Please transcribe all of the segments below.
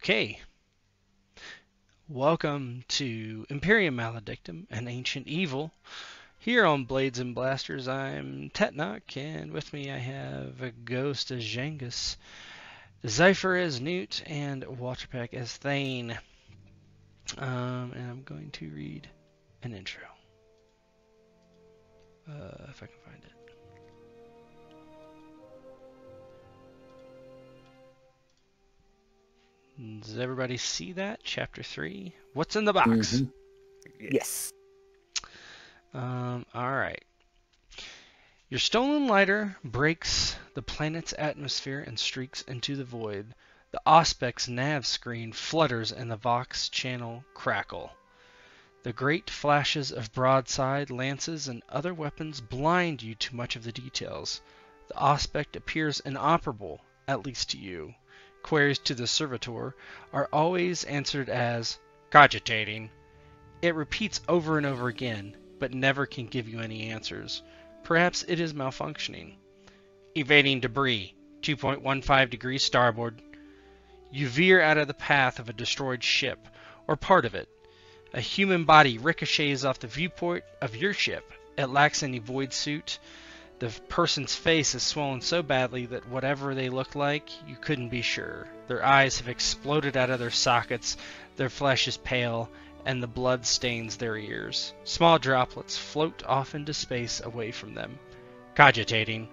Okay. Welcome to Imperium Maledictum, an ancient evil. Here on Blades and Blasters, I'm Tetnok, and with me I have a Ghost as Jengus, Zypher as Newt, and Waterpack as Thane. And I'm going to read an intro. If I can find it. Does everybody see that? Chapter 3. What's in the box? Mm-hmm. Yes. Alright. Your stolen lighter breaks the planet's atmosphere and streaks into the void. The Auspec's nav screen flutters and the Vox channel crackle. The great flashes of broadside, lances, and other weapons blind you to much of the details. The Auspec appears inoperable, at least to you. Queries to the servitor are always answered as cogitating. It repeats over and over again, but never can give you any answers. Perhaps it is malfunctioning. Evading debris, 2.15 degrees starboard. You veer out of the path of a destroyed ship, or part of it. A human body ricochets off the viewport of your ship. It lacks any void suit. The person's face is swollen so badly that whatever they look like, you couldn't be sure. Their eyes have exploded out of their sockets, their flesh is pale, and the blood stains their ears. Small droplets float off into space away from them. Cogitating.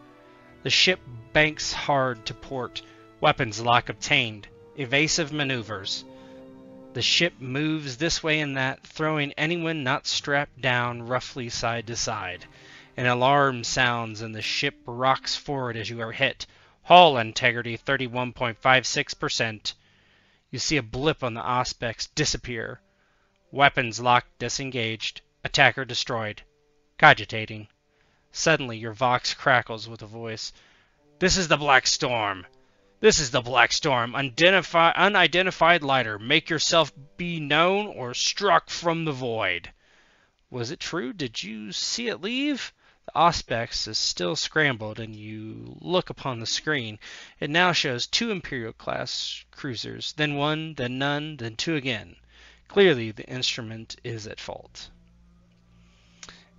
The ship banks hard to port. Weapons lock obtained. Evasive maneuvers. The ship moves this way and that, throwing anyone not strapped down roughly side to side. An alarm sounds and the ship rocks forward as you are hit. Hull integrity 31.56%. You see a blip on the Auspec's disappear. Weapons locked disengaged. Attacker destroyed. Cogitating. Suddenly your Vox crackles with a voice. This is the Black Storm. This is the Black Storm. Unidentified lighter. Make yourself be known or struck from the void. Was it true? Did you see it leave? The Auspex is still scrambled, and you look upon the screen. It now shows 2 Imperial-class cruisers, then 1, then none, then 2 again. Clearly, the instrument is at fault.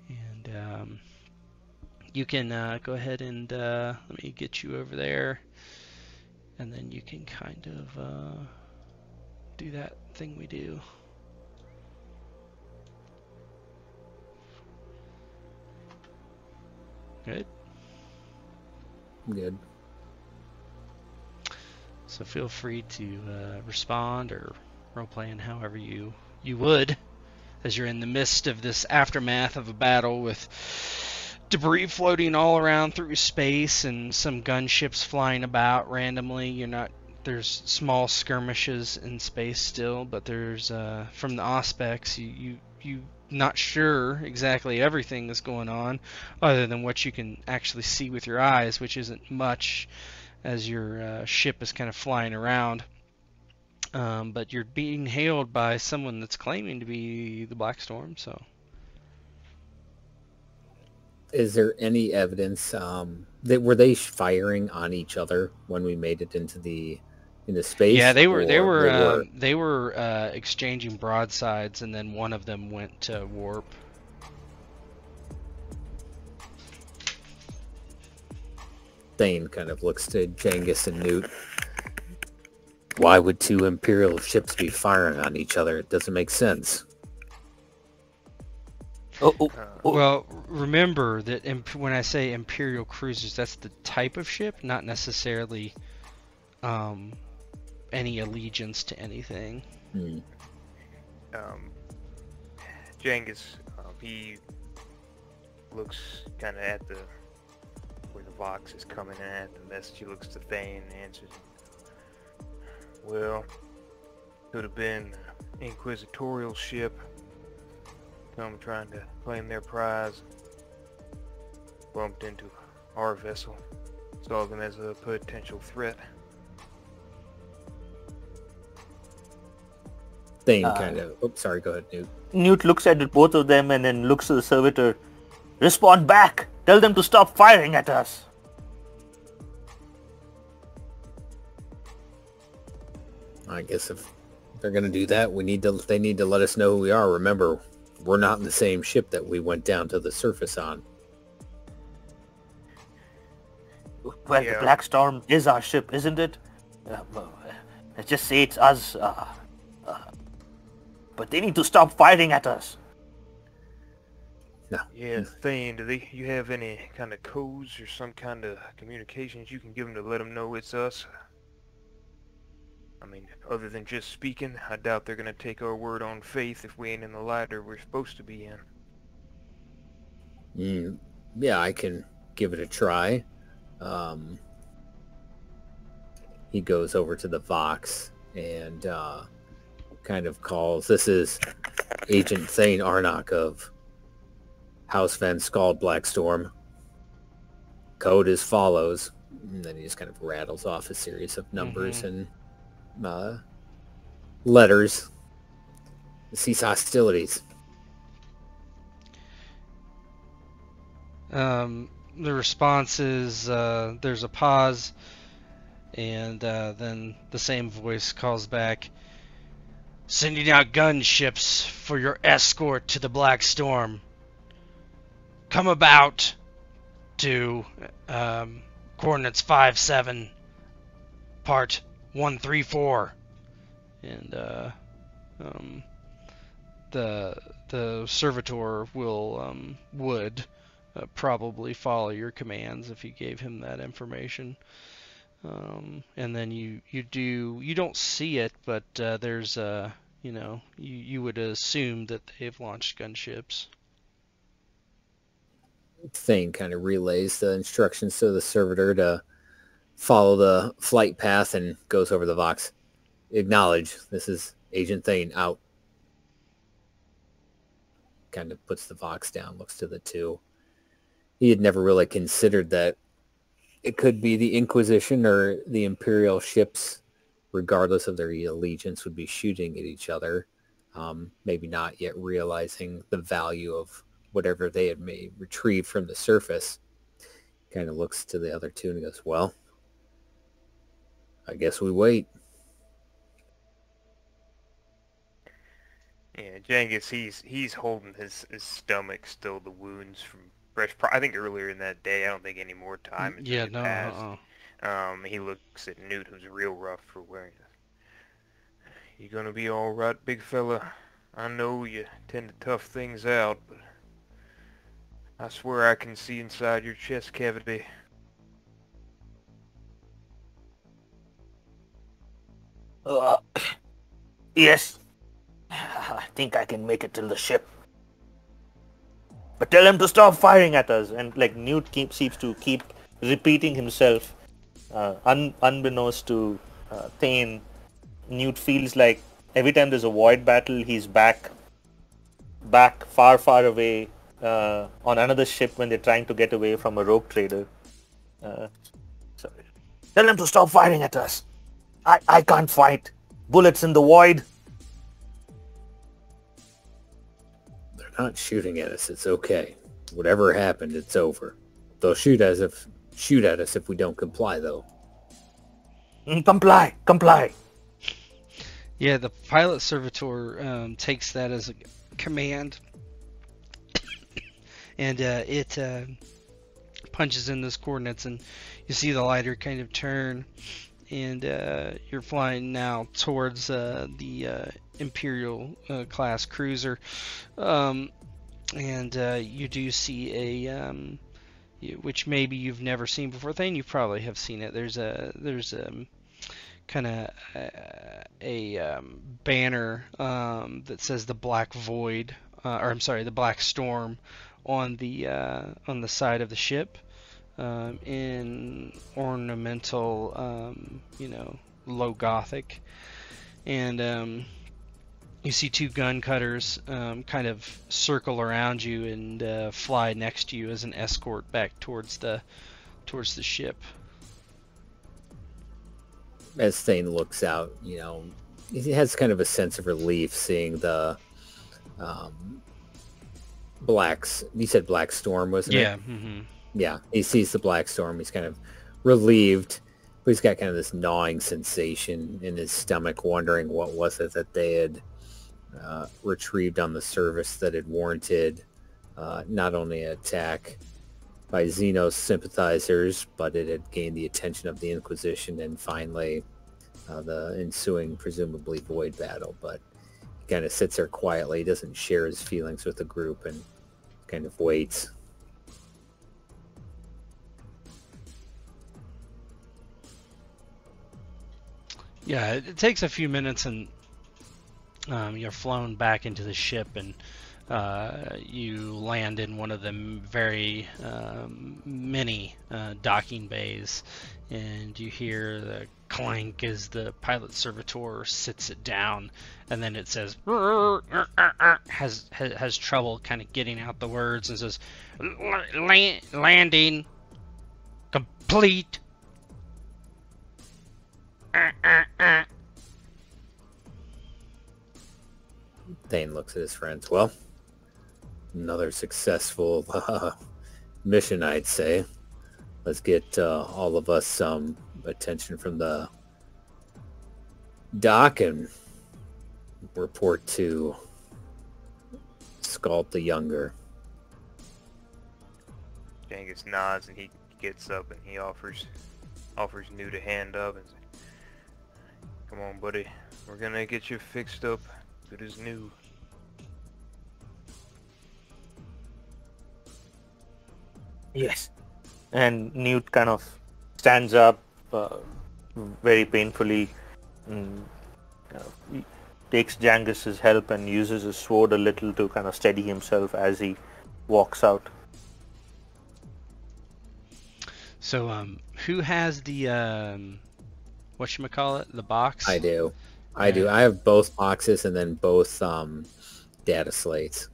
And you can go ahead and let me get you over there, and then you can kind of do that thing we do. Good. Good. So feel free to respond or roleplay in however you would, as you're in the midst of this aftermath of a battle with debris floating all around through space and some gunships flying about randomly. There's small skirmishes in space still, but there's from the Auspex you not sure exactly everything that's going on, other than what you can actually see with your eyes, which isn't much, as your ship is kind of flying around. But you're being hailed by someone that's claiming to be the Black Storm. So, is there any evidence that were they firing on each other when we made it into space? Yeah, they were exchanging broadsides, and then one of them went to warp. Thane kind of looks to Jengus and Newt. Why would 2 Imperial ships be firing on each other? It doesn't make sense. Well, remember that when I say Imperial cruisers, that's the type of ship, not necessarily any allegiance to anything. Jengus, he looks kind of at where the Vox is coming in at the message. He looks to Thane and answers. Well, could have been an inquisitorial ship come trying to claim their prize. Bumped into our vessel. Saw them as a potential threat. Thane kind of... Oh, sorry, go ahead, Newt. Newt looks at both of them and then looks at the servitor. Respond back! Tell them to stop firing at us! I guess if they're going to do that, they need to let us know who we are. Remember, we're not in the same ship that we went down to the surface on. Well, Yeah. the Black Storm is our ship, isn't it? Let's just say it's us. But they need to stop firing at us. No. Yeah, Thane, you have any kind of codes or some kind of communications you can give them to let them know it's us? I mean, other than just speaking, I doubt they're gonna take our word on faith if we ain't in the lighter we're supposed to be in. Yeah, I can give it a try. He goes over to the Vox and kind of calls. This is Agent Thane Arnok of House Van Skald Blackstorm. Code as follows. And then he just kind of rattles off a series of numbers and letters. Cease hostilities. The response is there's a pause, and then the same voice calls back, "Sending out gunships for your escort to the Black Storm. Come about to coordinates 57, part 134." And the servitor would probably follow your commands if you gave him that information. And then you don't see it, but there's you would assume that they've launched gunships. Thane kind of relays the instructions to the servitor to follow the flight path and goes over the Vox. Acknowledge, this is Agent Thane out. Kind of puts the Vox down, looks to the two. He had never really considered that it could be the Inquisition or the Imperial ships, regardless of their allegiance, would be shooting at each other. Maybe not yet realizing the value of whatever they had retrieved from the surface. Kind of looks to the other two and goes, well, I guess we wait. Yeah, Jangus, he's holding his stomach still, the wounds from fresh. I think earlier in that day, I don't think any more time has really passed. He looks at Newt, who's real rough for wearing it. You gonna be all right, big fella? I know you tend to tough things out, but I swear I can see inside your chest cavity. Yes. I think I can make it till the ship. But tell him to stop firing at us. And like Newt seems to keep repeating himself. Unbeknownst to Thane, Newt feels like every time there's a void battle, he's back far, far away on another ship when they're trying to get away from a rogue trader. Sorry. Tell him to stop firing at us. I can't fight. Bullets in the void. They're not shooting at us. It's okay. Whatever happened, it's over. They'll shoot at us if we don't comply, though. Comply. Yeah, the pilot servitor takes that as a command, and it punches in those coordinates, and you see the lighter kind of turn, and you're flying now towards the Imperial class cruiser, and you do see a which maybe you've never seen before. Thane, you probably have seen it. There's kind of a banner that says the Black Void, the Black Storm, on the side of the ship, in ornamental, low Gothic, and you see two gun cutters kind of circle around you and fly next to you as an escort back towards the ship. As Thane looks out, he has kind of a sense of relief seeing the blacks. You said Black Storm, wasn't it? Yeah. Mm-hmm. Yeah, he sees the Black Storm. He's kind of relieved, But he's got kind of this gnawing sensation in his stomach, wondering what was it that they had retrieved on the surface that had warranted not only an attack by Xenos sympathizers, but it had gained the attention of the Inquisition and finally the ensuing, presumably, void battle. But he kind of sits there quietly. He doesn't share his feelings with the group and kind of waits. Yeah, it takes a few minutes, and you're flown back into the ship, and you land in one of the very many docking bays, and you hear the clank as the pilot servitor sits it down, and then it says has trouble kind of getting out the words, and says landing complete. Thane looks at his friends. Well, another successful mission, I'd say. Let's get all of us some attention from the dock and report to Skald the Younger. Genghis nods and he gets up and he offers Newt a hand up and says, "Come on, buddy. We're gonna get you fixed up. Good as new." Yes. And Newt kind of stands up very painfully and he takes Jangus's help and uses his sword a little to kind of steady himself as he walks out. So, who has the whatchamacallit, the box? I do. I have both boxes and then both data slates.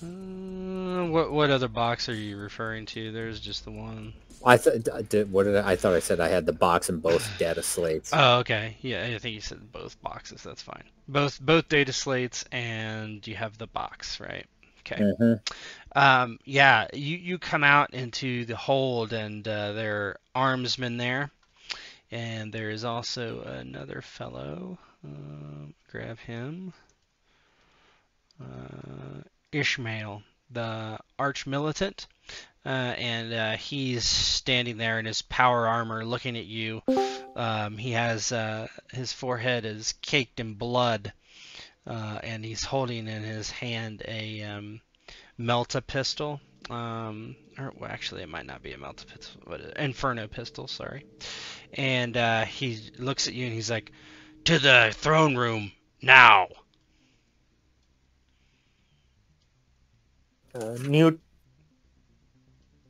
What other box are you referring to? There's just the one. I thought I said I had the box and both data slates. Oh, okay. Yeah, I think you said both boxes. That's fine. Both data slates, and you have the box, right? Okay. Mm-hmm. Yeah, you come out into the hold, and there are armsmen there, and there is also another fellow. Grab him. Ishmael, the arch-militant, and he's standing there in his power armor looking at you. He has his forehead is caked in blood, and he's holding in his hand a Melta pistol. Actually, it might not be a Melta pistol, but an Inferno pistol, sorry. And he looks at you and he's like, "To the throne room, now!" Newt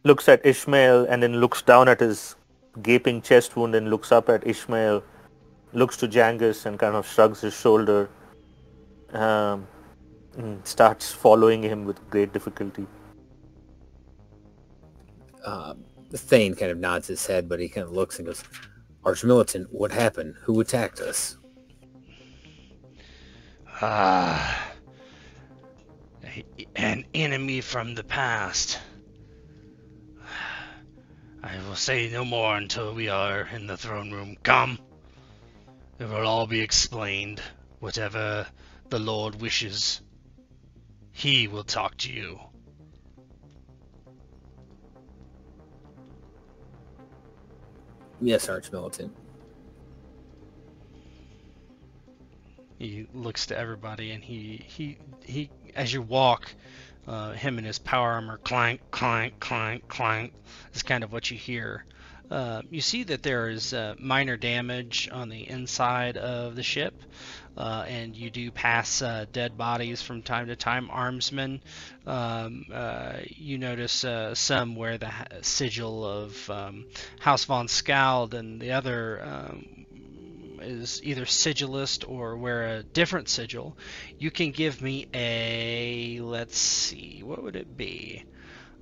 looks at Ishmael and then looks down at his gaping chest wound and looks up at Ishmael, looks to Jangus and kind of shrugs his shoulder, and starts following him with great difficulty. Thane kind of nods his head, but he kind of looks and goes, "Arch-militant, what happened? Who attacked us?" An enemy from the past. I will say no more until we are in the throne room. Come. It will all be explained. Whatever the Lord wishes, he will talk to you. Yes, Arch-militant. He looks to everybody, and he as you walk, him and his power armor clank, clank, clank, clank is kind of what you hear. You see that there is minor damage on the inside of the ship, and you do pass dead bodies from time to time. Armsmen, you notice some wear the sigil of House von Skald, and the other is either sigilist or wear a different sigil. You can give me a, let's see, what would it be?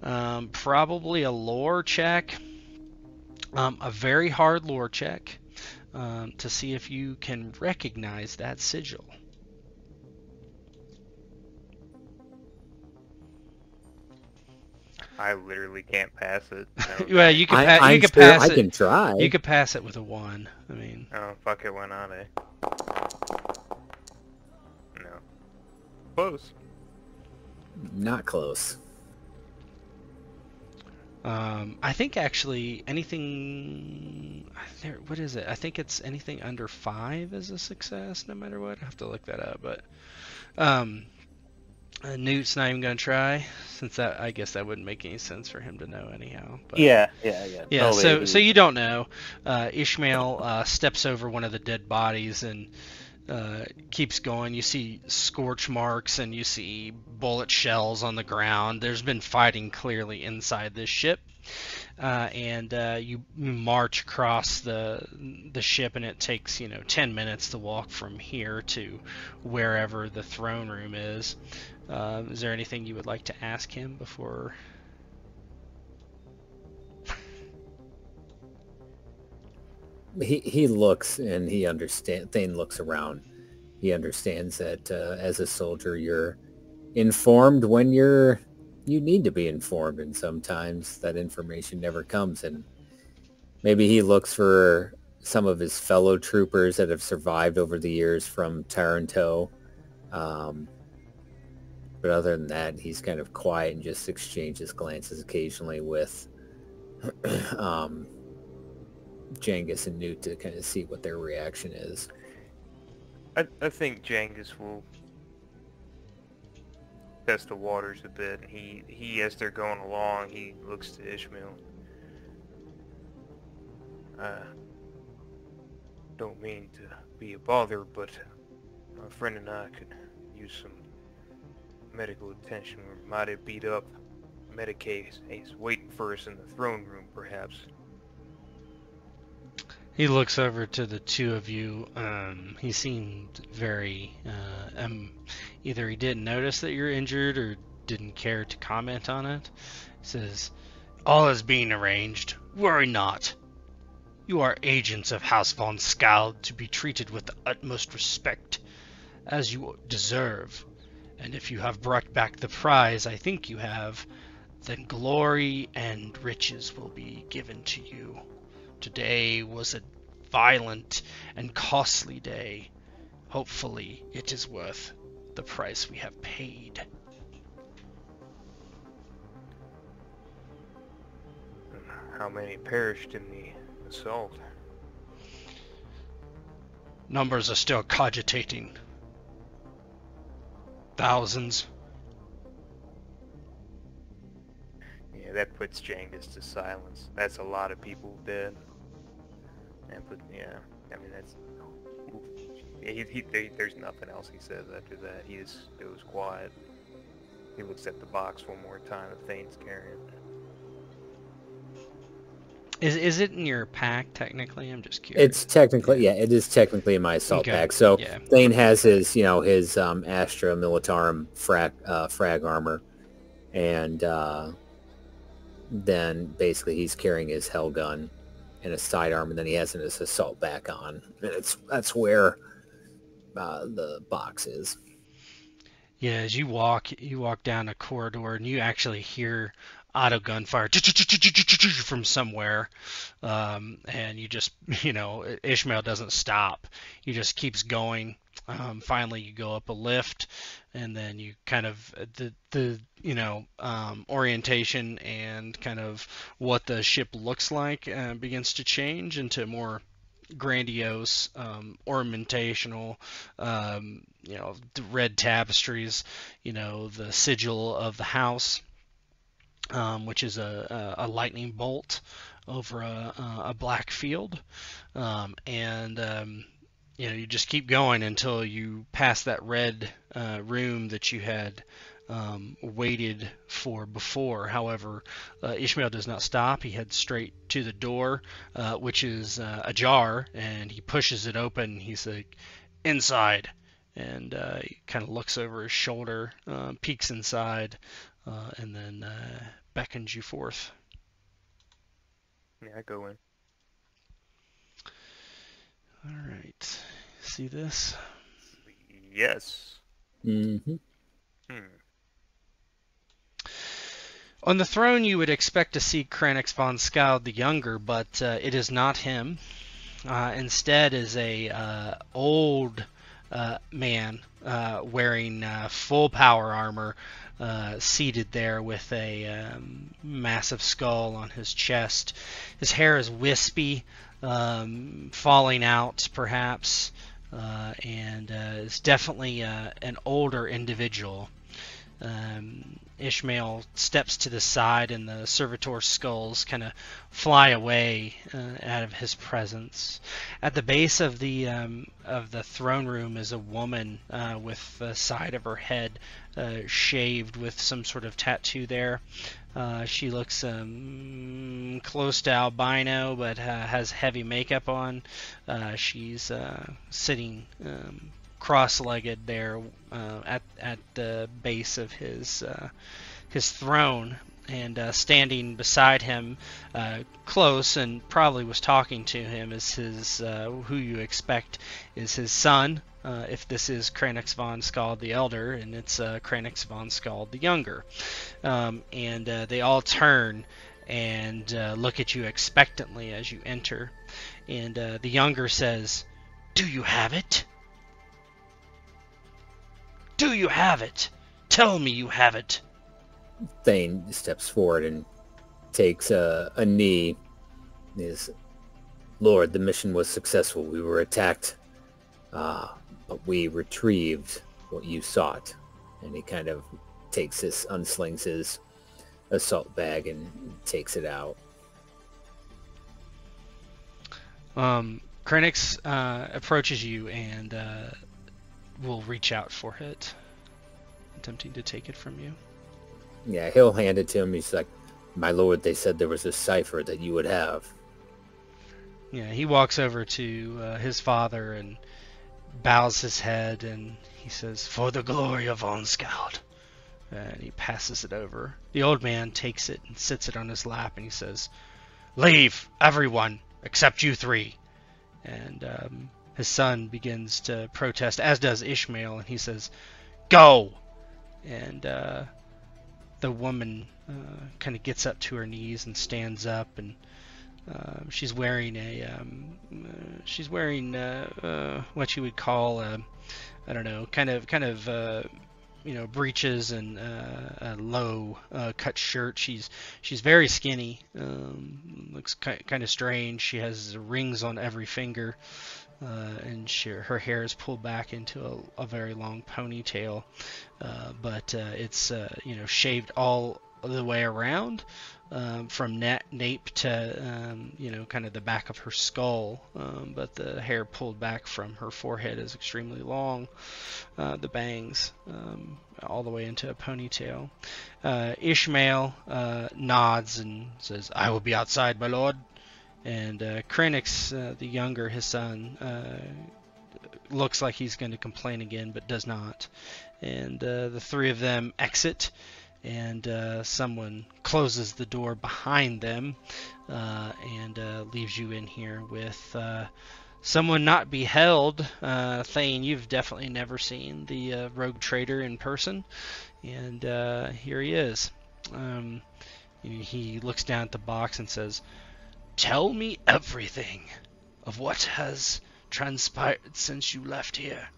Probably a lore check, a very hard lore check, to see if you can recognize that sigil. I literally can't pass it. Well, you could I'm you could sure pass I it. can try. You could pass it with a 1. I mean, Oh, fuck it, why not, eh? No. Close. Not close. I think actually anything. What is it? I think it's anything under 5 is a success, no matter what. I have to look that up, but Newt's not even gonna try, since I guess that wouldn't make any sense for him to know anyhow. But, Yeah. yeah. No way So he- you don't know. Ishmael steps over one of the dead bodies and keeps going. You see scorch marks and you see bullet shells on the ground. There's been fighting clearly inside this ship. And you march across the ship, and it takes 10 minutes to walk from here to wherever the throne room is. Is there anything you would like to ask him before? He looks and he understands. Thane looks around. He understands that as a soldier, you're informed when you need to be informed, and sometimes that information never comes. And maybe he looks for some of his fellow troopers that have survived over the years from Taranto. But other than that, he's kind of quiet and just exchanges glances occasionally with Genghis and Newt to kind of see what their reaction is. I think Genghis will test the waters a bit. He as they're going along, he looks to Ishmael. Don't mean to be a bother, but my friend and I could use some medical attention. We might have beat up Medicaid. He's waiting for us in the throne room, perhaps. He looks over to the two of you. He seemed very... either he didn't notice that you're injured or didn't care to comment on it. He says, "All is being arranged. Worry not. You are agents of House von Skald, to be treated with the utmost respect, as you deserve. And if you have brought back the prize I think you have, then glory and riches will be given to you. Today was a violent and costly day. Hopefully it is worth the price we have paid." How many perished in the assault? Numbers are still cogitating. Thousands. Yeah, that puts Genghis to silence. That's a lot of people dead. Yeah, I mean that's. There's nothing else he says after that. He just goes quiet. He looks at the box one more time that Thane's carrying. Is it in your pack technically? I'm just curious. It's technically, yeah, it is technically in my assault Okay, pack. So yeah. Thane has his, his Astra Militarum frag armor, and then basically he's carrying his Hell gun and a sidearm, and then he has his assault pack on. And that's where the box is. Yeah, as you walk down a corridor, and you actually hear auto gunfire from somewhere, and you just, Ishmael doesn't stop. He just keeps going. Finally, you go up a lift, and then you kind of the orientation and kind of what the ship looks like begins to change into more grandiose, ornamentational, the red tapestries, the sigil of the house, which is a lightning bolt over a black field, and you just keep going until you pass that red room that you had waited for before. However, Ishmael does not stop. He heads straight to the door, which is ajar, and he pushes it open. He's like, "Inside," and he kind of looks over his shoulder, peeks inside, and then beckons you forth. Yeah, I go in. All right. See this? Yes. Mm-hmm. On the throne, you would expect to see Kranix von Skald the Younger, but it is not him. Instead is a old man wearing full power armor, seated there with a massive skull on his chest. His hair is wispy, falling out perhaps, and is definitely an older individual. Ishmael steps to the side, and the servitor skulls kind of fly away out of his presence. At the base of the throne room is a woman with the side of her head shaved with some sort of tattoo there. She looks close to albino, but has heavy makeup on. She's sitting cross-legged there at the base of his throne, and standing beside him, close, and probably was talking to him, is his who you expect is his son, if this is Kranix von Skald the Elder, and it's Kranix von Skald the Younger. And they all turn and look at you expectantly as you enter. And the Younger says, "Do you have it? Do you have it? Tell me you have it." Thane steps forward and takes a knee. Is, "Lord, the mission was successful. We were attacked, but we retrieved what you sought." And he kind of unslings his assault bag and takes it out. Kranix approaches you and will reach out for it, attempting to take it from you. Yeah, he'll hand it to him. He's like, "My lord, they said there was a cipher that you would have." Yeah, he walks over to his father and bows his head, and he says, "For the glory of von Skald." And he passes it over. The old man takes it and sits it on his lap, and he says, "Leave, everyone, except you three." And his son begins to protest, as does Ishmael, and he says, "Go!" And the woman kind of gets up to her knees and stands up, and she's wearing what you would call I don't know, kind of breeches and a low cut shirt. She's very skinny. Looks kind of strange. She has rings on every finger, and her hair is pulled back into a very long ponytail, but it's shaved all the way around, from nape to kind of the back of her skull, but the hair pulled back from her forehead is extremely long, the bangs all the way into a ponytail. Ishmael nods and says, "I will be outside, my lord." And Kranix the Younger, his son, looks like he's going to complain again, but does not. And the three of them exit, and someone closes the door behind them and leaves you in here with someone not beheld. Thane, you've definitely never seen the rogue trader in person, and here he is. He looks down at the box and says, "Tell me everything of what has transpired since you left here."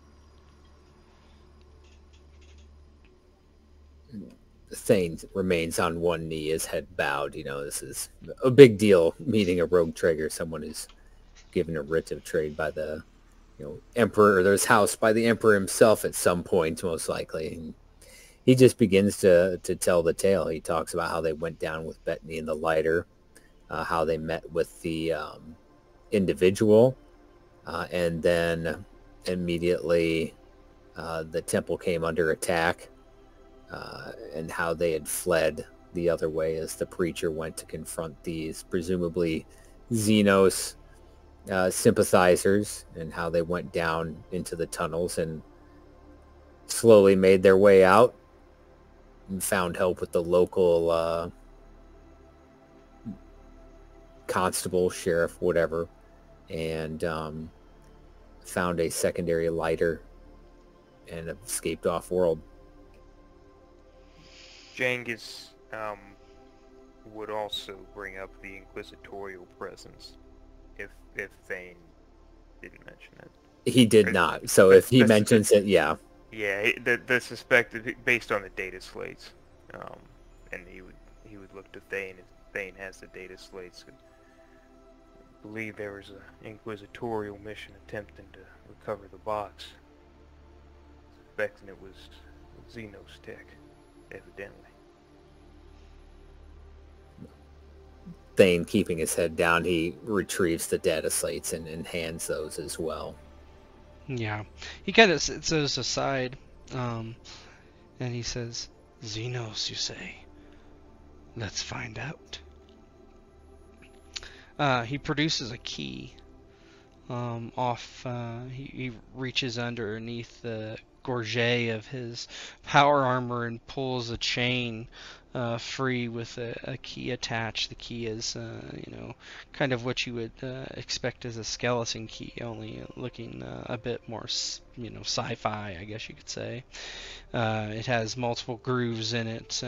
Thane remains on one knee, his head bowed. This is a big deal, meeting a rogue trader, someone who's given a writ of trade by the emperor, or his house by the emperor himself at some point, most likely. And he just begins to tell the tale. He talks about how they went down with Bettany and the lighter, how they met with the individual, and then immediately the temple came under attack, and how they had fled the other way as the preacher went to confront these presumably Xenos sympathizers, and how they went down into the tunnels and slowly made their way out and found help with the local constable, sheriff, whatever, and found a secondary lighter and escaped off-world. Jang is would also bring up the inquisitorial presence, if Thane didn't mention it. He did not. So if he mentions it, yeah. Yeah, the suspected based on the data slates, and he would look to Thane, and Thane has the data slates. And believe there was an inquisitorial mission attempting to recover the box, suspecting it was Xenos tech, evidently. Thane, keeping his head down, he retrieves the data slates and hands those as well. Yeah. He kind of sets those aside, and he says, Xenos, you say? Let's find out. He produces a key. He reaches underneath the gorget of his power armor and pulls a chain free with a key attached. The key is, kind of what you would expect as a skeleton key, only looking a bit more, sci-fi, I guess you could say. It has multiple grooves in it.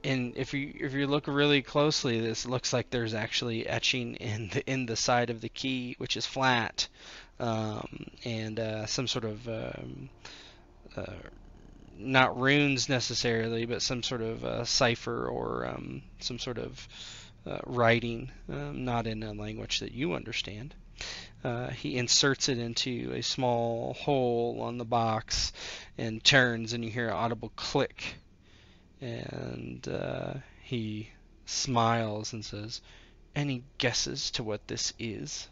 And if you look really closely, this looks like there's actually etching in the side of the key, which is flat, and some sort of not runes necessarily, but some sort of cipher or some sort of writing, not in a language that you understand. He inserts it into a small hole on the box and turns, and you hear an audible click. And he smiles and says, any guesses to what this is?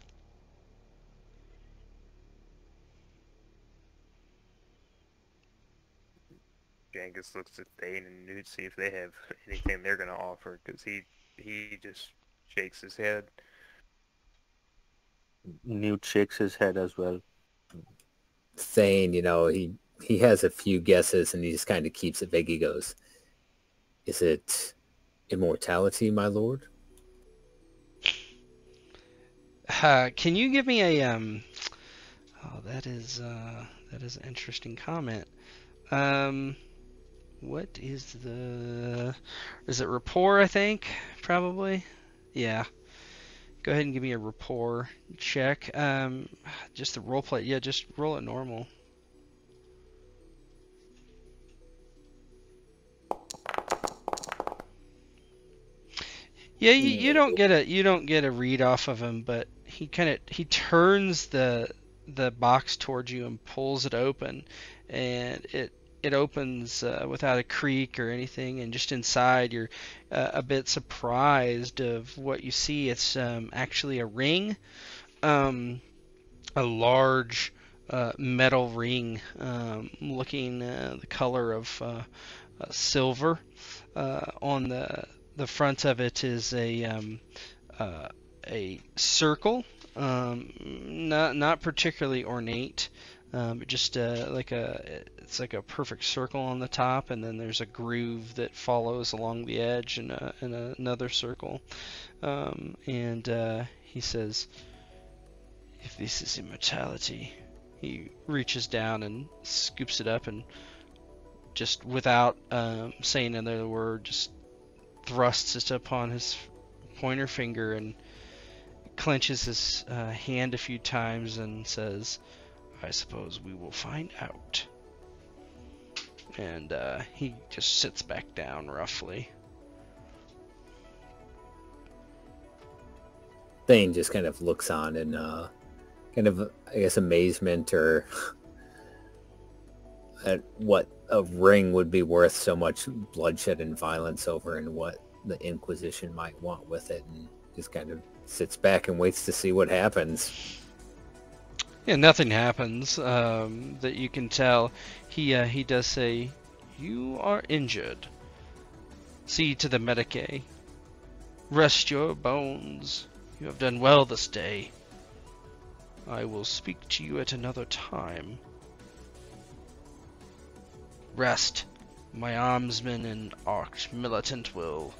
Genghis looks at Thane and Newt, see if they have anything they're going to offer, because he just shakes his head. Newt shakes his head as well. Thane, he has a few guesses and he just kind of keeps it vague. He goes, is it immortality, my lord? Can you give me a that is an interesting comment. What is is it rapport, I think? Probably. Yeah. Go ahead and give me a rapport check. Just the role play. Yeah, just roll it normal. Yeah, you don't get a read off of him, but he turns the box towards you and pulls it open, and it opens without a creak or anything, and just inside you're a bit surprised of what you see. It's actually a ring, a large metal ring, looking the color of silver. On the front of it is a circle, not particularly ornate, but just it's like a perfect circle on the top, and then there's a groove that follows along the edge, and another circle. And he says, "If this is immortality," he reaches down and scoops it up, and just without saying another word, just thrusts it upon his pointer finger and clenches his hand a few times and says, I suppose we will find out. And he just sits back down roughly. Thane just kind of looks on in kind of, I guess, amazement or at what a ring would be worth so much bloodshed and violence over, and what the Inquisition might want with it, and just kind of sits back and waits to see what happens. Yeah, nothing happens that you can tell. He does say, you are injured. See to the medicae. Rest your bones. You have done well this day. I will speak to you at another time. Rest. My armsmen and arch militant will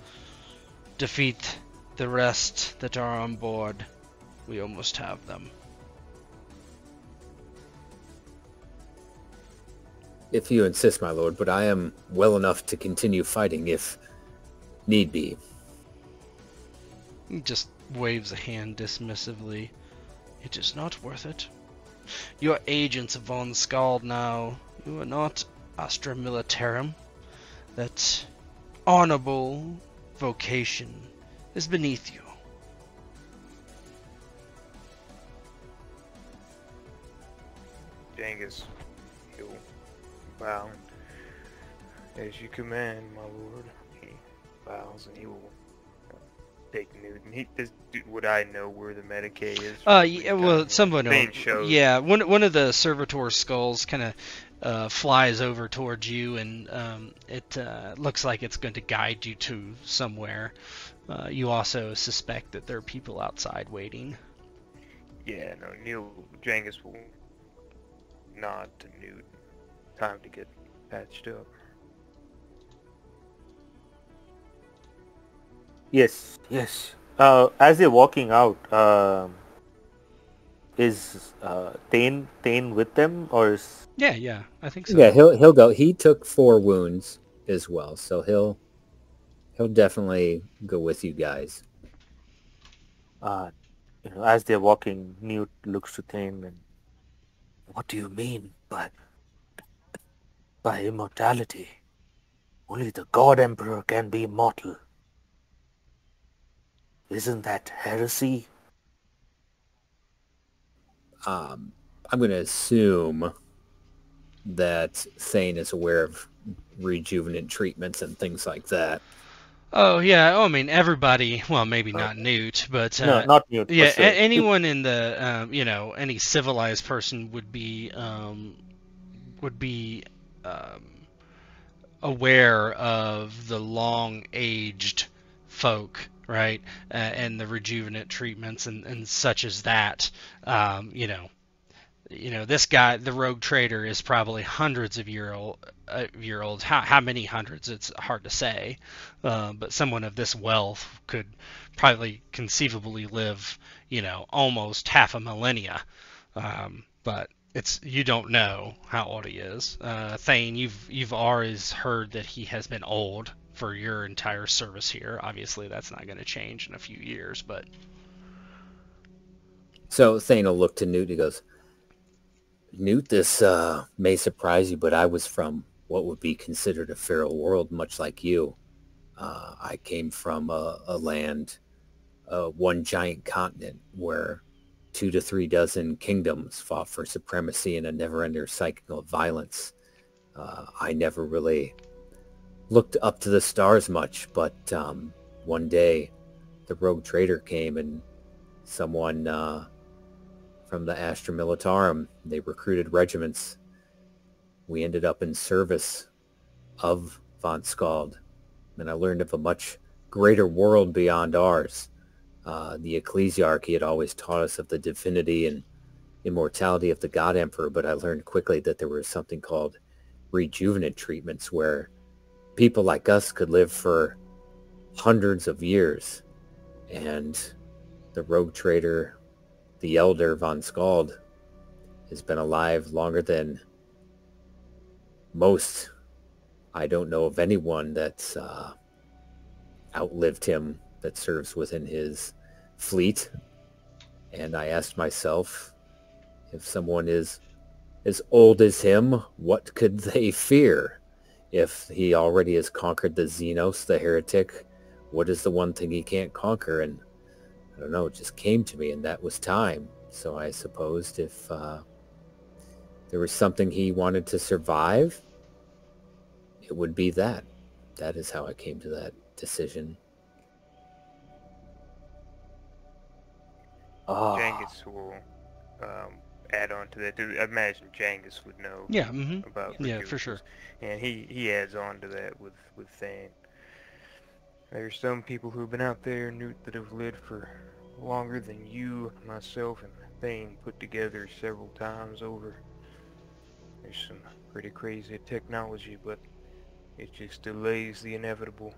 defeat the rest that are on board. We almost have them. If you insist, my lord, but I am well enough to continue fighting if Need be. He just waves a hand dismissively. It is not worth it. You are agents of von Skald now. You are not Astra Militarum. That honorable vocation is beneath you. Genghis, he'll bow. As you command, my lord. He bows and he will take Newton. Would I know where the Medicae is? Yeah, well, someone yeah, one of the servitor skulls kind of flies over towards you, and it looks like it's going to guide you to somewhere. You also suspect that there are people outside waiting. Yeah, no, Genghis will nod to Newt. Time to get patched up. Yes, yes. As they're walking out, is Thane with them, or is... Yeah, I think so. Yeah, he'll go. He took 4 wounds as well, so he'll definitely go with you guys. As they're walking, Newt looks to Thane and, what do you mean by immortality? Only the God Emperor can be immortal. Isn't that heresy? I'm going to assume that Thane is aware of rejuvenant treatments and things like that. Oh yeah. Oh, I mean everybody. Well, maybe not Newt, but No, not Newt. yeah, For sure. anyone in the any civilized person would be aware of the long-aged folk, right? And the rejuvenant treatments and such as that. This guy, the rogue trader, is probably hundreds of year old. How many hundreds? It's hard to say. But someone of this wealth could probably conceivably live, almost half a millennia. But you don't know how old he is. Thane, you've always heard that he has been old for your entire service here. Obviously, that's not going to change in a few years, but. So Thane will look to Newt. He goes, Newt, this may surprise you, but I was from what would be considered a feral world, much like you. I came from a land, one giant continent, where 2 to 3 dozen kingdoms fought for supremacy in a never-ending cycle of violence. I never really looked up to the stars much, but one day the rogue trader came and someone from the Astra Militarum, they recruited regiments. We ended up in service of von Skald, and I learned of a much greater world beyond ours. The ecclesiarchy had always taught us of the divinity and immortality of the God Emperor, but I learned quickly that there was something called rejuvenant treatments where people like us could live for hundreds of years. And the rogue trader, the elder von Skald, has been alive longer than most. I don't know of anyone that's outlived him that serves within his fleet. And I asked myself, if someone is as old as him, what could they fear? If he already has conquered the Xenos, the heretic, what is the one thing he can't conquer? And I don't know, it just came to me, and that was time. So I supposed if there was something he wanted to survive, it would be that. That is how I came to that decision. Genghis will add on to that. I imagine Genghis would know about for sure. And he adds on to that with Thane. There's some people who've been out there, Newt, that have lived for longer than you, myself, and Thane put together several times over. There's some pretty crazy technology, but it just delays the inevitable.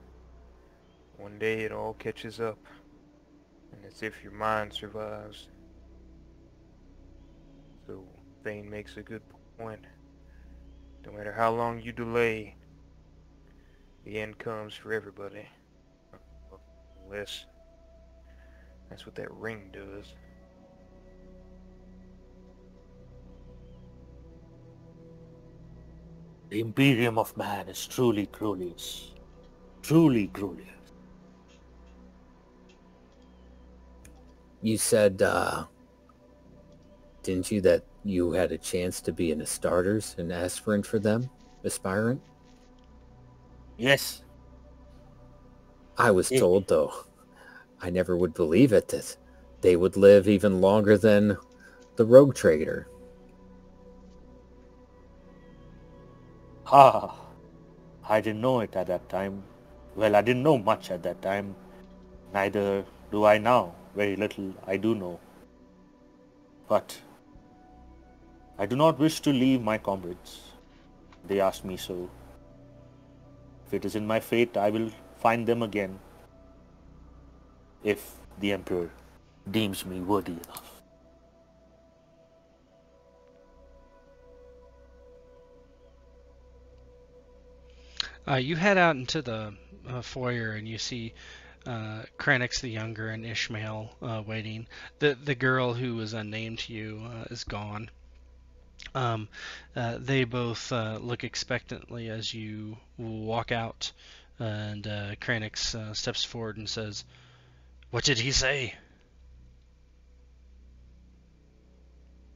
One day it all catches up, and it's if your mind survives. So Thane makes a good point. No matter how long you delay, the end comes for everybody. unless that's what that ring does. The Imperium of man is truly glorious. Truly glorious. You said, didn't you, that you had a chance to be in the starters, an aspirant for them, aspirant? Yes. I was told, though, I never would believe it, that they would live even longer than the rogue trader. Ha! I didn't know it at that time. Well, I didn't know much at that time. Neither do I now. Very little I do know. But I do not wish to leave my comrades. They asked me so. If it is in my fate, I will find them again. If the Emperor deems me worthy enough. You head out into the foyer and you see Kranix the Younger and Ishmael waiting. The girl who was unnamed to you is gone. They both look expectantly as you walk out, and Kranix steps forward and says, "What did he say?"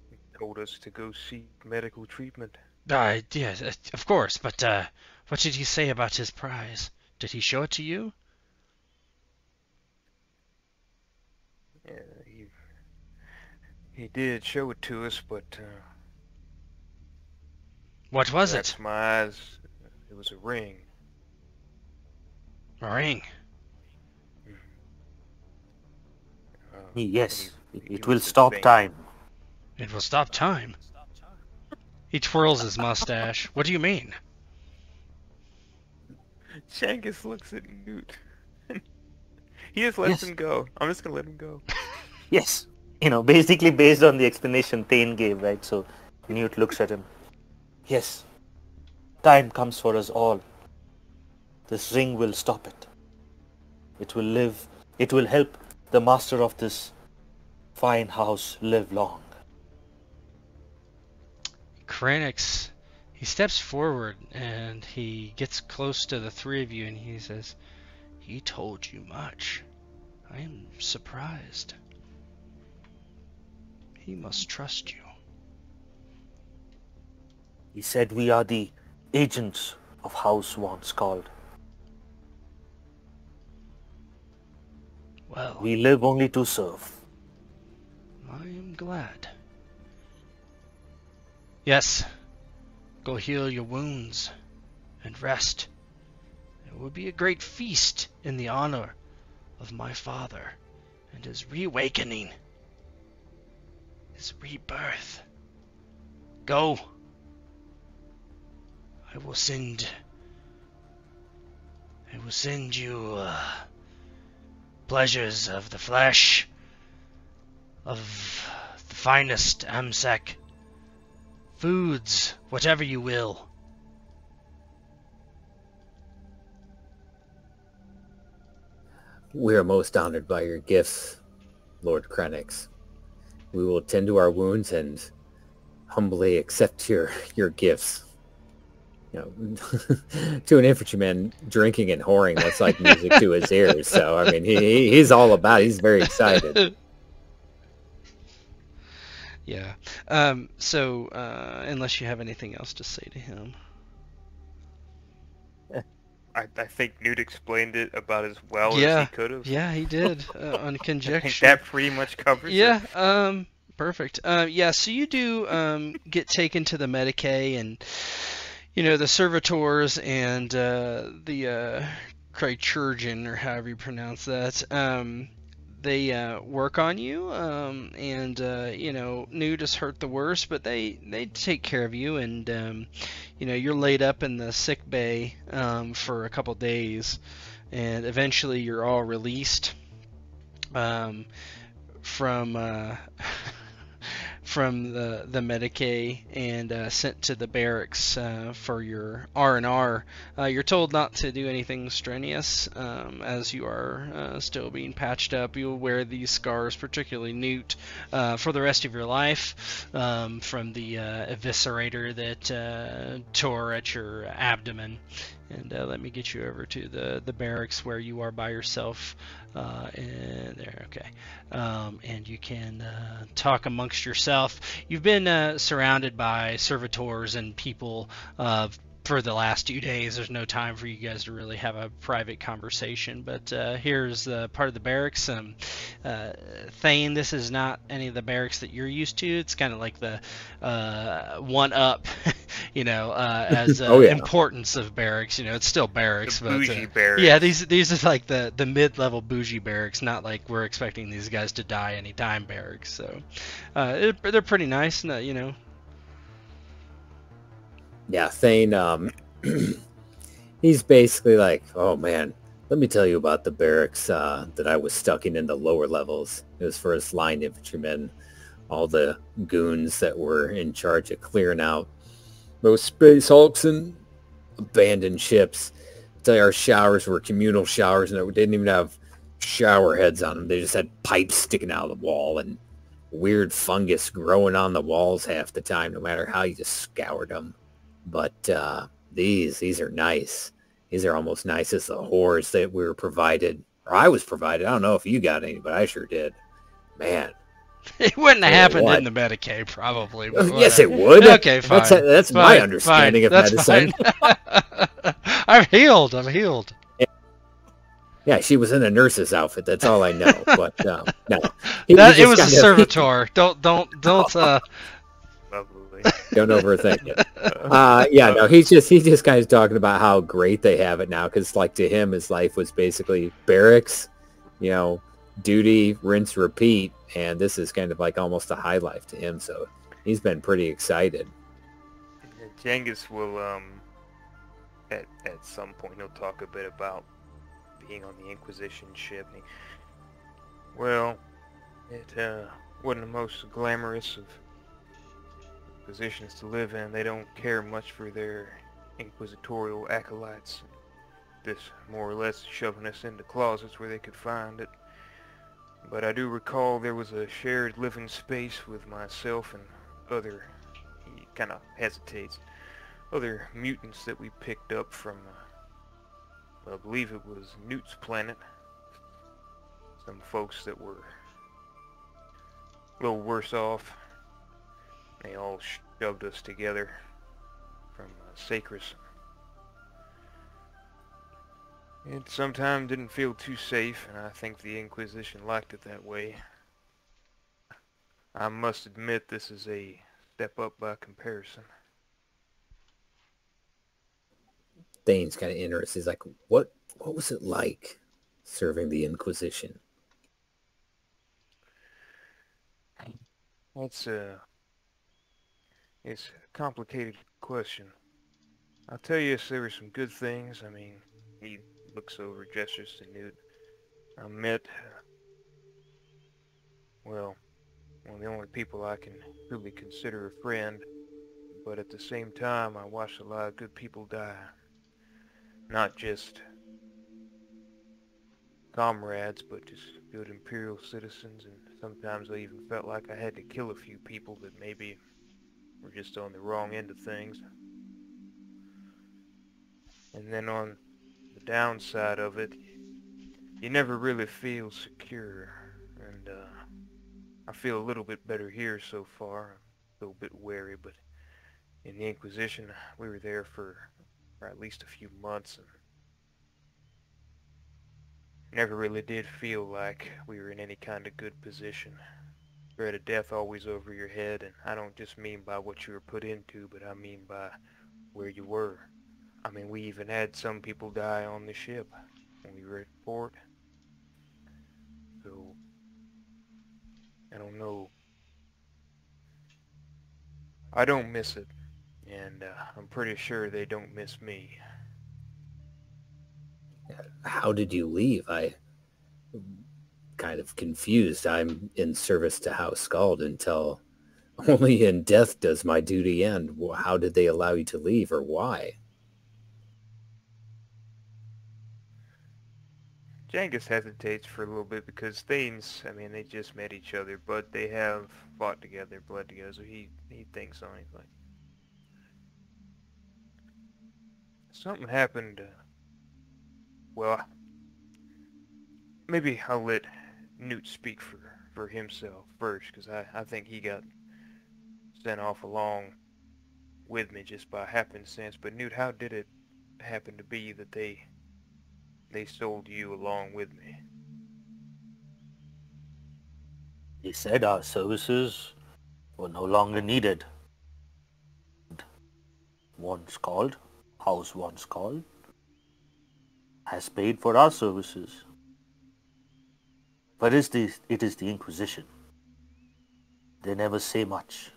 He told us to go seek medical treatment. Yes, of course, but what did he say about his prize? Did he show it to you? Yeah, he did show it to us, but What was it? that's my eyes. It was a ring. A ring. Yes, he it will was stop vain. time. It will stop time. He twirls his mustache. What do you mean? Shankus looks at Newt. He just lets Yes. him go. I'm just gonna let him go. Yes. Basically based on the explanation Thane gave, right? So Newt looks at him. Yes. Time comes for us all. This ring will stop it. It will live. It will help the master of this fine house live long. Kranix, he steps forward and he gets close to the three of you and he says, "He told you much. I am surprised. He must trust you." He said we are the agents of House Von Skald. Well, We live only to serve. I am glad. Yes, go heal your wounds and rest. It will be a great feast in the honor of my father and his reawakening, his rebirth. Go. I will send you pleasures of the flesh of the finest Amsec foods, whatever you will. We are most honored by your gifts, Lord Kranix. We will tend to our wounds and humbly accept your gifts. To an infantryman, drinking and whoring, that's like music to his ears. So, I mean, he's all about it. He's very excited. Yeah. So, unless you have anything else to say to him. I think Newt explained it about as well as Yeah. he could have. Yeah, he did. On I conjecture. think that pretty much covers it. Yeah, perfect. Yeah, so you do get taken to the Medicae, and the servitors and the Krychurgeon, or however you pronounce that. They work on you, and Newt is hurt the worst, but they take care of you, and you're laid up in the sick bay for a couple days, and eventually you're all released from from the Medicaid and sent to the barracks for your R&R. You're told not to do anything strenuous as you are still being patched up. You'll wear these scars, particularly Newt, for the rest of your life from the eviscerator that tore at your abdomen. And let me get you over to the barracks where you are by yourself. And there, okay. And you can talk amongst yourself. You've been surrounded by servitors and people for the last 2 days. There's no time for you guys to really have a private conversation. But here's part of the barracks. Thane, this is not any of the barracks that you're used to. It's kind of like the one up, as Oh, yeah. importance of barracks. It's still barracks, The but bougie barracks. yeah, these are like the mid-level bougie barracks, not like we're expecting these guys to die anytime barracks. So they're pretty nice, Yeah, Thane, he's basically like, oh man, let me tell you about the barracks that I was stuck in the lower levels. It was for his line infantrymen, all the goons that were in charge of clearing out those space hulks and abandoned ships. Our showers were communal showers, and we didn't even have shower heads on them. They just had pipes sticking out of the wall and weird fungus growing on the walls half the time, no matter how you just scoured them. But these are nice. These are almost nice as the whores that we were provided, or I was provided. I don't know if you got any, but I sure did. Man. It wouldn't have happened what? in the Medicaid, probably. Yes, it would. Okay, fine. That's fine, my understanding of that's medicine. I'm healed. Yeah, she was in a nurse's outfit. That's all I know. But no, it was a servitor. Don't. Lovely. Don't overthink it. No, he's just kind of talking about how great they have it now, because like to him, his life was basically barracks, duty, rinse, repeat, and this is kind of like almost a high life to him. So he's been pretty excited. Genghis will at some point he'll talk a bit about being on the Inquisition ship. It wasn't the most glamorous of positions to live in. They don't care much for their inquisitorial acolytes. This more or less shoving us into closets where they could find it. But I do recall there was a shared living space with myself and other, he kind of hesitates, other mutants that we picked up from, I believe it was Newt's planet. Some folks that were a little worse off. They all shoved us together from Sacris. It sometimes didn't feel too safe, and I think the Inquisition liked it that way. I must admit this is a step up by comparison. Thane's kind of interested. He's like, what was it like serving the Inquisition? It's a complicated question. I'll tell you, there were some good things. I mean, he looks over, gestures to Newt. I met, one of the only people I can really consider a friend, but at the same time, I watched a lot of good people die. Not just comrades, but just good Imperial citizens, and sometimes I even felt like I had to kill a few people that maybe were just on the wrong end of things. And then on the downside of it, you never really feel secure, and I feel a little bit better here so far. I'm a little bit wary, but in the Inquisition, we were there for at least a few months, and never really did feel like we were in any kind of good position. Threat of death always over your head, and I don't just mean by what you were put into, but I mean by where you were. I mean, we even had some people die on the ship when we were at port. So, I don't know. I don't miss it, and I'm pretty sure they don't miss me. How did you leave? I'm kind of confused. I'm in service to House Skald until Only in death does my duty end. How did they allow you to leave, or why? Jangus hesitates for a little bit because Thanes, I mean, they just met each other, but they have fought together, bled together, so he thinks on it. Like, something happened, well, maybe I'll let Newt speak for himself first, because I think he got sent off along with me just by happenstance. But Newt, how did it happen to be that they sold you along with me? They said our services were no longer needed. Once called, house once called, has paid for our services. But it is the Inquisition. They never say much.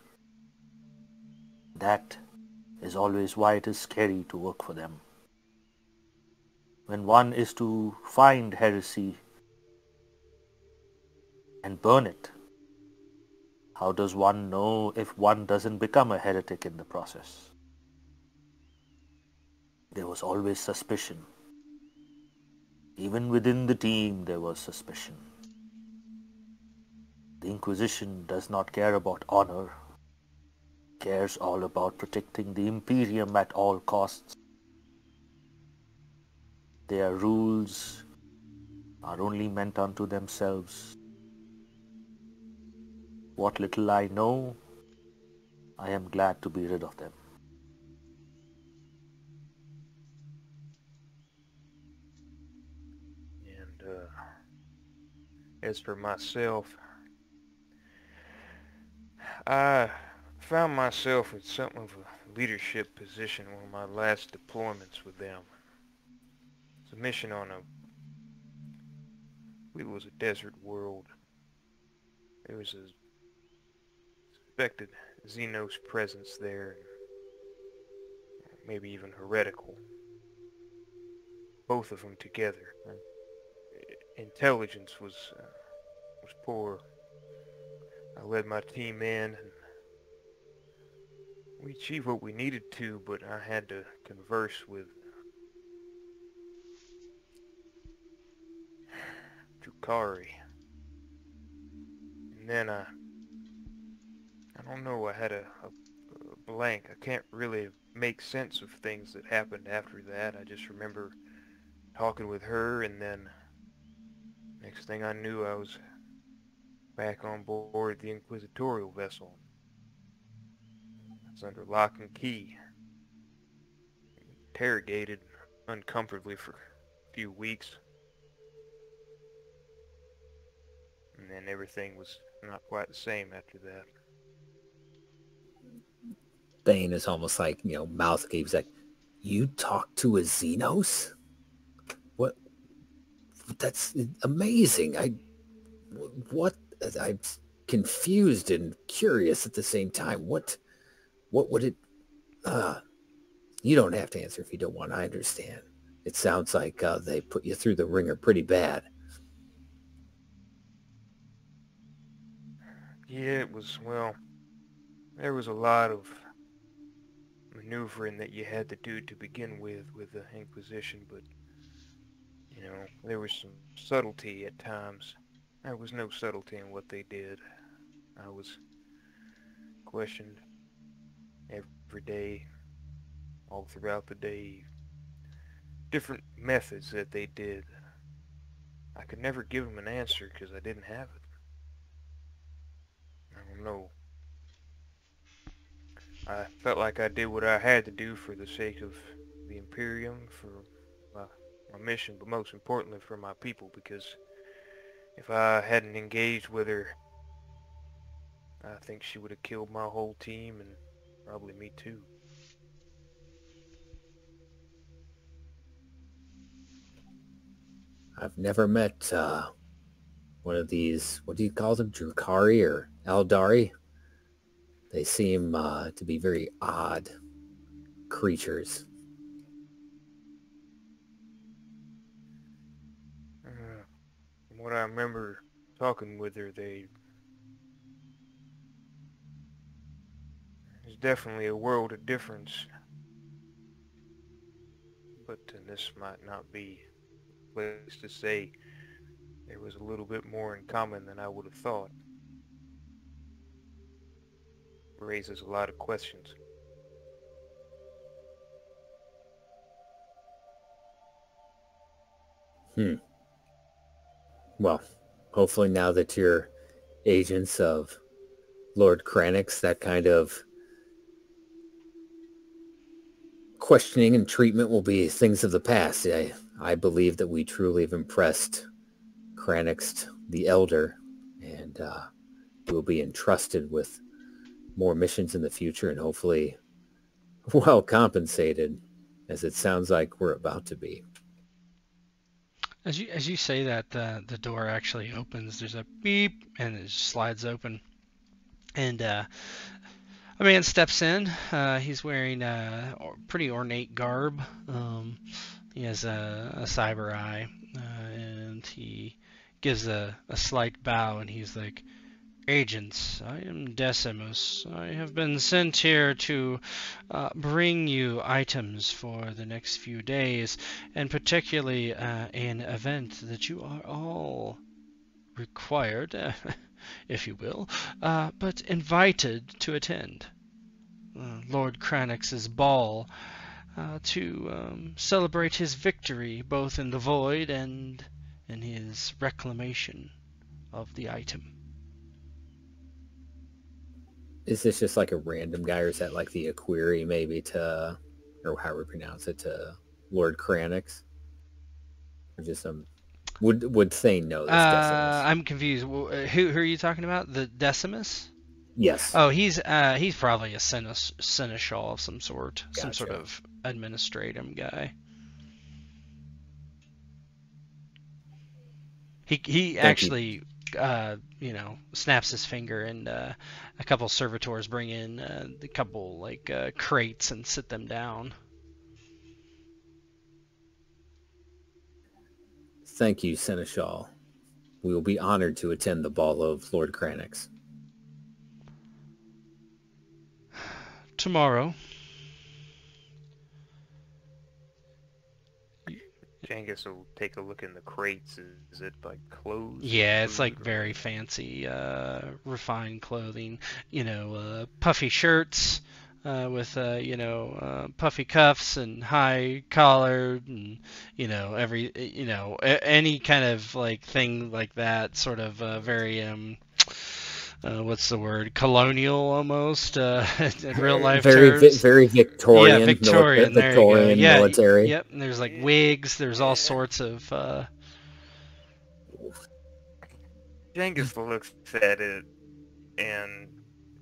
That is always why it is scary to work for them. When one is to find heresy and burn it, how does one know if one doesn't become a heretic in the process? There was always suspicion. Even within the team there was suspicion. The Inquisition does not care about honor, cares all about protecting the Imperium at all costs. Their rules are only meant unto themselves. What little I know, I am glad to be rid of them. And as for myself, I found myself in something of a leadership position in one of my last deployments with them. It's a mission on I believe it was a desert world. There was a suspected Xenos presence there, maybe even heretical. Both of them together. Intelligence was poor. I led my team in, and we achieved what we needed to, but I had to converse with Drukari. And then I don't know, I had a blank. I can't really make sense of things that happened after that. I just remember talking with her, and then next thing I knew, I was back on board the Inquisitorial vessel. I was under lock and key, interrogated uncomfortably for a few weeks, and then everything was not quite the same after that. Thane is almost like, mouth agape. He's like, you talk to a Xenos? What? That's amazing. What? I'm confused and curious at the same time. What would it, you don't have to answer if you don't want. I understand. It sounds like they put you through the ringer pretty bad. Yeah, it was, well, there was a lot of maneuvering that you had to do to begin with the Inquisition, but, there was some subtlety at times. There was no subtlety in what they did. I was questioned every day, all throughout the day, different methods that they did. I could never give them an answer because I didn't have it. I don't know. I felt like I did what I had to do for the sake of the Imperium, for my mission, but most importantly for my people, because if I hadn't engaged with her, I think she would have killed my whole team and probably me too. I've never met one of these, what do you call them, Drukari or Eldari? They seem to be very odd creatures. From what I remember talking with her, they definitely a world of difference. But this might not be a place to say there was a little bit more in common than I would have thought. Raises a lot of questions. Well, hopefully now that you're agents of Lord Kranix, that kind of questioning and treatment will be things of the past. I believe that we truly have impressed Kranix the Elder, and we'll be entrusted with more missions in the future and hopefully well compensated, as it sounds like we're about to be. As you say that, the door actually opens. There's a beep, and it just slides open, and a man steps in. He's wearing pretty ornate garb. He has a cyber eye, and he gives a slight bow, and he's like, "Agents, I am Decimus. I have been sent here to bring you items for the next few days, and particularly an event that you are all required, if you will, but invited to attend. Lord Kranix's ball to celebrate his victory both in the void and in his reclamation of the item." Is this just like a random guy, or is that like the Aquiri maybe to, or how we pronounce it, to Lord Kranix? Or just some, would Thane know this Decimus? I'm confused. Who are you talking about? The Decimus? Yes. Oh, he's probably a seneschal of some sort, some sort Gotcha. of administrative guy. He actually snaps his finger, and a couple servitors bring in a couple crates and sit them down. Thank you, Seneschal. We will be honored to attend the ball of Lord Kranix. Tomorrow. Jangus will take a look in the crates. Is it like clothes? Yeah, it's food, like very fancy, refined clothing. Puffy shirts with puffy cuffs and high collared, and any kind of like thing like that. Sort of very what's the word? Colonial almost in real life terms. Very Victorian. Yeah, Victorian. There you go. Victorian Yeah, military. yep. And there's like wigs. There's all sorts of. Jangus looks at it, and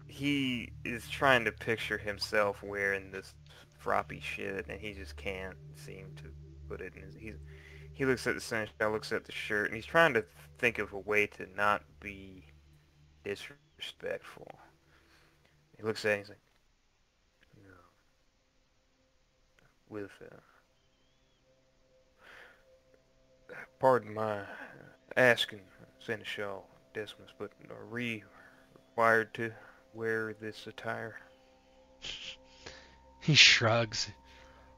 he is trying to picture himself wearing this froppy shit, and he just can't seem to put it in his... He looks at the seneschal, looks at the shirt, and he's trying to think of a way to not be disrespectful. He looks at it and he's like, with, pardon my asking, Seneschal Decimus, but are we required to wear this attire? He shrugs.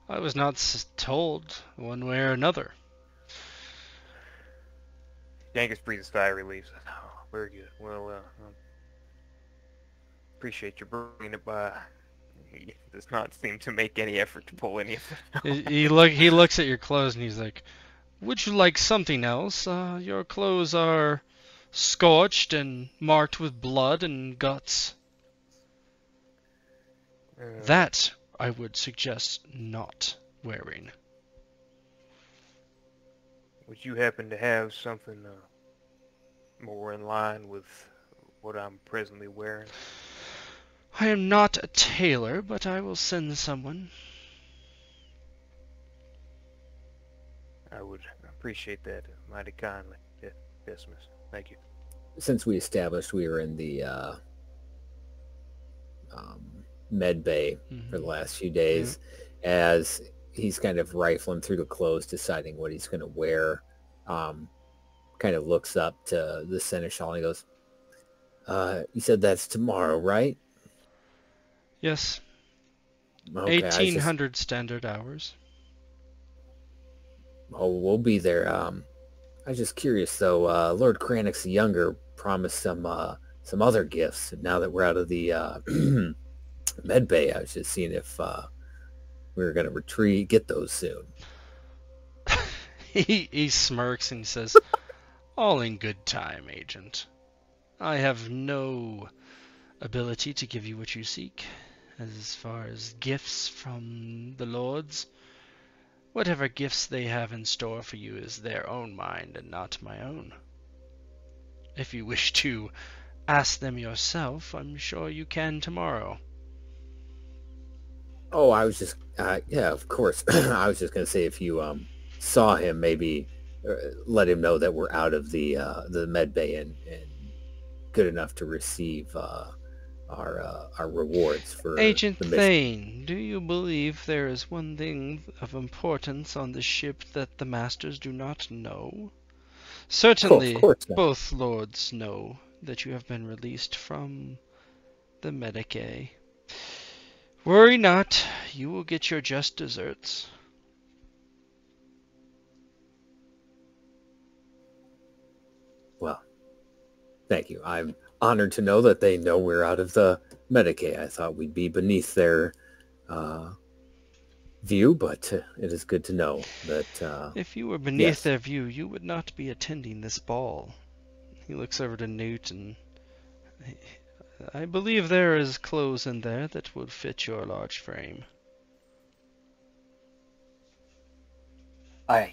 I was not told one way or another. Jangus breathes a sigh of relief. Oh, very good. Well, appreciate you bringing it by. He does not seem to make any effort to pull any of it. He looks at your clothes and he's like, "Would you like something else? Your clothes are scorched and marked with blood and guts. That I would suggest not wearing." Would you happen to have something more in line with what I'm presently wearing? I am not a tailor, but I will send someone. I would appreciate that mighty kindly, Decimus. Thank you. Since we established we were in the med bay for the last few days, as he's kind of rifling through the clothes, deciding what he's going to wear, kind of looks up to the seneschal and he goes, "You said that's tomorrow, right?" Yes, Okay, 1800 standard hours. we'll be there. I was just curious though. Lord Kranix the Younger promised some other gifts. Now that we're out of the med bay, I was just seeing if we were gonna get those soon. He smirks and says, "All in good time, Agent. I have no ability to give you what you seek. As far as gifts from the lords, whatever gifts they have in store for you is their own mind and not my own. If you wish to ask them yourself, I'm sure you can tomorrow." Oh, I was just yeah, of course. I was just gonna say if you saw him, maybe let him know that we're out of the med bay and good enough to receive our rewards for Agent the mission. Thane, do you believe there is one thing of importance on the ship that the masters do not know? Certainly, Of course not. both lords know that you have been released from the Medicae. Worry not, you will get your just deserts. Well, thank you. I'm honored to know that they know we're out of the Medicaid. I thought we'd be beneath their view, but it is good to know that... If you were beneath yes. their view, you would not be attending this ball. He looks over to Newt and... I believe there is clothes in there that would fit your large frame. I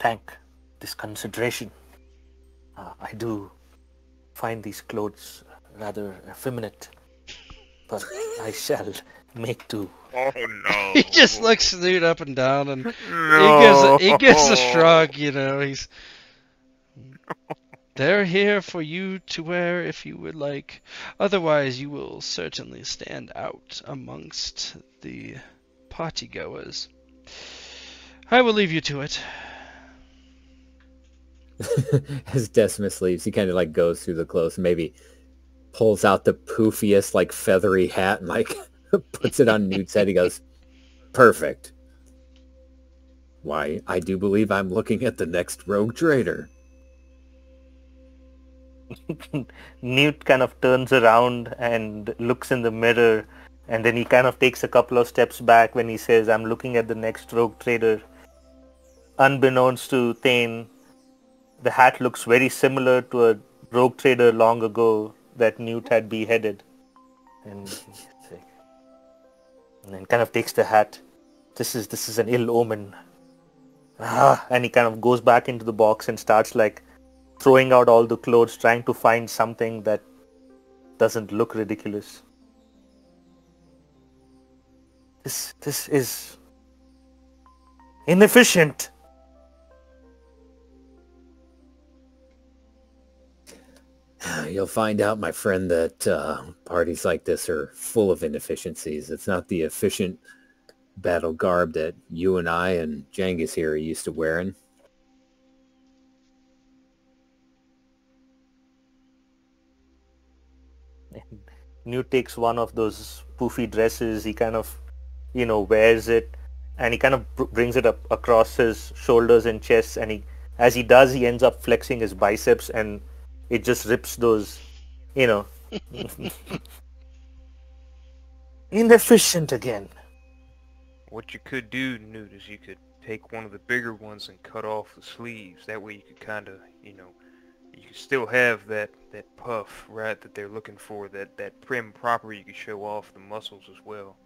thank this consideration. I do find these clothes rather effeminate, but I shall make do. Oh no! He just looks Newt up and down, and No. he gives a shrug. You know, he's. They're here for you to wear if you would like. Otherwise, you will certainly stand out amongst the partygoers. I will leave you to it. As Decimus leaves, he kind of like goes through the clothes and maybe pulls out the poofiest like feathery hat and like puts it on Newt's head. He goes, "Perfect. Why, I do believe I'm looking at the next rogue trader." Newt kind of turns around and looks in the mirror, and then he kind of takes a couple of steps back when he says, "I'm looking at the next rogue trader." Unbeknownst to Thane, the hat looks very similar to a rogue trader long ago that Newt had beheaded. And then kind of takes the hat. This is an ill omen. And he kind of goes back into the box and starts like throwing out all the clothes, trying to find something that doesn't look ridiculous. This is inefficient. You'll find out, my friend, that parties like this are full of inefficiencies. It's not the efficient battle garb that you and I and Jenghis here are used to wearing. Newt takes one of those poofy dresses. He kind of, wears it, and he kind of brings it up across his shoulders and chest. And as he does, he ends up flexing his biceps, and it just rips those, inefficient again. What you could do, Newt, is you could take one of the bigger ones and cut off the sleeves. That way you could kind of, you could still have that puff, right, that they're looking for, that prim proper. You could show off the muscles as well.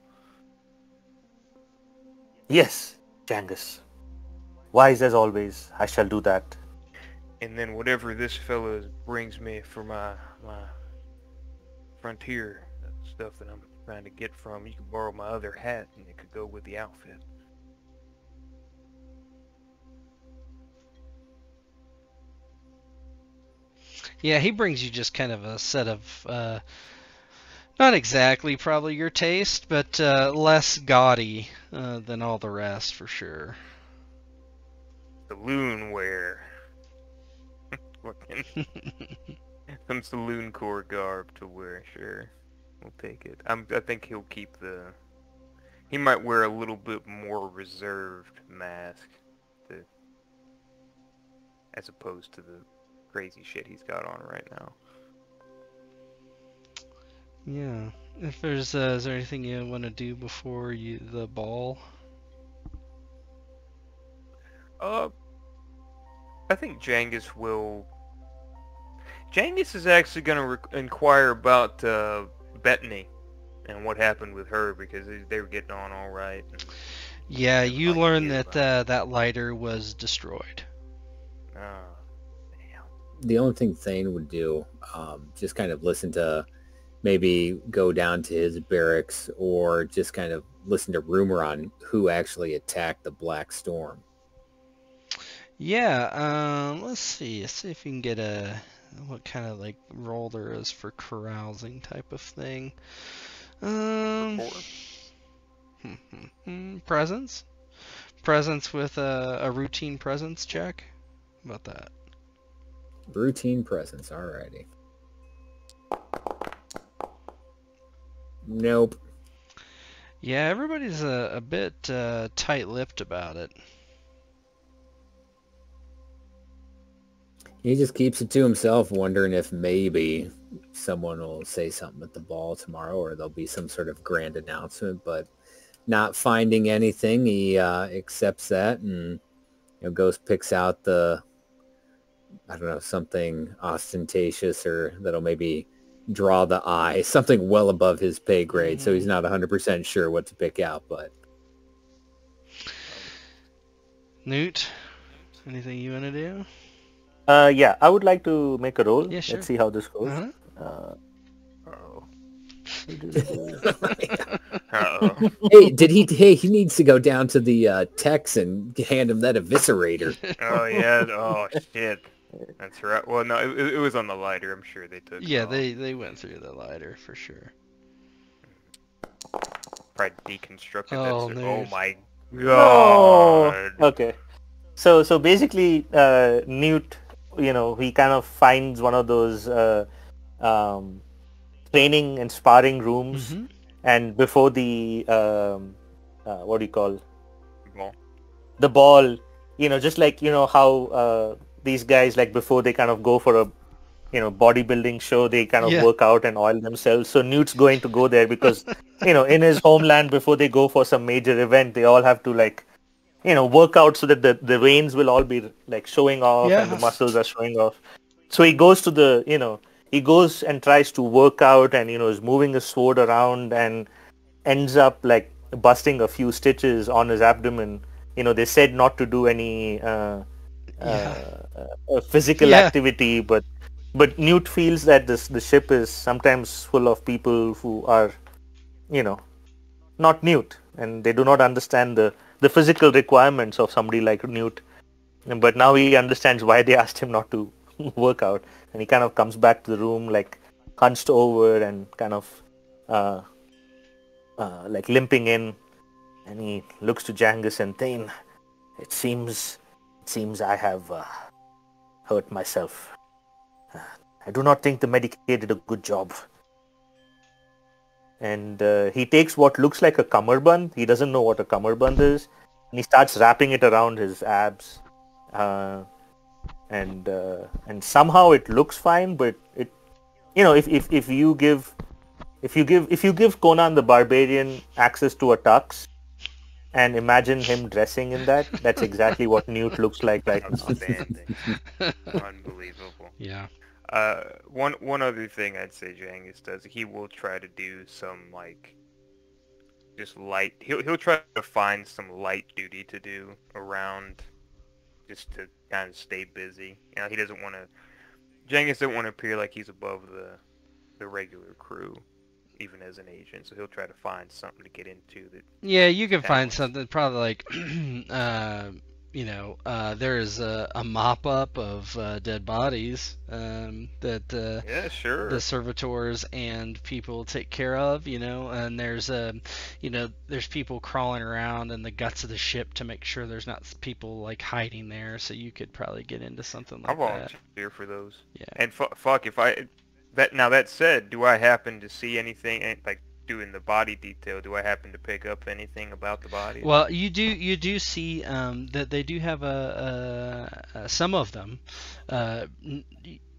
Yes, Jangus. Wise as always, I shall do that. And then whatever this fella brings me for my frontier stuff that I'm trying to get from, you can borrow my other hat and it could go with the outfit. Yeah, he brings you just kind of a set of, not exactly probably your taste, but less gaudy than all the rest for sure. Saloon wear. Some saloon core garb to wear, sure. We'll take it. I think he'll keep the... He might wear a little bit more reserved mask, to, as opposed to the crazy shit he's got on right now. Yeah. If there's, is there anything you want to do before the ball? I think Jangus will... Jangus is actually going to inquire about Bethany and what happened with her, because they were getting on all right. Yeah, They have you an learn idea that that lighter was destroyed. Oh, damn. The only thing Thane would do, just kind of listen to, maybe go down to his barracks, or just kind of listen to rumor on who actually attacked the Black Storm. Yeah, let's see. Let's see if you can get what kind of like role there is for carousing type of thing. Presence? Presence with a routine presence check? How about that? Routine presence, alrighty. Nope. Yeah, everybody's a bit tight-lipped about it. He just keeps it to himself, wondering if maybe someone will say something at the ball tomorrow, or there'll be some sort of grand announcement, but not finding anything, he accepts that and goes, picks out the, I don't know, something ostentatious or that'll maybe draw the eye, something well above his pay grade, so he's not 100% sure what to pick out, but... Newt, anything you want to do? Yeah, I would like to make a roll. Yeah, sure. Let's see how this goes. Uh-huh. Uh-oh. Hey, he needs to go down to the techs and hand him that eviscerator. Oh, yeah. Oh, shit. That's right. Well, no, it was on the lighter. I'm sure they took Yeah, it off. they went through the lighter for sure. Probably deconstructed Oh, that. no. Oh, my Oh, God. okay. So basically, Newt, he kind of finds one of those training and sparring rooms, Mhm. and before the what do you call Well, the ball, just like how these guys, like, before they kind of go for a bodybuilding show, they kind of Yeah. work out and oil themselves. So Newt's going to go there because in his homeland, before they go for some major event, they all have to work out so that the veins will all be like showing off and the Yes. muscles are showing off. So he goes to he goes and tries to work out, and is moving his sword around and ends up like busting a few stitches on his abdomen. They said not to do any physical Yeah. activity, but Newt feels that the ship is sometimes full of people who are not Newt, and they do not understand the physical requirements of somebody like Newt. But now he understands why they asked him not to work out, and he kind of comes back to the room like hunched over and kind of like limping in, and he looks to Jangus and Thane. It seems I have hurt myself. I do not think the Medicaid did a good job. And he takes what looks like a cummerbund. He doesn't know what a cummerbund is, and he starts wrapping it around his abs. And somehow it looks fine, but it, if you give Conan the Barbarian access to a tux, and imagine him dressing in that, that's exactly what Newt looks like right now. outstanding. Unbelievable. Yeah. One other thing I'd say Jangus does, he will try to do some just light. He'll try to find some light duty to do around, just to kind of stay busy. He doesn't want to. Jangus doesn't want to appear like he's above the regular crew, even as an agent. So he'll try to find something to get into that. Yeah, you can find Balance. something probably like, there is a mop-up of dead bodies that Yeah, sure. the servitors and people take care of, and there's there's people crawling around in the guts of the ship to make sure there's not people like hiding there, so you could probably get into something I'll like that. volunteer for those. Yeah. And fuck, if That said, do I happen to see anything like doing the body detail? Do I happen to pick up anything about the body? Well, you do see that they do have some of them.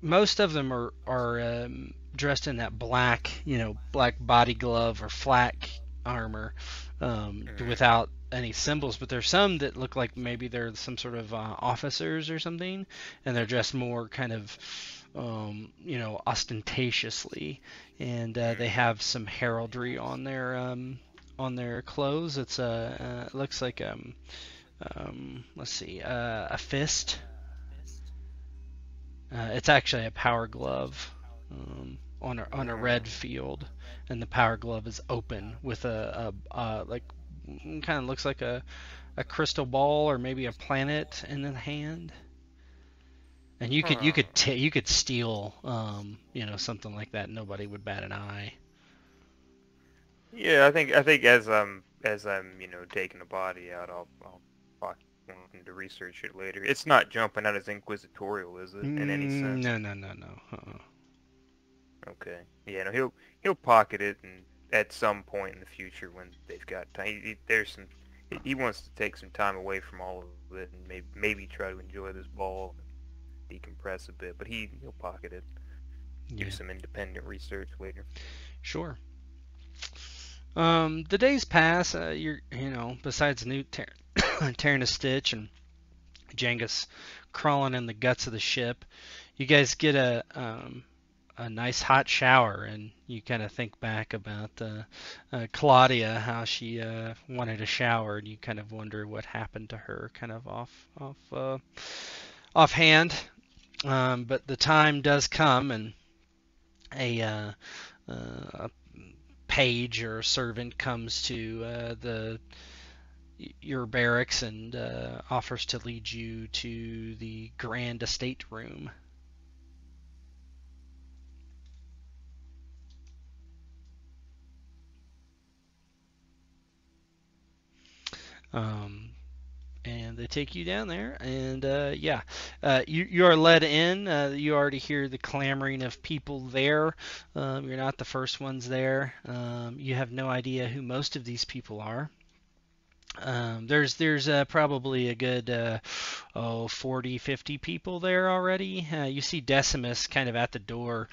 Most of them are dressed in that black, black body glove or flak armor, without any symbols. But there's some that look like maybe they're some sort of officers or something, and they're dressed more kind of ostentatiously, and they have some heraldry on their clothes. It looks like let's see, a fist. It's actually a power glove on a red field, and the power glove is open with a like kind of looks like a crystal ball or maybe a planet in the hand. And you could steal something like that. Nobody would bat an eye. Yeah, I think as I'm taking the body out, I'll want to research it later. It's not jumping out as inquisitorial, is it? In any sense? No. Okay. Yeah, no, he'll pocket it, and at some point in the future when they've got time, he wants to take some time away from all of it and maybe try to enjoy this ball, and decompress a bit. But he'll pocket it, do some independent research later. Sure. The days pass. Besides Newt tearing a stitch and Jengus crawling in the guts of the ship, you guys get a nice hot shower, and you kind of think back about Claudia, how she wanted a shower, and you kind of wonder what happened to her, kind of offhand. But the time does come, and a page or a servant comes to your barracks and offers to lead you to the grand estate room. And they take you down there, and you are led in. You already hear the clamoring of people there. You're not the first ones there. You have no idea who most of these people are. There's probably a good 40, 50 people there already. You see Decimus kind of at the door.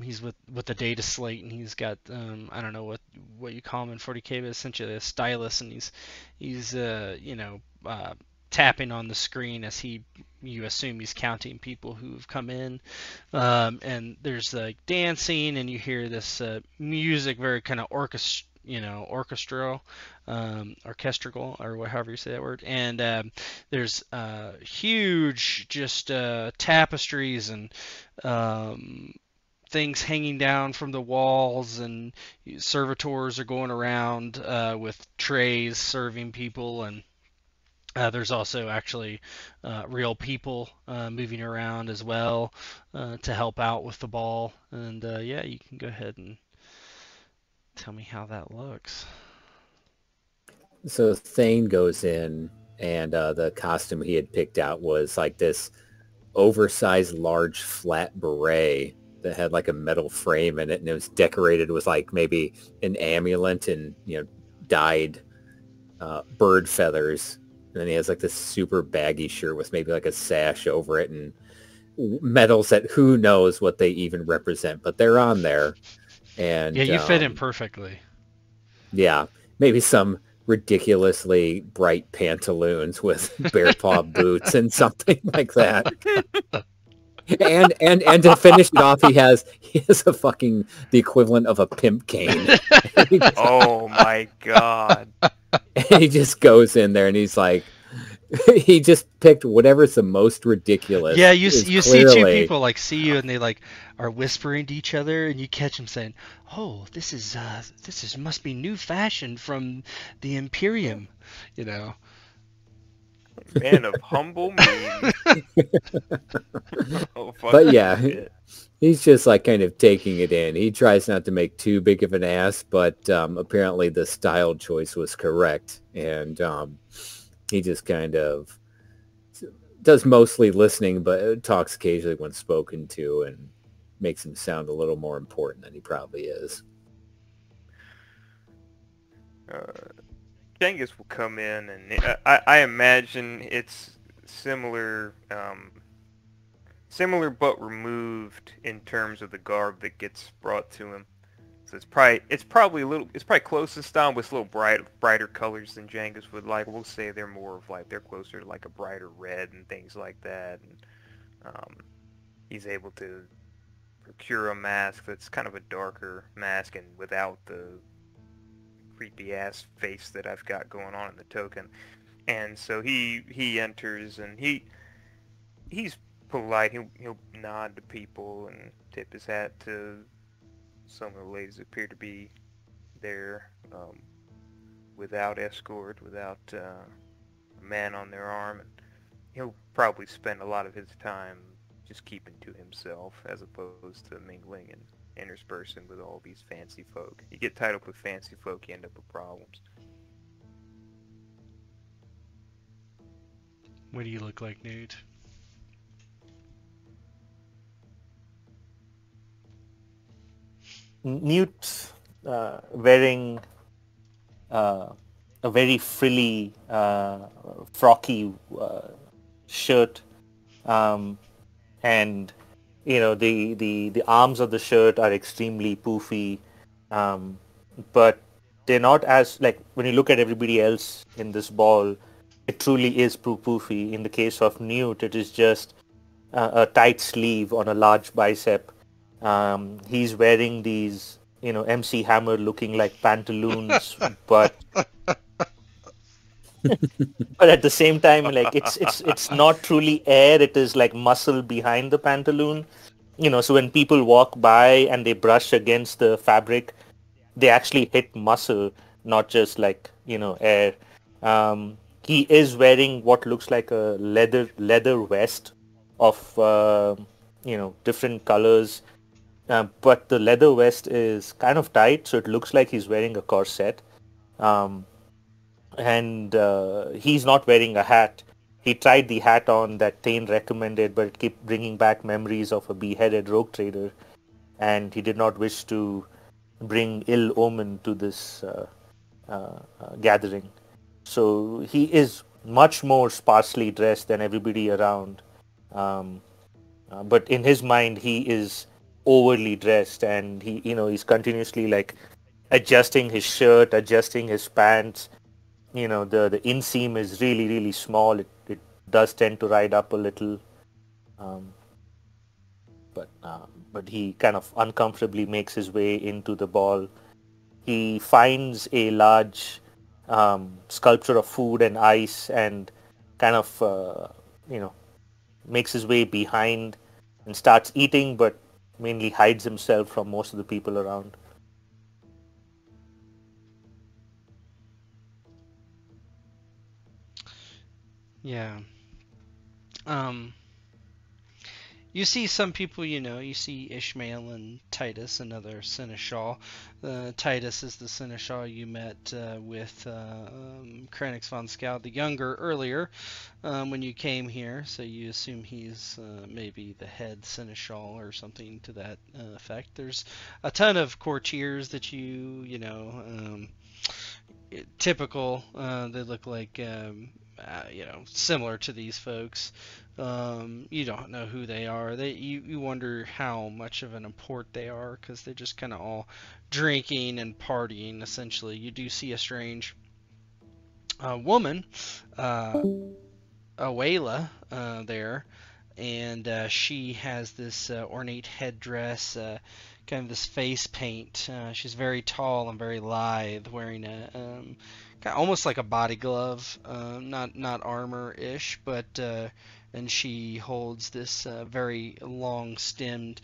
He's with the data slate, and he's got I don't know what you call him in 40K, but essentially a stylus, and he's tapping on the screen as you assume he's counting people who have come in. And there's like dancing, and you hear this music, very kind of orchestral, or however you say that word. And there's huge just tapestries and things hanging down from the walls, and servitors are going around with trays serving people, and there's also actually real people moving around as well to help out with the ball. And you can go ahead and tell me how that looks. So Thane goes in, and the costume he had picked out was like this oversized, large, flat beret that had like a metal frame in it, and it was decorated with like maybe an amulet and dyed bird feathers. And then he has like this super baggy shirt with maybe like a sash over it and medals that who knows what they even represent, but they're on there. And yeah, you fit in perfectly. Yeah, maybe some ridiculously bright pantaloons with bear paw boots and something like that. And to finish it off, he has the equivalent of a pimp cane. Oh my god. And he just goes in there and he's like, he just picked whatever's the most ridiculous. Yeah, you see two people like see you, and they like are whispering to each other, and you catch them saying, "Oh, this is must be new fashion from the Imperium," Man of humble means. But yeah, he's just like kind of taking it in. He tries not to make too big of an ass, but apparently the style choice was correct, and he just kind of does mostly listening, but talks occasionally when spoken to. And makes him sound a little more important than he probably is. Genghis will come in, and I imagine it's similar, similar but removed in terms of the garb that gets brought to him. So it's probably close in style, but it's a little brighter colors than Genghis would like. We'll say they're more of like they're closer to like a brighter red and things like that. And he's able to procure a mask that's kind of a darker mask and without the creepy ass face that I've got going on in the token. And so he enters, and he's polite. He'll nod to people and tip his hat to some of the ladies that appear to be there without escort, without a man on their arm. And he'll probably spend a lot of his time just keeping to himself as opposed to mingling and interspersing with all these fancy folk. You get tied up with fancy folk, you end up with problems. What do you look like, Newt? Newt wearing a very frilly, frocky shirt, and the arms of the shirt are extremely poofy, but they're not as like when you look at everybody else in this ball, it truly is poofy. In the case of Newt, it is just a tight sleeve on a large bicep. He's wearing these, MC Hammer looking like pantaloons, but at the same time, like it's not truly air. It is like muscle behind the pantaloon. So when people walk by and they brush against the fabric, they actually hit muscle, not just like air. He is wearing what looks like a leather vest of different colors. But the leather vest is kind of tight, so it looks like he's wearing a corset. And he's not wearing a hat. He tried the hat on that Thane recommended, but it kept bringing back memories of a beheaded rogue trader, and he did not wish to bring ill omen to this gathering. So he is much more sparsely dressed than everybody around. But in his mind, he is overly dressed, and he's continuously like adjusting his shirt, adjusting his pants. The inseam is really, really small. It does tend to ride up a little, but he kind of uncomfortably makes his way into the ball. He finds a large sculpture of food and ice, and kind of makes his way behind and starts eating, but mainly hides himself from most of the people around. Yeah. You see some people, you see Ishmael and Titus, another seneschal. Titus is the seneschal you met with Kranix von Skald the Younger earlier when you came here, so you assume he's maybe the head seneschal or something to that effect. There's a ton of courtiers that typical. They look like similar to these folks. You don't know who they are. You wonder how much of an import they are because they're just kind of all drinking and partying. Essentially, you do see a strange woman, Awela, there, and she has this ornate headdress. Kind of this face paint. She's very tall and very lithe, wearing a kind of almost like a body glove, not armor-ish, but and she holds this very long-stemmed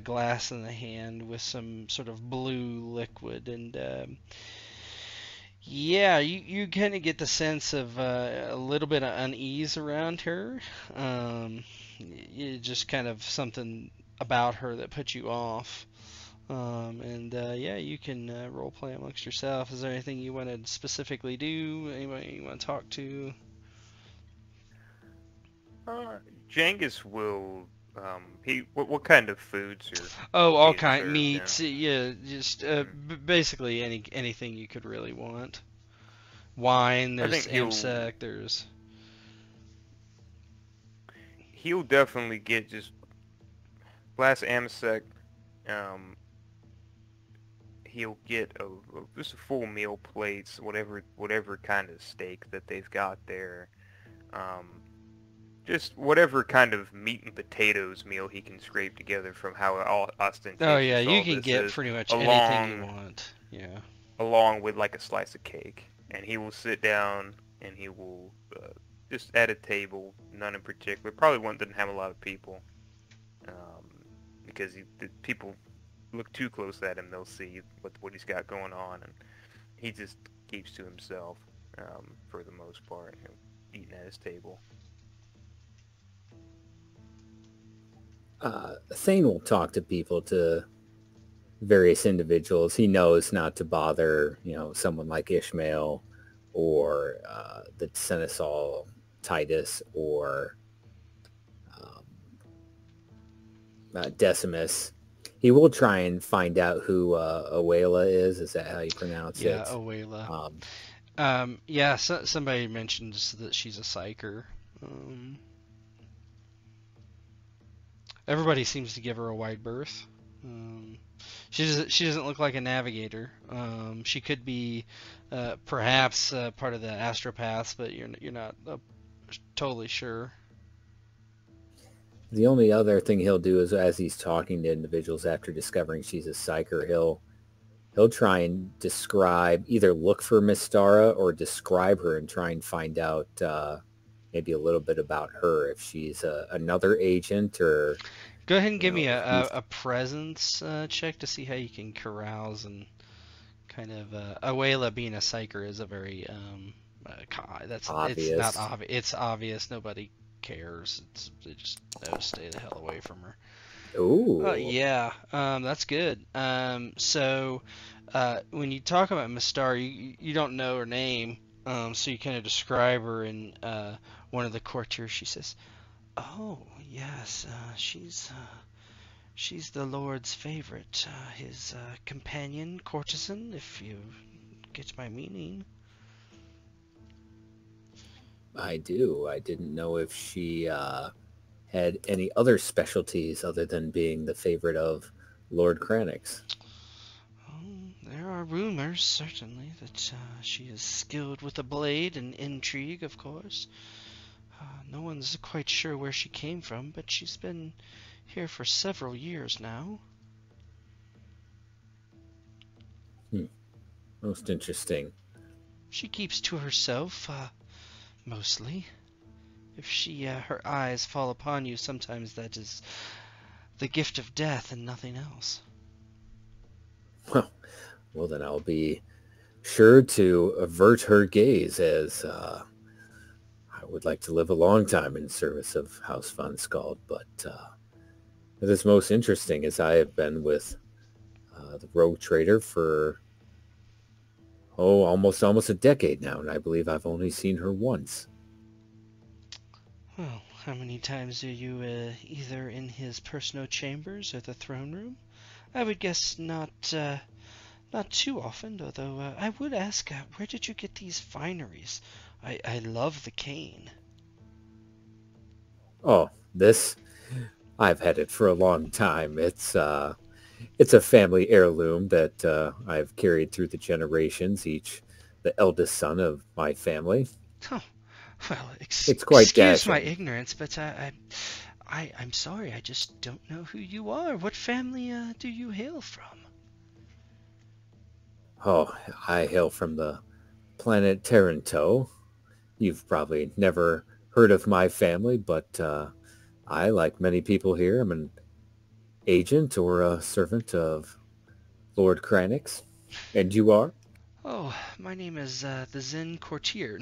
glass in the hand with some sort of blue liquid, and yeah, you kind of get the sense of a little bit of unease around her. Just kind of something about her that puts you off. Yeah, you can role play amongst yourself. Is there anything you want to specifically do? Anybody you want to talk to? Genghis will what kind of foods are Oh, all being kind served meats. now? Yeah, just Mhm. basically anything you could really want. Wine. I There's think amsec. There's. he'll definitely get just glass Amsec. Um, he'll get just a full meal plates, whatever kind of steak that they've got there. Um, just whatever kind of meat and potatoes meal he can scrape together from how Oh yeah, ostentatious you all can this get is, pretty much anything you along want. Yeah. along with like a slice of cake. And he will sit down and he will just at a table, none in particular. Probably one doesn't have a lot of people, because the people look too close at him, they'll see what he's got going on, and he just keeps to himself for the most part, eating at his table. Thane will talk to people, to various individuals. He knows not to bother, someone like Ishmael or the Seneschal Titus or um, Decimus. He will try and find out who Awela is. Is that how you pronounce Yeah, it? Awela. Um, Yeah, somebody mentions that she's a psyker. Um, Everybody seems to give her a wide berth. She doesn't look like a navigator. She could be perhaps part of the astropaths, but you're not totally sure. the only other thing he'll do is, as he's talking to individuals after discovering she's a psyker, he'll try and describe, either look for Mistara or describe her and try and find out maybe a little bit about her, if she's another agent, or Go ahead and give me if he's a presence check to see how you can carouse and kind of Awela being a psyker is a very it's not obvious. obvious. It's obvious. Nobody cares. They just know to stay the hell away from her. Ooh, Yeah, that's good. So when you talk about Mistar, you don't know her name, so you kind of describe her in one of the courtiers. She says, "Oh yes, she's the Lord's favorite, his companion, courtesan, if you get my meaning." I do. I didn't know if she had any other specialties other than being the favorite of Lord Kranix. There are rumors, certainly, that she is skilled with a blade and intrigue, of course. No one's quite sure where she came from, but she's been here for several years now. Most interesting. She keeps to herself, mostly. If her eyes fall upon you, sometimes that is the gift of death and nothing else. Well, then I'll be sure to avert her gaze, as I would like to live a long time in service of House von Skald. But it is most interesting, as I have been with the rogue trader for almost a decade now, and I believe I've only seen her once. Well, how many times are you either in his personal chambers or the throne room? I would guess not too often, although I would ask, where did you get these fineries? I love the cane. Oh, this, I've had it for a long time. It's a family heirloom that I've carried through the generations, each the eldest son of my family. Oh, well, It's quite excuse my dashing. ignorance, but I'm sorry, I just don't know who you are. What family do you hail from? Oh, I hail from the planet Taranto. You've probably never heard of my family, but I, like many people here, am an agent or a servant of Lord Kranix. And you are? Oh, my name is the Zen Courtier.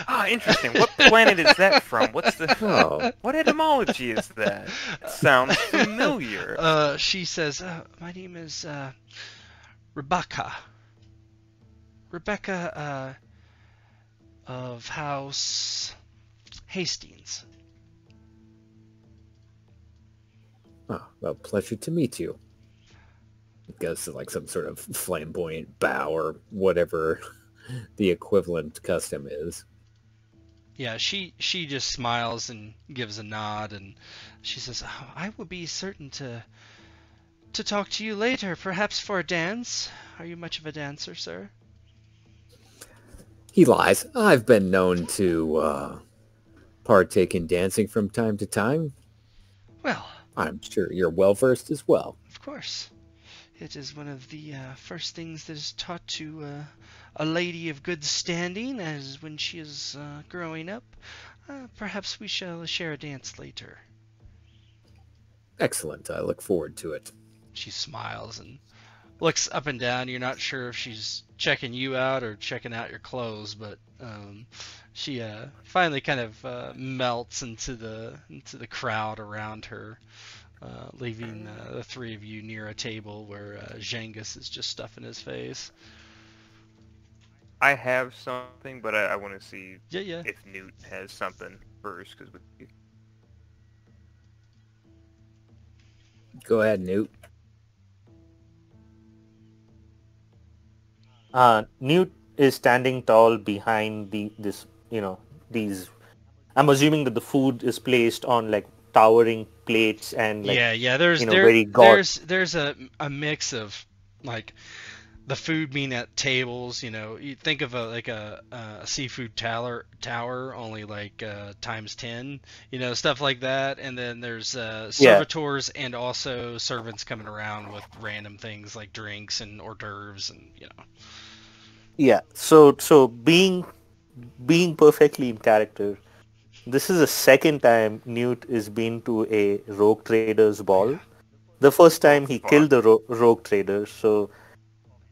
Ah, interesting. What planet is that from? Oh, What etymology is that? It sounds familiar. She says, my name is Rebecca. Rebecca of House Hastings. Oh, well, pleasure to meet you. It goes to like some sort of flamboyant bow or whatever the equivalent custom is. Yeah, she just smiles and gives a nod, and she says, oh, I will be certain to talk to you later, perhaps for a dance. Are you much of a dancer, sir? He lies. I've been known to partake in dancing from time to time. Well, I'm sure you're well versed as well. of course. It is one of the first things that is taught to a lady of good standing, as when she is growing up. Perhaps we shall share a dance later. Excellent. I look forward to it. She smiles and looks up and down. You're not sure if she's checking you out or checking out your clothes, but she finally kind of melts into the crowd around her, leaving the three of you near a table where Zhengus is just stuffing his face. I have something, but I want to see Yeah. if Newt has something first, because Go ahead, Newt. Newt is standing tall behind these. I'm assuming that the food is placed on like towering plates and like Yeah. There's very gaudy. there's a mix of like the food being at tables. You think of a seafood tower, only like times 10. Stuff like that. And then there's servitors and also servants coming around with random things like drinks and hors d'oeuvres and. Yeah. So being perfectly in character, this is the second time Newt is been to a rogue traders ball. The first time he killed the rogue traders, so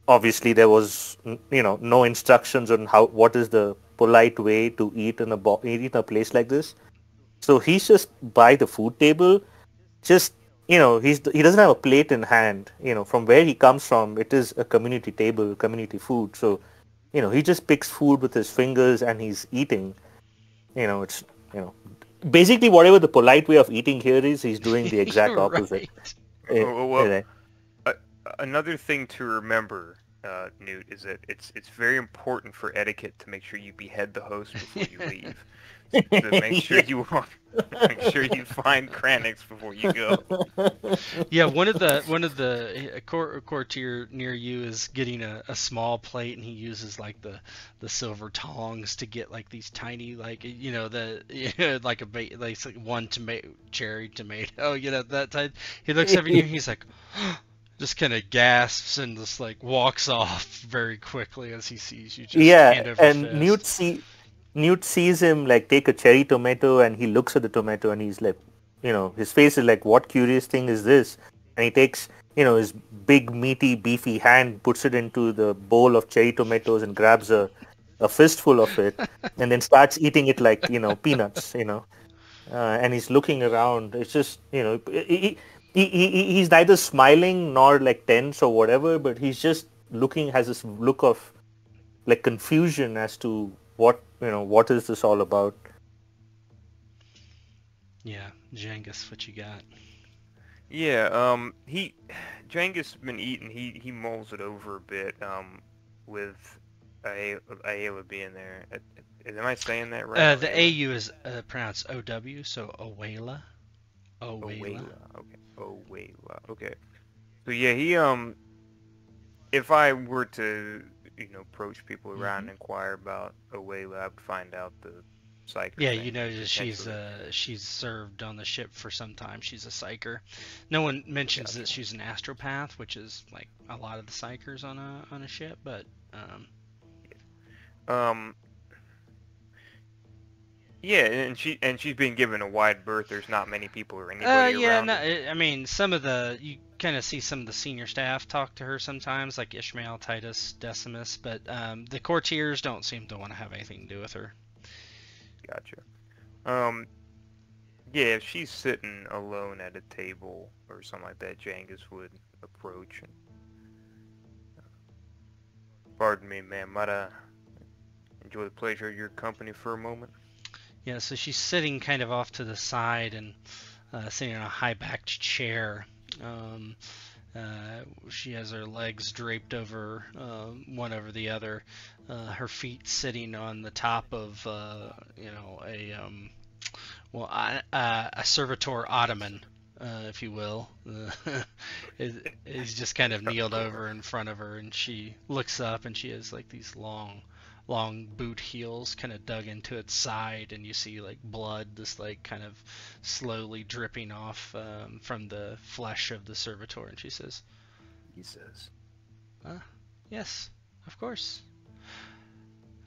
obviously there was no instructions on what is the polite way to eat in a place like this. So he's just by the food table, just he doesn't have a plate in hand. From where he comes from, it is a community table, community food. So he just picks food with his fingers and he's eating. It's basically whatever the polite way of eating here is, he's doing the exact opposite. Well, another thing to remember, Newt, is that it's very important for etiquette to make sure you behead the host before you leave. So make sure you find Kranix before you go. Yeah, one of the courtier near you is getting a small plate, and he uses like the silver tongs to get like these tiny like like one cherry tomato, that type. He looks over at you, and he's like. Just kind of gasps and just like walks off very quickly as he sees you just hand over and fist. Newt sees him like take a cherry tomato and he looks at the tomato and he's like, his face is like, what curious thing is this? And he takes, his big meaty beefy hand, puts it into the bowl of cherry tomatoes and grabs a fistful of it and then starts eating it like, peanuts, and he's looking around. It's just, he's neither smiling nor like tense or whatever, but he's just has this look of like confusion as to what is this all about. Yeah, Jengus, what you got? Yeah, Jengus has been eating. He mulls it over a bit. With Ayla being there. Am I saying that right? The AU is pronounced OW, so Owela. Owela. Okay. Owela. Okay. So yeah, he if I were to approach people around and inquire about Owela, I would find out the psyker. Yeah, she's served on the ship for some time. She's a psyker. No one mentions that she's an astropath, which is like a lot of the psykers on a ship, but yeah, and she's been given a wide berth. There's not many people or anybody around. I mean, you kind of see some of the senior staff talk to her sometimes, like Ishmael, Titus, Decimus, but the courtiers don't seem to want to have anything to do with her. Gotcha. Yeah, if she's sitting alone at a table or something like that, Jengus would approach and pardon me, ma'am, might I enjoy the pleasure of your company for a moment? Yeah, so she's sitting kind of off to the side and sitting on a high-backed chair. Um, she has her legs draped over one over the other, her feet sitting on the top of a servitor ottoman, if you will. Is just kind of kneeled over in front of her, and she looks up, and she has like these long boot heels kind of dug into its side, and you see like blood just like kind of slowly dripping off from the flesh of the servitor, and she says, He says, yes, of course.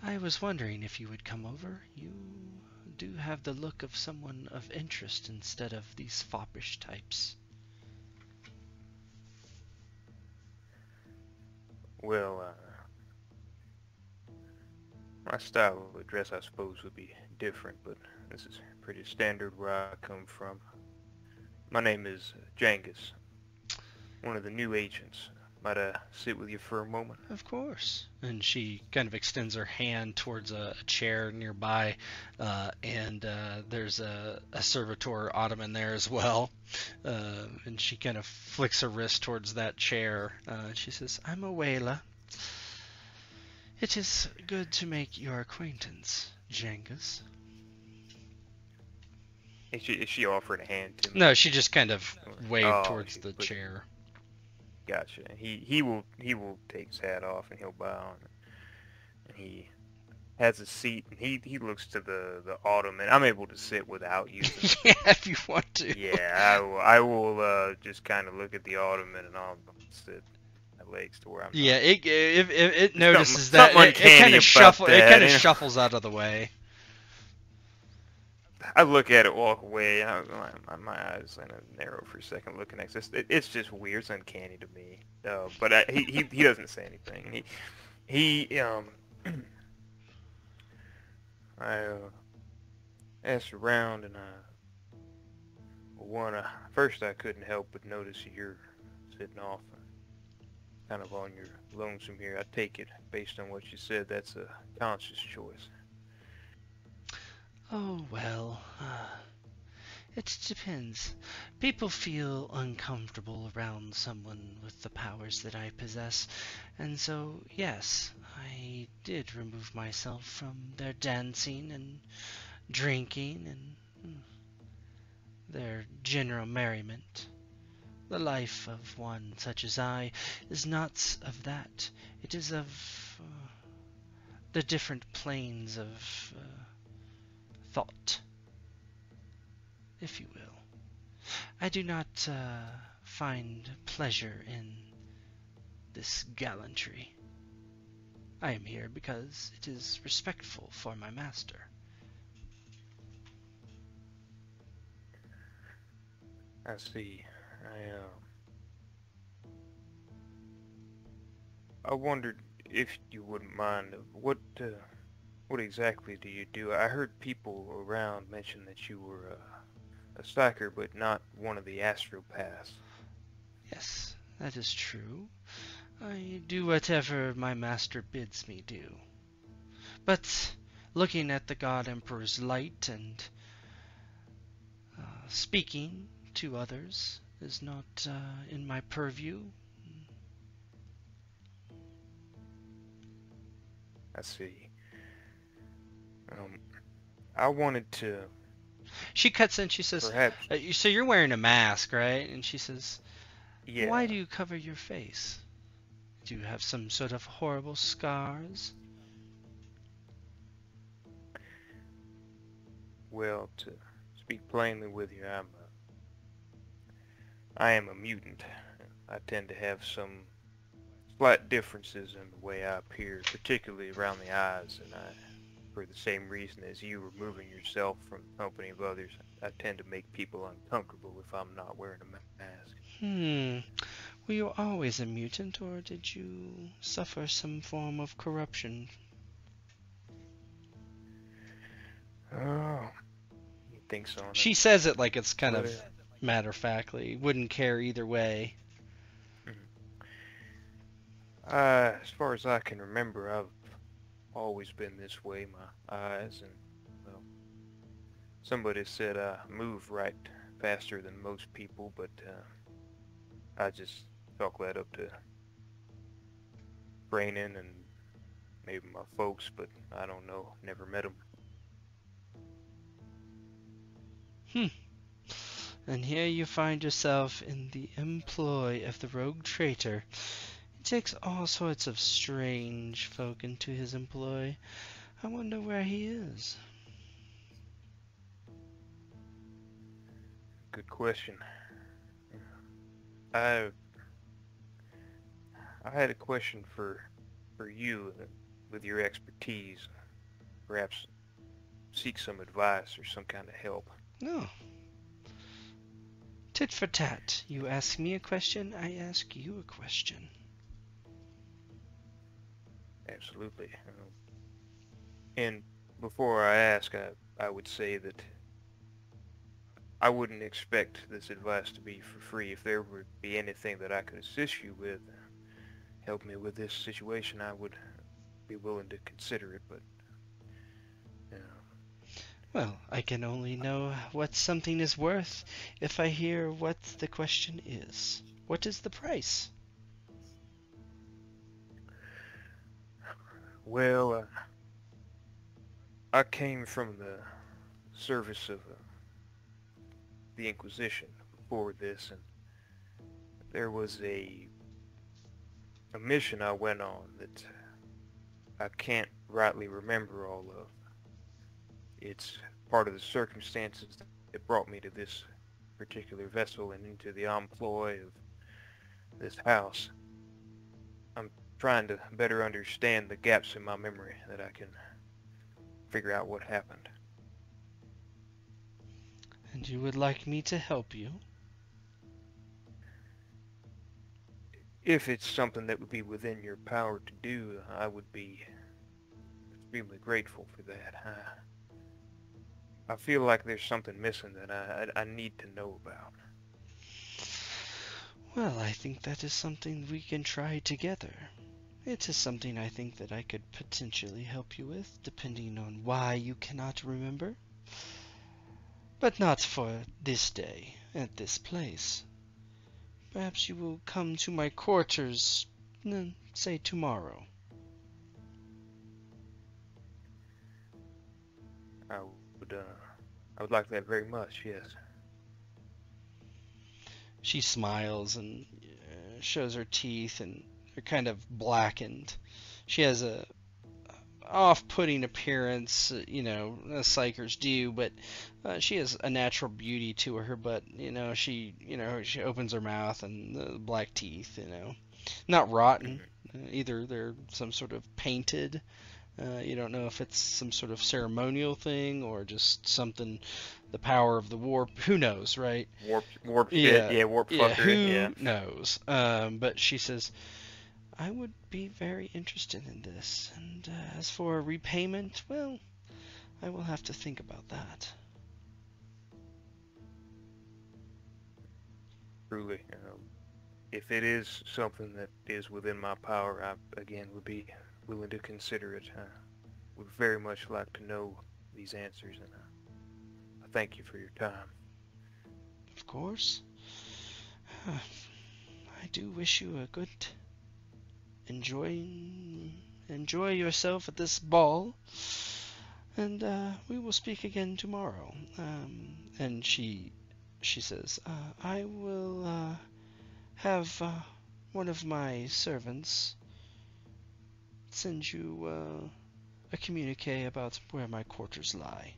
I was wondering if you would come over. You do have the look of someone of interest instead of these foppish types. well, my style of dress, I suppose, would be different, but this is pretty standard where I come from. My name is Jangus, one of the new agents. Might I sit with you for a moment? Of course. And she kind of extends her hand towards a chair nearby, and there's a servitor ottoman there as well. And she kind of flicks her wrist towards that chair. She says, I'm a whaler. It is good to make your acquaintance, Jangus. Is she offering a hand to me? No, she just kind of waved Oh, towards she the put- chair. Gotcha. He will take his hat off and he'll bow, and he has a seat, and he looks to the ottoman. I'm able to sit without using. Yeah, if you want to. Yeah, I will just kind of look at the ottoman, and I'll sit my legs to where I'm. Yeah, Not. it Something- notices that something it uncanny kind of about that, yeah. shuffles out of the way. I look at it, walk away, and my eyes kind of narrow for a second, looking at this. It's just weird, it's uncanny to me. But he doesn't say anything, and he I asked around, and first I couldn't help but notice you're sitting off, kind of on your lonesome here. I take it, based on what you said, that's a conscious choice. Oh, well, it depends. People feel uncomfortable around someone with the powers that I possess, and so, yes, I did remove myself from their dancing and drinking and their general merriment. The life of one such as I is not of that. It is of the different planes of thought, if you will. I do not find pleasure in this gallantry. I am here because it is respectful for my master. I see. I wondered if you wouldn't mind, what exactly do you do? I heard people around mention that you were a psyker, but not one of the astropaths. Yes, that is true. I do whatever my master bids me do. But looking at the God Emperor's light and speaking to others is not in my purview. I see. I wanted to She cuts in, she says, perhaps, so you're wearing a mask, right? And she says, yeah. why do you cover your face? Do you have some sort of horrible scars? Well, to speak plainly with you, I am a mutant. I tend to have some slight differences in the way I appear, particularly around the eyes, and for the same reason as you, removing yourself from the company of others, I tend to make people uncomfortable if I'm not wearing a mask. Were you always a mutant, or did you suffer some form of corruption? Oh, you think so? She says it like it's kind of Well, matter-of-factly. Wouldn't care either way. as far as I can remember, I've always been this way. My eyes and, well, Somebody said I move right faster than most people, but I just chalk that up to training and maybe my folks, but I don't know. Never met them. And here you find yourself in the employ of the rogue traitor. He takes all sorts of strange folk into his employ. I wonder where he is. Good question. I had a question for you with your expertise. Perhaps seek some advice or some kind of help. No. Tit for tat. You ask me a question, I ask you a question. Absolutely. And before I ask, I would say that I wouldn't expect this advice to be for free. If there would be anything that I could assist you with, help me with this situation, I would be willing to consider it, but Well, I can only know what something is worth if I hear what the question is. What is the price? well, I came from the service of the Inquisition before this, and there was a mission I went on that I can't rightly remember all of. It's part of the circumstances that brought me to this particular vessel and into the employ of this house. I'm trying to better understand the gaps in my memory that I can figure out what happened. And you would like me to help you? If it's something that would be within your power to do, I would be extremely grateful for that. I feel like there's something missing that I need to know about. Well, I think that is something we can try together. It is something I think that I could potentially help you with, depending on why you cannot remember. But not for this day, at this place. Perhaps you will come to my quarters, say tomorrow. I would like that very much, yes. She smiles and shows her teeth, and they're kind of blackened. She has a off-putting appearance, as psychers do, but she has a natural beauty to her. But she opens her mouth, and the black teeth, not rotten. Either they're some sort of painted. You don't know if it's some sort of ceremonial thing or just something, the power of the warp. Who knows, right? Warp shit. Yeah, warp Yeah, fuckery. who knows? But she says, I would be very interested in this. And as for repayment, well, I will have to think about that. Truly. If it is something that is within my power, I, again, would be willing to consider it. Would very much like to know these answers, and I thank you for your time. Of course. I do wish you a good enjoy yourself at this ball, and we will speak again tomorrow. And she says, I will have one of my servants send you a communique about where my quarters lie.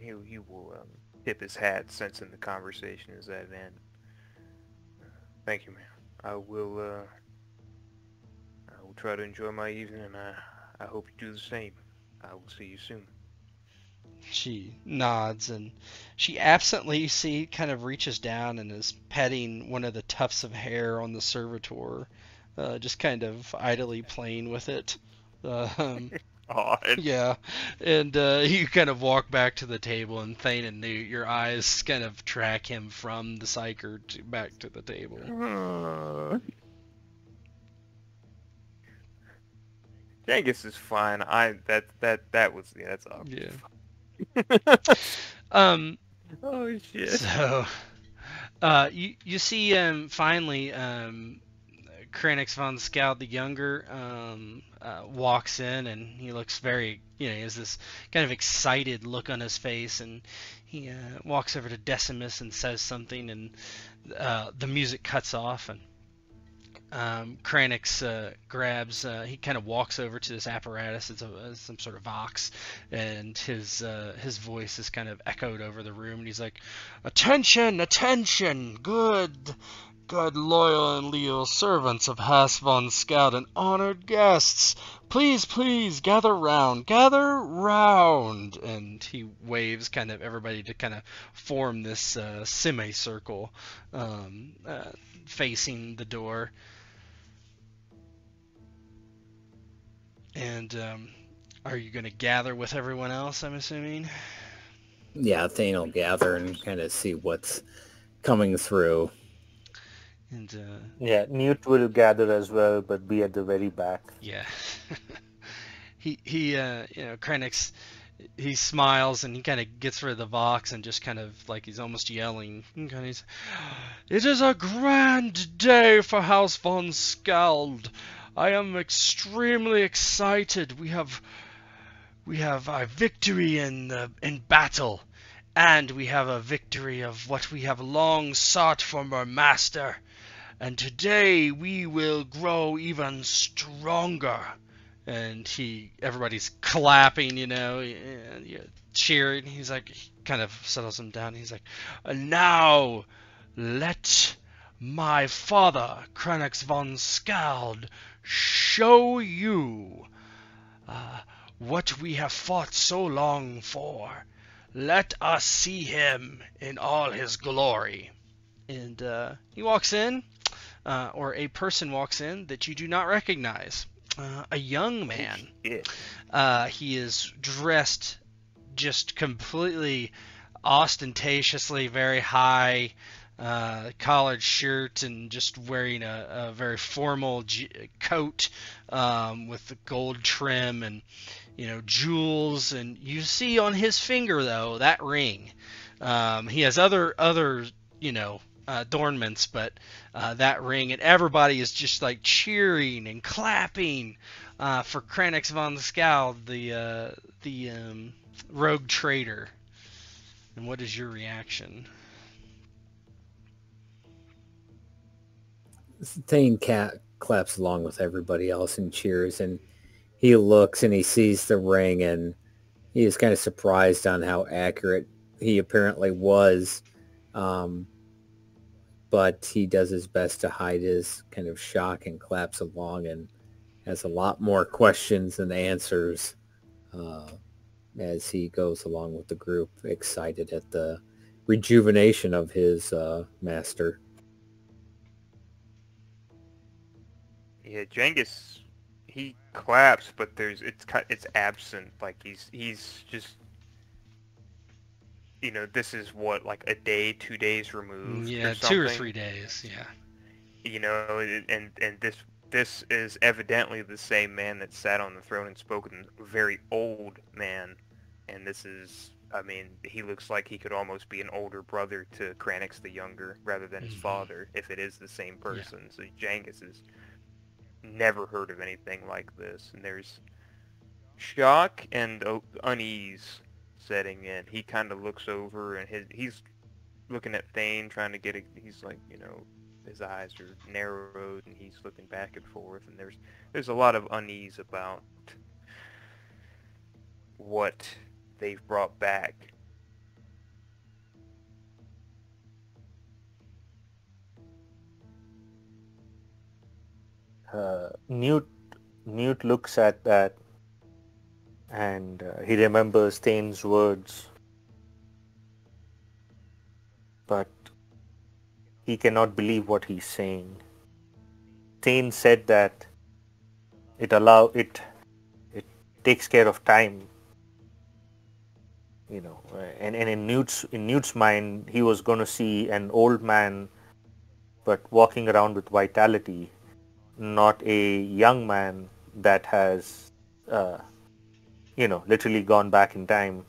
He will tip his hat, sensing the conversation is at an end. Thank you, ma'am. I will try to enjoy my evening, and I hope you do the same. I will see you soon. She nods, and she absently, you see, kind of reaches down and is petting one of the tufts of hair on the servitor, just kind of idly playing with it. Odd. Yeah, and you kind of walk back to the table, and Thane and your eyes kind of track him from the psyker back to the table. Genghis is fine. That was that's obvious. Yeah. Oh shit. So, you see, finally, Kranix von Skald the Younger walks in, and he looks very, he has this kind of excited look on his face, and he walks over to Decimus and says something, and the music cuts off, and Kranix grabs, he kind of walks over to this apparatus. It's some sort of vox, and his voice is kind of echoed over the room, and he's like, "Attention, attention, good loyal and leal servants of Haas von Skald and honored guests. Please, please, gather round, and he waves kind of everybody to kind of form this semicircle facing the door. And are you going to gather with everyone else, I'm assuming? Yeah, Thane will gather and kind of see what's coming through. And yeah, Newt will gather as well, but be at the very back. Yeah. he Kranix, he smiles and he kind of gets rid of the vox and just kind of like he's almost yelling. It is a grand day for House von Skald. I am extremely excited. We have a victory in battle, and we have a victory of what we have long sought from our master. And today we will grow even stronger. And everybody's clapping, cheering. He's like, he kind of settles him down. He's like, now let my father, Kranix von Skald, show you what we have fought so long for. Let us see him in all his glory. And he walks in, or a person walks in that you do not recognize. A young man. He is dressed just completely ostentatiously, very high collared shirt, and just wearing a very formal coat with the gold trim and jewels. And you see on his finger though that ring. He has other adornments, but that ring, and everybody is just like cheering and clapping for Kranix von Skald, the rogue trader. And what is your reaction? Thane claps along with everybody else and cheers, and he looks and he sees the ring, and he is kind of surprised on how accurate he apparently was. But he does his best to hide his kind of shock and claps along, and has a lot more questions than answers as he goes along with the group, excited at the rejuvenation of his master. Yeah, Genghis, he claps, but it's absent. Like he's just, this is what, like a day, 2 days removed. Yeah, or 2 or 3 days. Yeah. And this is evidently the same man that sat on the throne and spoke with a very old man, and this is, he looks like he could almost be an older brother to Kranix the Younger rather than his father, if it is the same person. Yeah. So Genghis has never heard of anything like this, and there's shock and unease setting in. He kind of looks over, and he's looking at Thane, trying to he's like, his eyes are narrowed, and he's looking back and forth, and there's a lot of unease about what they've brought back. Newt looks at that, and he remembers Thane's words, but he cannot believe what he's saying. Thane said that it takes care of time, and in Newt's mind, he was going to see an old man, but walking around with vitality, not a young man that has literally gone back in time.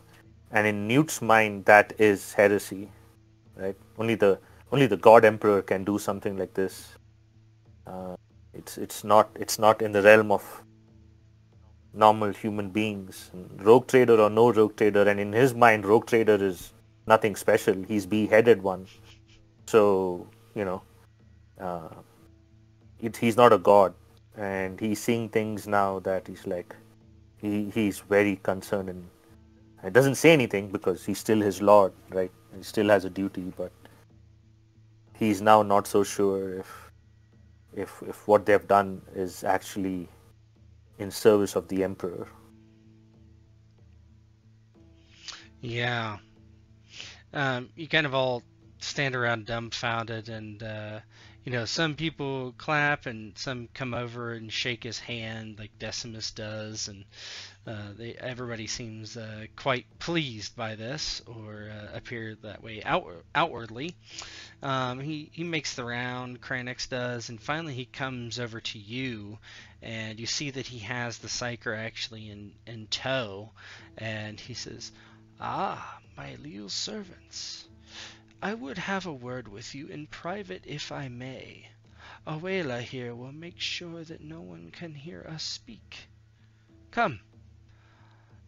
And in Newt's mind, that is heresy, right? Only the God Emperor can do something like this. It's not in the realm of normal human beings. Rogue trader or no rogue trader, and in his mind, rogue trader is nothing special. He's beheaded one, so uh, he's not a god, and he's seeing things now that he's like he's very concerned, and it doesn't say anything because he's still his lord, right? He still has a duty, but he's now not so sure if what they've done is actually in service of the emperor. Yeah. You kind of all stand around dumbfounded, and some people clap and some come over and shake his hand like Decimus does, and everybody seems quite pleased by this, or appear that way outwardly. He makes the round, Kranix does, and finally he comes over to you, and you see that he has the Psyker actually in tow, and he says, "Ah, my leal servants, I would have a word with you in private if I may. Awela here will make sure that no one can hear us speak. Come."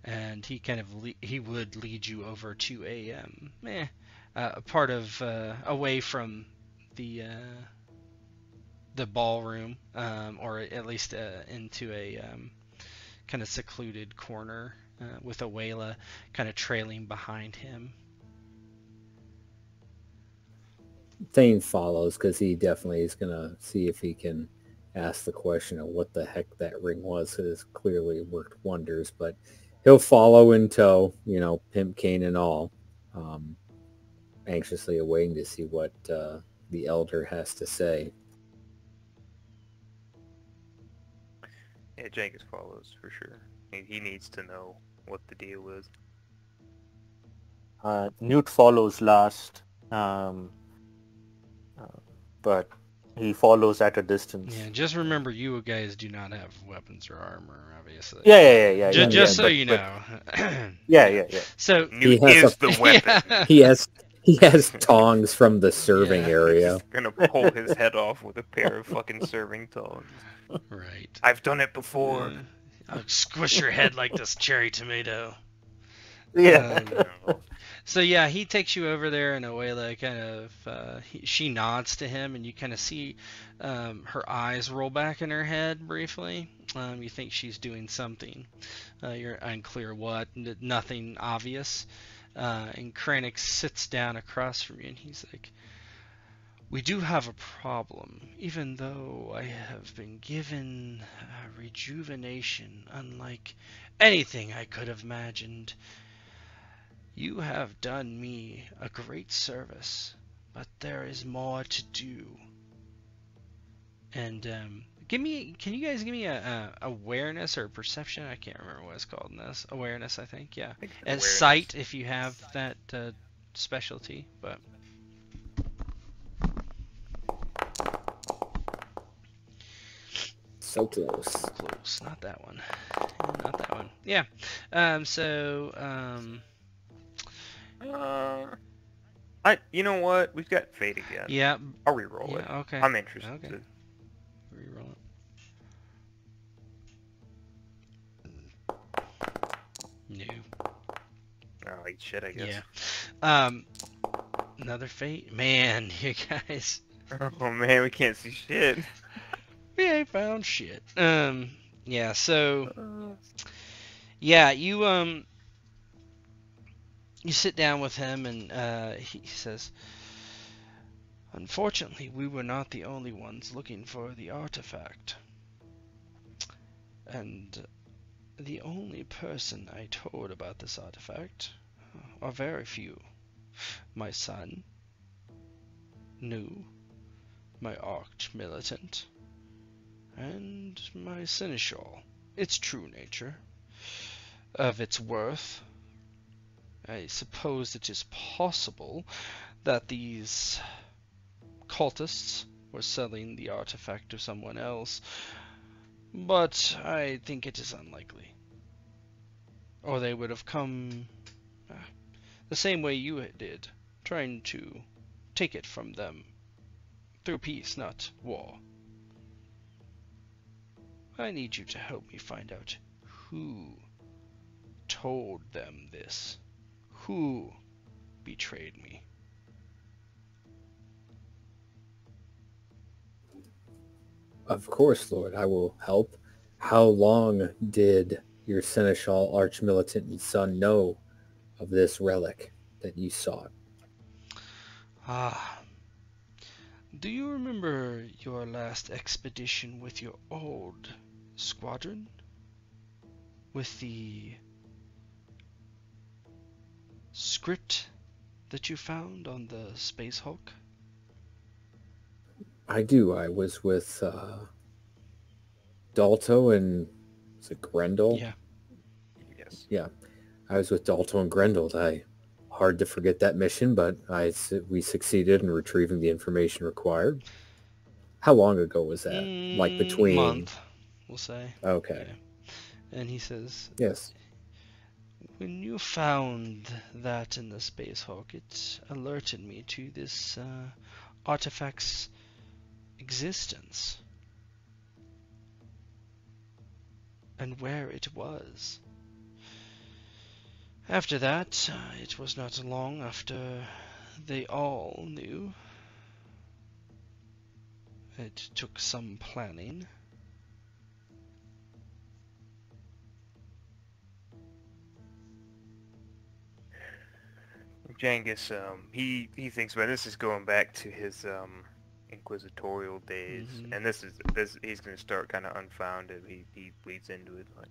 And he kind of he would lead you over to a part of away from the ballroom, or at least into a kind of secluded corner with Awela kind of trailing behind him. Thane follows because he definitely is going to see if he can ask the question of what the heck that ring was, because it's clearly worked wonders, but he'll follow in tow, pimp cane and all, anxiously awaiting to see what the elder has to say. Yeah, Jenkins follows for sure. He needs to know what the deal is. Newt follows last, but he follows at a distance. Yeah, just remember, you guys do not have weapons or armor, obviously. Yeah. Just so but, you know. Yeah. So Newt is the weapon. Yeah. He has tongs from the serving area. He's gonna pull his head off with a pair of fucking serving tongs. Right. I've done it before. I'll squish your head like this cherry tomato. Yeah. So yeah, he takes you over there, and Awela kind of she nods to him, and you kind of see her eyes roll back in her head briefly. You think she's doing something. You're unclear what. Nothing obvious. And Kranix sits down across from you, and he's like, "We do have a problem, even though I have been given rejuvenation unlike anything I could have imagined. You have done me a great service, but there is more to do." And can you guys give me a awareness or perception? I can't remember what it's called in this. Awareness, I think, yeah. And sight, if you have that specialty, but. So close. Close, not that one. Not that one. Yeah. You know what? We've got fate again. Yeah. I'll reroll it. Okay. I'm interested. Okay. Reroll it. No. Oh, eat shit, I guess. Yeah. Another fate. Man, you guys. Oh man, we can't see shit. We ain't found shit. Yeah. So. Yeah, you sit down with him, and he says, "Unfortunately, we were not the only ones looking for the artifact. And the only person I told about this artifact are very few. My son, Nu, my arch-militant, and my seneschal. Its true nature. Of its worth, I suppose it is possible that these cultists were selling the artifact to someone else, but I think it is unlikely. Or they would have come the same way you did, trying to take it from them through peace, not war. I need you to help me find out who told them this. Who betrayed me? Of course, Lord, I will help. How long did your seneschal archmilitant son know of this relic that you sought? Ah, do you remember your last expedition with your old squadron? With the script that you found on the Space Hulk? I do. I was with Dalto and was it Grendel? Yeah. Yes. Yeah, I was with Dalto and Grendel. Hard to forget that mission, but we succeeded in retrieving the information required. How long ago was that? Like between... Month, we'll say. Okay. Yeah. And he says, Yes. when you found that in the Space Hulk, it alerted me to this artifact's existence and where it was. After that, it was not long after they all knew. It took some planning. Jangus, he thinks about this is going back to his inquisitorial days, Mhm. and this he's gonna start kind of unfounded. He leads into it like,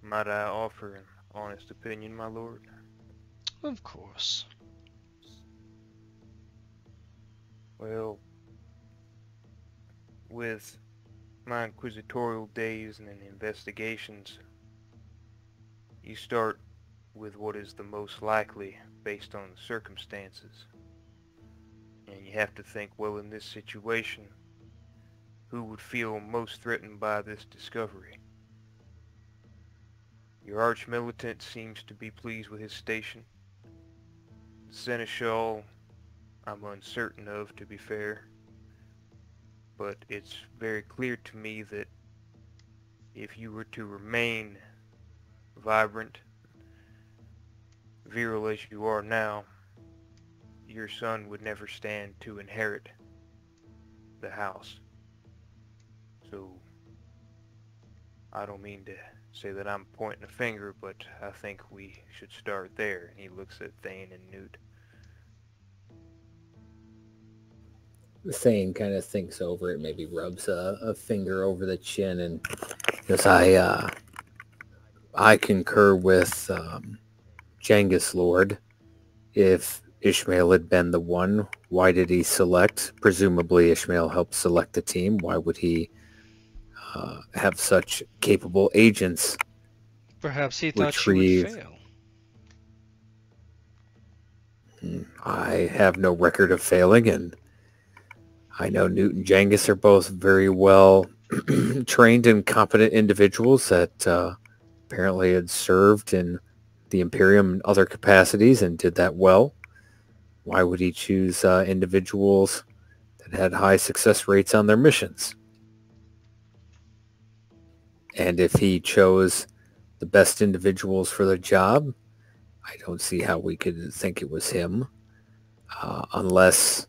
might I offer an honest opinion, my lord? Of course. Well, with my inquisitorial days and investigations, you start with what is the most likely based on the circumstances. And you have to think, well, in this situation, who would feel most threatened by this discovery? Your arch-militant seems to be pleased with his station. The seneschal, I'm uncertain of, to be fair. But it's very clear to me that if you were to remain vibrant, virile as you are now, your son would never stand to inherit the house. So, I don't mean to say that I'm pointing a finger, but I think we should start there. And he looks at Thane and Newt. Thane kind of thinks over it, maybe rubs a finger over the chin, and goes, I concur with Jangus, Lord. If Ishmael had been the one, why did he select? Presumably Ishmael helped select the team. Why would he have such capable agents Perhaps he thought you would retrieve? fail. I have no record of failing, and I know Newt and Jangus are both very well trained and competent individuals that apparently had served in the Imperium in other capacities and did that well. Why would he choose individuals that had high success rates on their missions? And if he chose the best individuals for the job, I don't see how we could think it was him, unless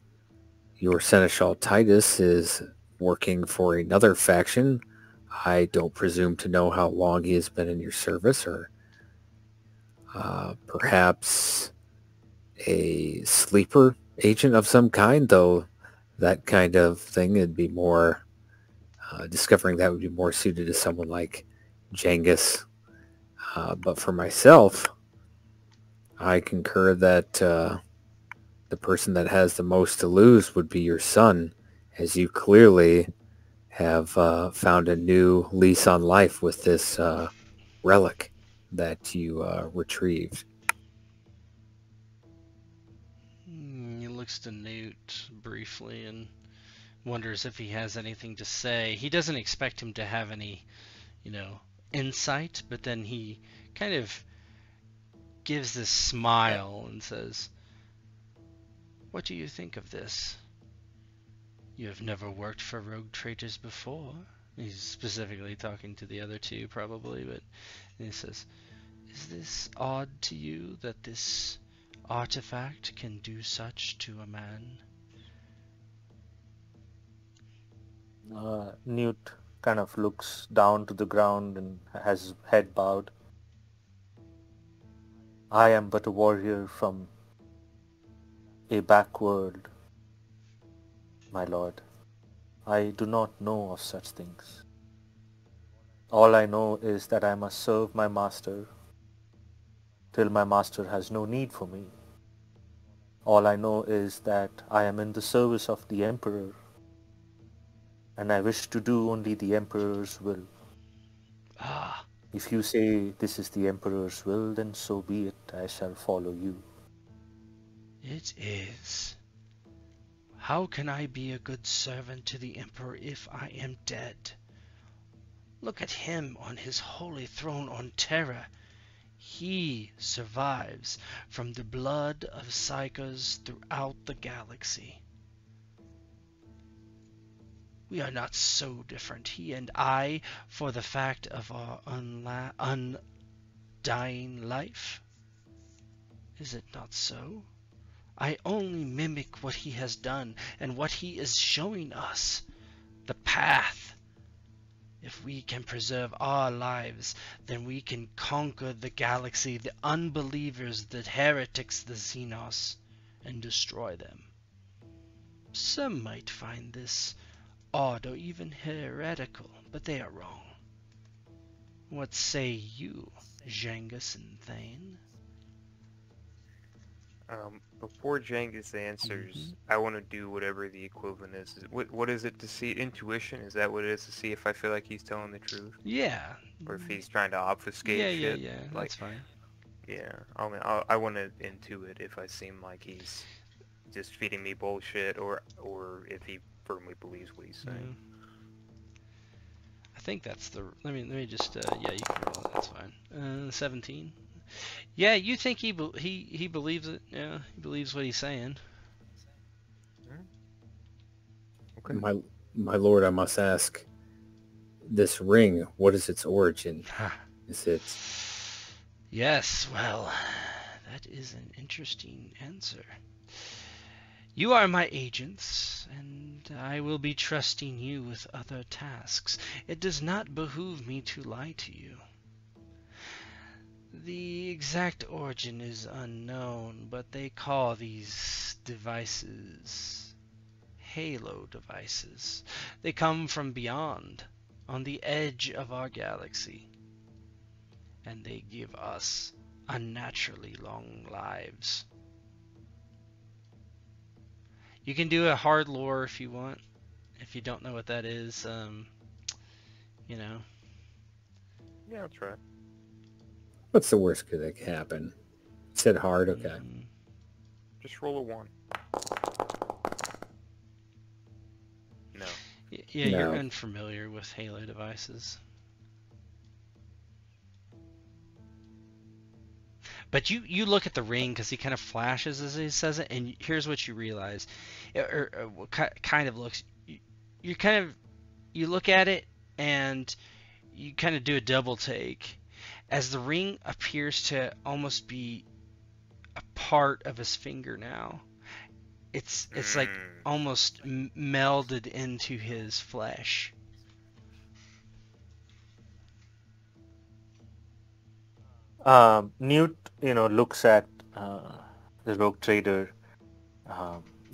your Seneschal Titus is working for another faction. I don't presume to know how long he has been in your service, or perhaps a sleeper agent of some kind, though that kind of thing would be more, discovering that would be more suited to someone like Jangus. But for myself, I concur that the person that has the most to lose would be your son, as you clearly have found a new lease on life with this relic that you retrieved. He looks to Newt briefly and wonders if he has anything to say. He doesn't expect him to have any, insight, but then he kind of gives this smile and says, "What do you think of this? You have never worked for rogue traders before." He's specifically talking to the other two, probably, but he says, "Is this odd to you that this artifact can do such to a man?" Newt kind of looks down to the ground and has his head bowed. I am but a warrior from a backworld, my lord. I do not know of such things. All I know is that I must serve my master till my master has no need for me. All I know is that I am in the service of the Emperor, and I wish to do only the Emperor's will. Ah, If you say this is the Emperor's will, then so be it. I shall follow you. it is. How can I be a good servant to the Emperor if I am dead? Look at him on his holy throne on Terra. He survives from the blood of psychers throughout the galaxy. We are not so different, he and I, for the fact of our undying life. Is it not so? I only mimic what he has done and what he is showing us. The path. If we can preserve our lives, then we can conquer the galaxy, the unbelievers, the heretics, the Xenos, and destroy them. Some might find this odd or even heretical, but they are wrong. What say you, Jangus and Thane? Before Jangus answers, I want to do whatever the equivalent is. What is it to see? Intuition? Is that what it is to see if I feel like he's telling the truth? Yeah. Or if he's trying to obfuscate shit? Yeah, Like, that's fine. yeah, I want to intuit if I seem like he's just feeding me bullshit, or if he firmly believes what he's saying. I think that's the. Let me just. Yeah, you can roll it. That's fine. 17. Yeah, you think he believes it? Yeah, he believes what he's saying. Okay. My lord, I must ask, this ring, what is its origin? Is it... Yes, well, that is an interesting answer. You are my agents, and I will be trusting you with other tasks. It does not behoove me to lie to you. The exact origin is unknown, but they call these devices Halo devices. They come from beyond, on the edge of our galaxy, and they give us unnaturally long lives. You can do a hard lore if you want. If you don't know what that is, you know. Yeah, I'll try. What's the worst that could happen? Said hard, okay. Just roll a 1. No. Yeah, No. you're unfamiliar with Halo devices. But you look at the ring because he kind of flashes as he says it, and here's what you realize. What kind of looks. You kind of you look at it and you kind of do a double take as the ring appears to almost be a part of his finger now. It's like almost melded into his flesh. Newt, looks at the rogue trader.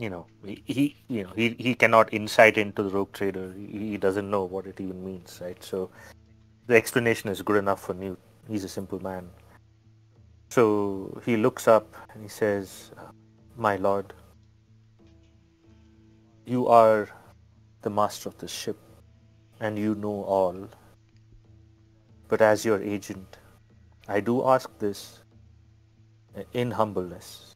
He cannot insight into the rogue trader. He doesn't know what it even means, right? So the explanation is good enough for Newt. He's a simple man. So he looks up and he says, "My lord, you are the master of the ship, and you know all. But as your agent, I do ask this in humbleness.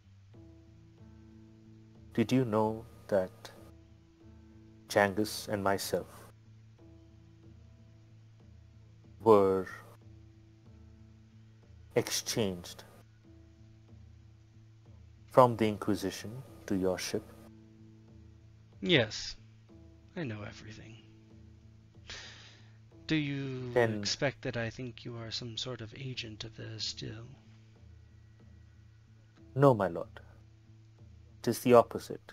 Did you know that Jangus and myself were exchanged from the Inquisition to your ship? Yes, I know everything. Do you Then expect that I think you are some sort of agent of theirs still? no, my lord. It is the opposite.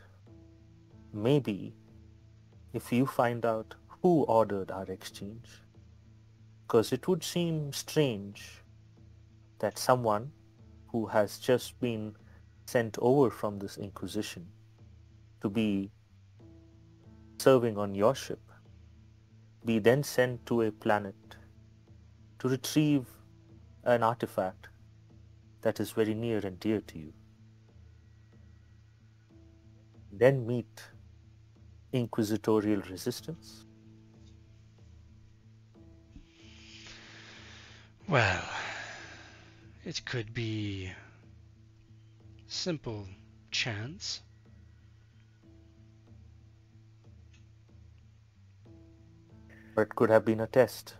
Maybe if you find out who ordered our exchange, because it would seem strange that someone who has just been sent over from this Inquisition to be serving on your ship be then sent to a planet to retrieve an artifact that is very near and dear to you. Then meet inquisitorial resistance. Well, it could be simple chance. Or it could have been a test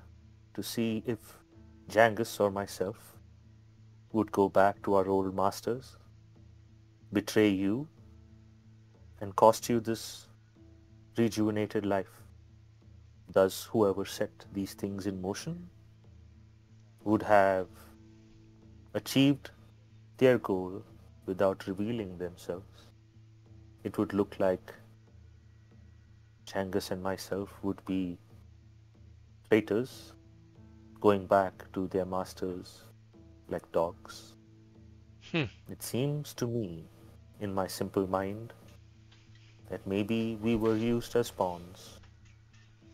to see if Jangus or myself would go back to our old masters, betray you, and cost you this rejuvenated life. Thus, whoever set these things in motion would have achieved their goal without revealing themselves. It would look like Jangus and myself would be traitors going back to their masters like dogs. It seems to me, in my simple mind, that maybe we were used as pawns.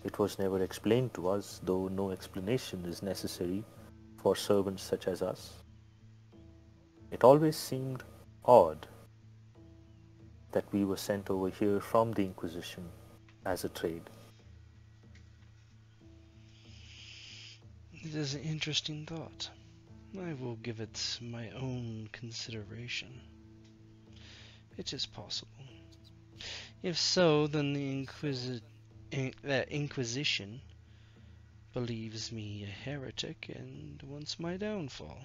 It was never explained to us, though no explanation is necessary for servants such as us. It always seemed odd that we were sent over here from the Inquisition as a trade. It is an interesting thought. I will give it my own consideration. It is possible. If so, then the Inquisition believes me a heretic and wants my downfall.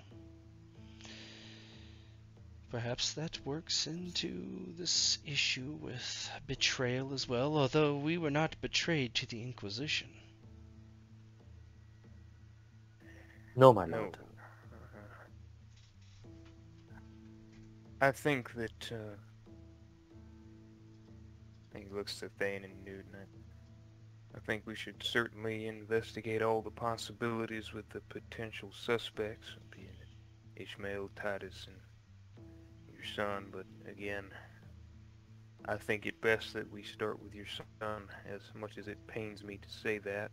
Perhaps that works into this issue with betrayal as well, although we were not betrayed to the Inquisition. No, my No. lord. I think that, he looks to Thane and Newton. I think we should certainly investigate all the possibilities with the potential suspects, being Ishmael, Titus, and your son, but again, I think it best that we start with your son, as much as it pains me to say that.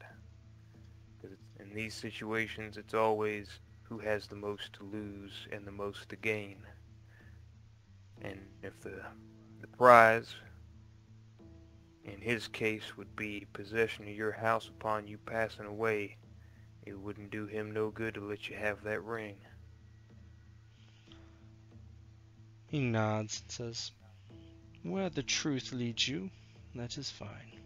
Because in these situations, it's always who has the most to lose and the most to gain. And if the prize, in his case, would be possession of your house upon you passing away, it wouldn't do him no good to let you have that ring. He nods and says, "Where the truth leads you, that is fine."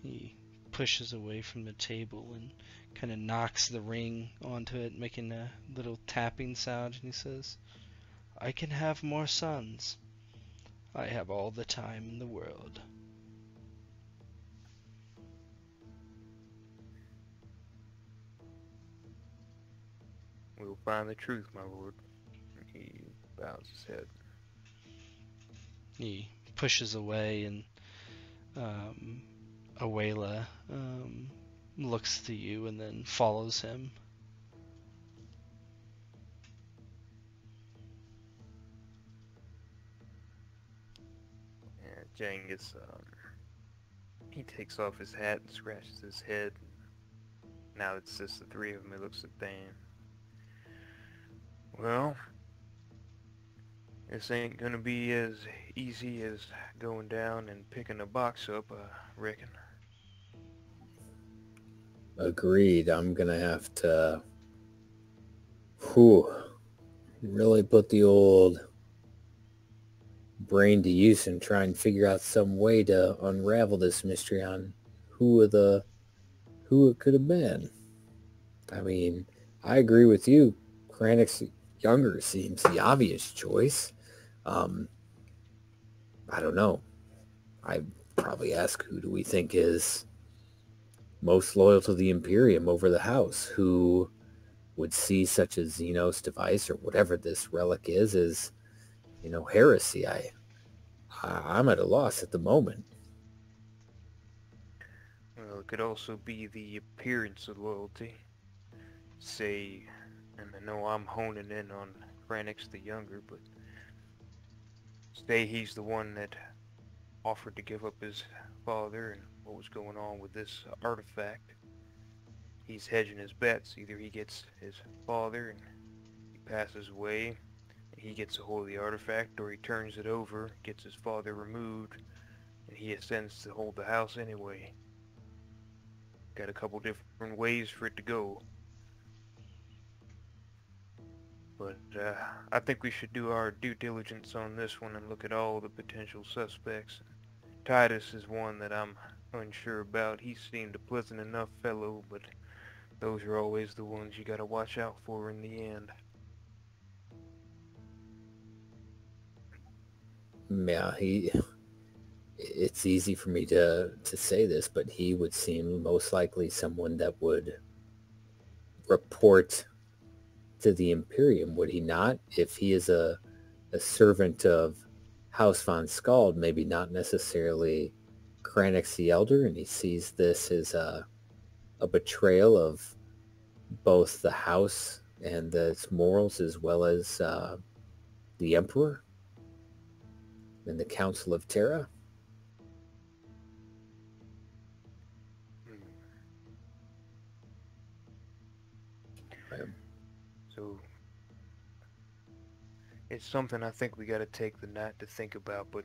He pushes away from the table and kind of knocks the ring onto it, making a little tapping sound, and he says, "I can have more sons. I have all the time in the world." We'll find the truth, my lord. He bows his head. He pushes away, and Awela looks to you and then follows him. And Jangus, he takes off his hat and scratches his head. Now it's just the three of them. He looks at Thane. Well, this ain't gonna be as easy as going down and picking a box up, I reckon. Agreed. I'm gonna have to really put the old brain to use and try and figure out some way to unravel this mystery on who it could have been. I mean, I agree with you, Kranix younger seems the obvious choice. I don't know. I'd probably ask, who do we think is most loyal to the Imperium over the House? Who would see such a Xenos device or whatever this relic is as, heresy? I'm at a loss at the moment. Well, it could also be the appearance of loyalty. Say, and I know I'm honing in on Kranix the Younger, but say he's the one that offered to give up his father and what was going on with this artifact. He's hedging his bets. Either he gets his father and he passes away, and he gets a hold of the artifact, or he turns it over, gets his father removed, and he ascends to hold the house anyway. Got a couple different ways for it to go. But I think we should do our due diligence on this one and look at all the potential suspects. Titus is one that I'm unsure about. He seemed a pleasant enough fellow, but those are always the ones you gotta watch out for in the end. Yeah, it's easy for me to say this, but he would seem most likely someone that would report to the Imperium, would he not? If he is a servant of House von Skald, maybe not necessarily Kranix the Elder, and he sees this as a betrayal of both the house and its morals, as well as the Emperor and the Council of Terra. So it's something I think we gotta take the night to think about, but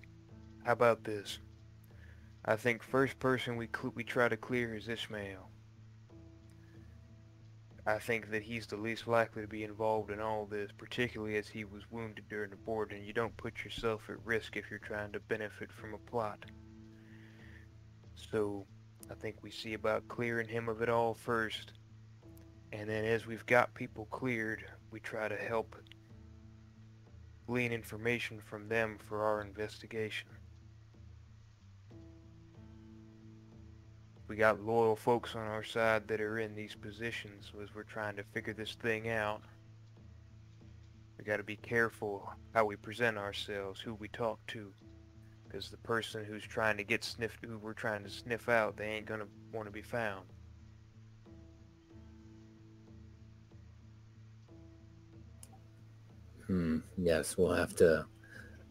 how about this? I think first person we try to clear is Ishmael. I think that he's the least likely to be involved in all this, particularly as he was wounded during the board, and you don't put yourself at risk if you're trying to benefit from a plot. So I think we see about clearing him of it all first, and then as we've got people cleared, we try to help glean information from them for our investigation. We got loyal folks on our side that are in these positions as we're trying to figure this thing out. We got to be careful how we present ourselves, who we talk to, because the person who's trying to get sniffed, who we're trying to sniff out, they ain't gonna want to be found. Yes, we'll have to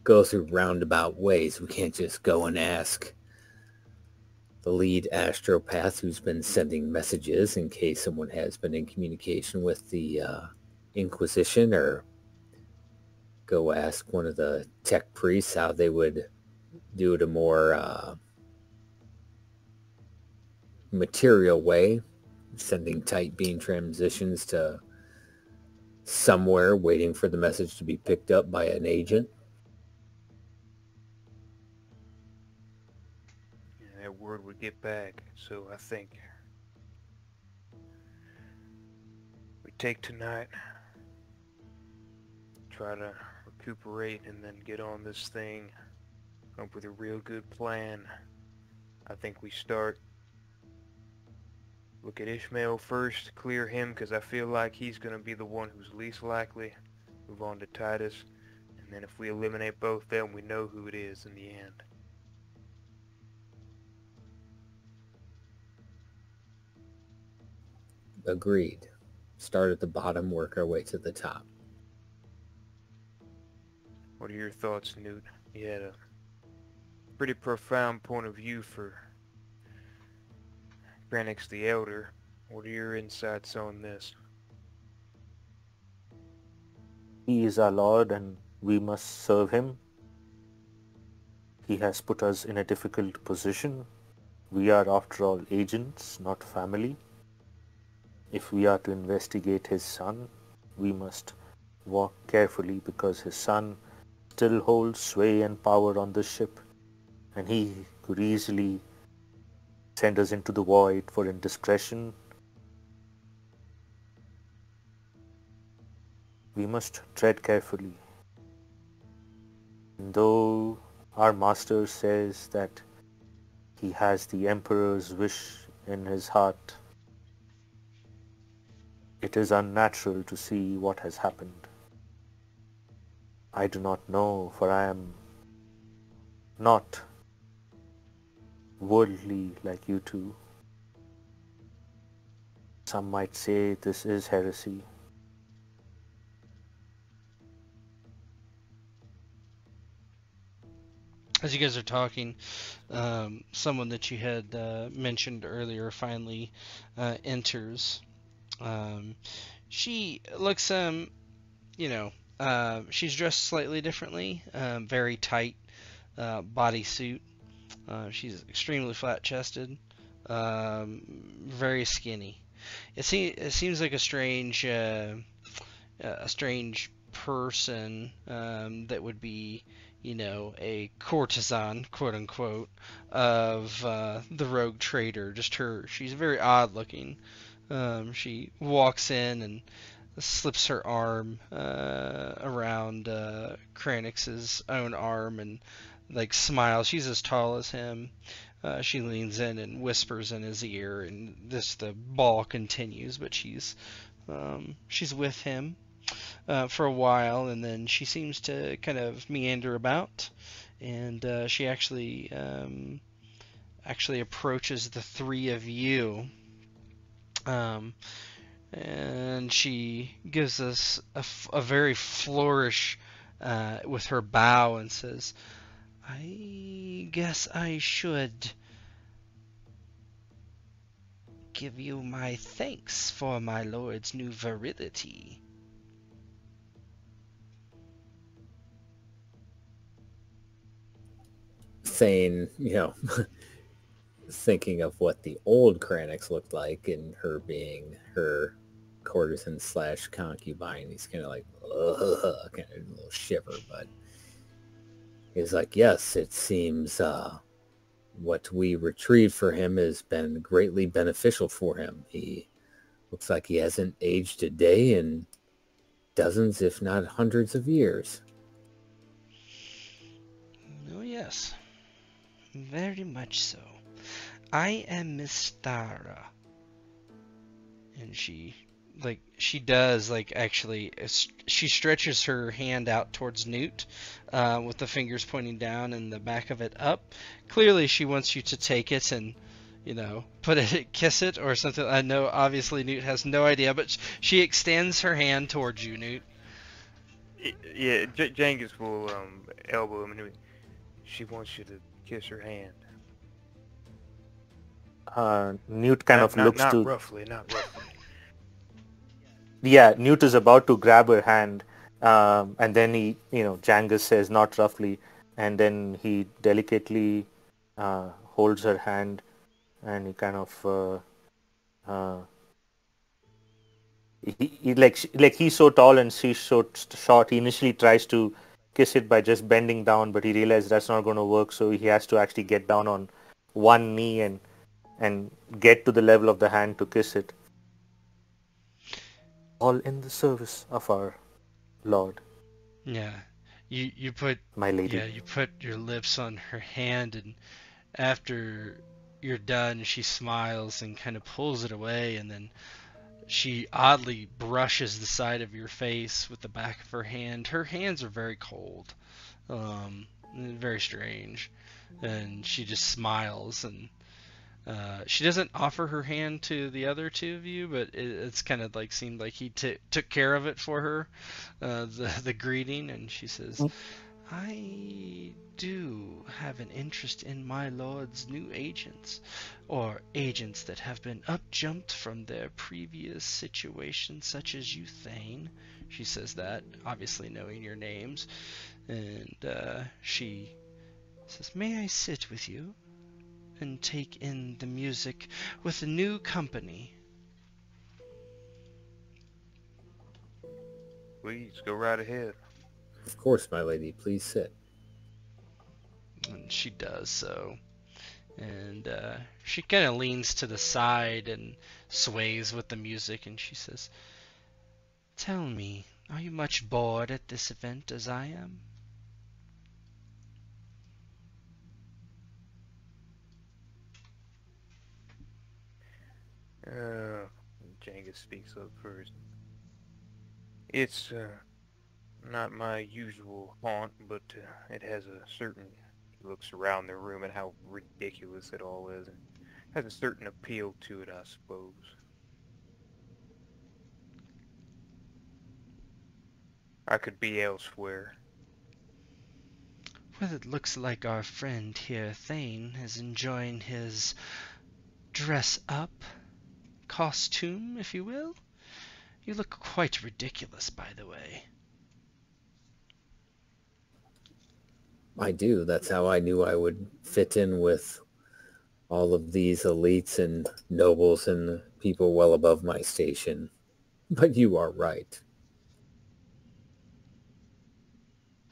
go through roundabout ways. We can't just go and ask the lead astropath who's been sending messages in case someone has been in communication with the Inquisition, or go ask one of the tech priests how they would do it a more material way, sending tight beam transitions to somewhere, waiting for the message to be picked up by an agent. Yeah, that word would get back, so I think we take tonight, try to recuperate, and then get on this thing, come up with a real good plan. I think we start, look at Ishmael first, clear him, because I feel like he's going to be the one who's least likely. Move on to Titus, and then if we eliminate both them, we know who it is in the end. Agreed. Start at the bottom, work our way to the top. What are your thoughts, Newt? You had a pretty profound point of view for Kranix the Elder. What are your insights on this? He is our Lord and we must serve him. He has put us in a difficult position. We are, after all, agents, not family. If we are to investigate his son, we must walk carefully because his son still holds sway and power on the ship, and he could easily send us into the void for indiscretion. We must tread carefully. And though our master says that he has the Emperor's wish in his heart, it is unnatural to see what has happened. I do not know, for I am not worldly like you two. Some might say this is heresy. As you guys are talking, someone that you had mentioned earlier finally enters. She looks, she's dressed slightly differently, very tight bodysuit. She's extremely flat-chested, very skinny. It seems like a strange person that would be, a courtesan, quote unquote, of the rogue trader. She's very odd looking. She walks in and slips her arm around Kranix's own arm and like smiles. She's as tall as him. She leans in and whispers in his ear, and the ball continues. But she's with him for a while, and then she seems to kind of meander about, and she actually approaches the three of you. And she gives us a very flourish with her bow and says, I guess I should give you my thanks for my lord's new virility. Thane, thinking of what the old Kranix looked like and her being her courtesan slash concubine, he's kind of like, ugh, kind of a little shiver, but he's like, yes, it seems what we retrieved for him has been greatly beneficial for him. He looks like he hasn't aged a day in dozens, if not hundreds of years. Oh yes, very much so. I am Miss Tara. And she stretches her hand out towards Newt with the fingers pointing down and the back of it up. Clearly she wants you to take it and, kiss it or something. I know obviously Newt has no idea, but she extends her hand towards you, Newt. Yeah, Jengis will elbow him and she wants you to kiss her hand. Newt kind of looks not to... roughly, not roughly. Yeah, Newt is about to grab her hand, and then he, Jangus says, not roughly, and then he delicately holds her hand, and he kind of, he's so tall and she's so short, he initially tries to kiss it by just bending down, but he realizes that's not going to work, so he has to actually get down on one knee and get to the level of the hand to kiss it. All in the service of our Lord. Yeah, you put my lady. Yeah, you put your lips on her hand, and after you're done, she smiles and kind of pulls it away, and then she oddly brushes the side of your face with the back of her hand. Her hands are very cold, very strange, and she just smiles and. She doesn't offer her hand to the other two of you, but it's kind of like seemed like he took care of it for her, the greeting, and she says, I do have an interest in my lord's new agents, or agents that have been up-jumped from their previous situation, such as you, Thane. She says that, obviously knowing your names, and she says, may I sit with you? And take in the music with a new company. Please, go right ahead. Of course, my lady, please sit. And she does so. And she kind of leans to the side and sways with the music, and she says, tell me, Are you much bored at this event as I am? Uh, Jenga speaks up first. It's not my usual haunt, but it has a certain. He looks around the room at how ridiculous it all is, and has a certain appeal to it, I suppose. I could be elsewhere. Well, it looks like our friend here, Thane, is enjoying his dress up costume, if you will. You look quite ridiculous, by the way. I do. That's how I knew I would fit in with all of these elites and nobles and people well above my station. But you are right.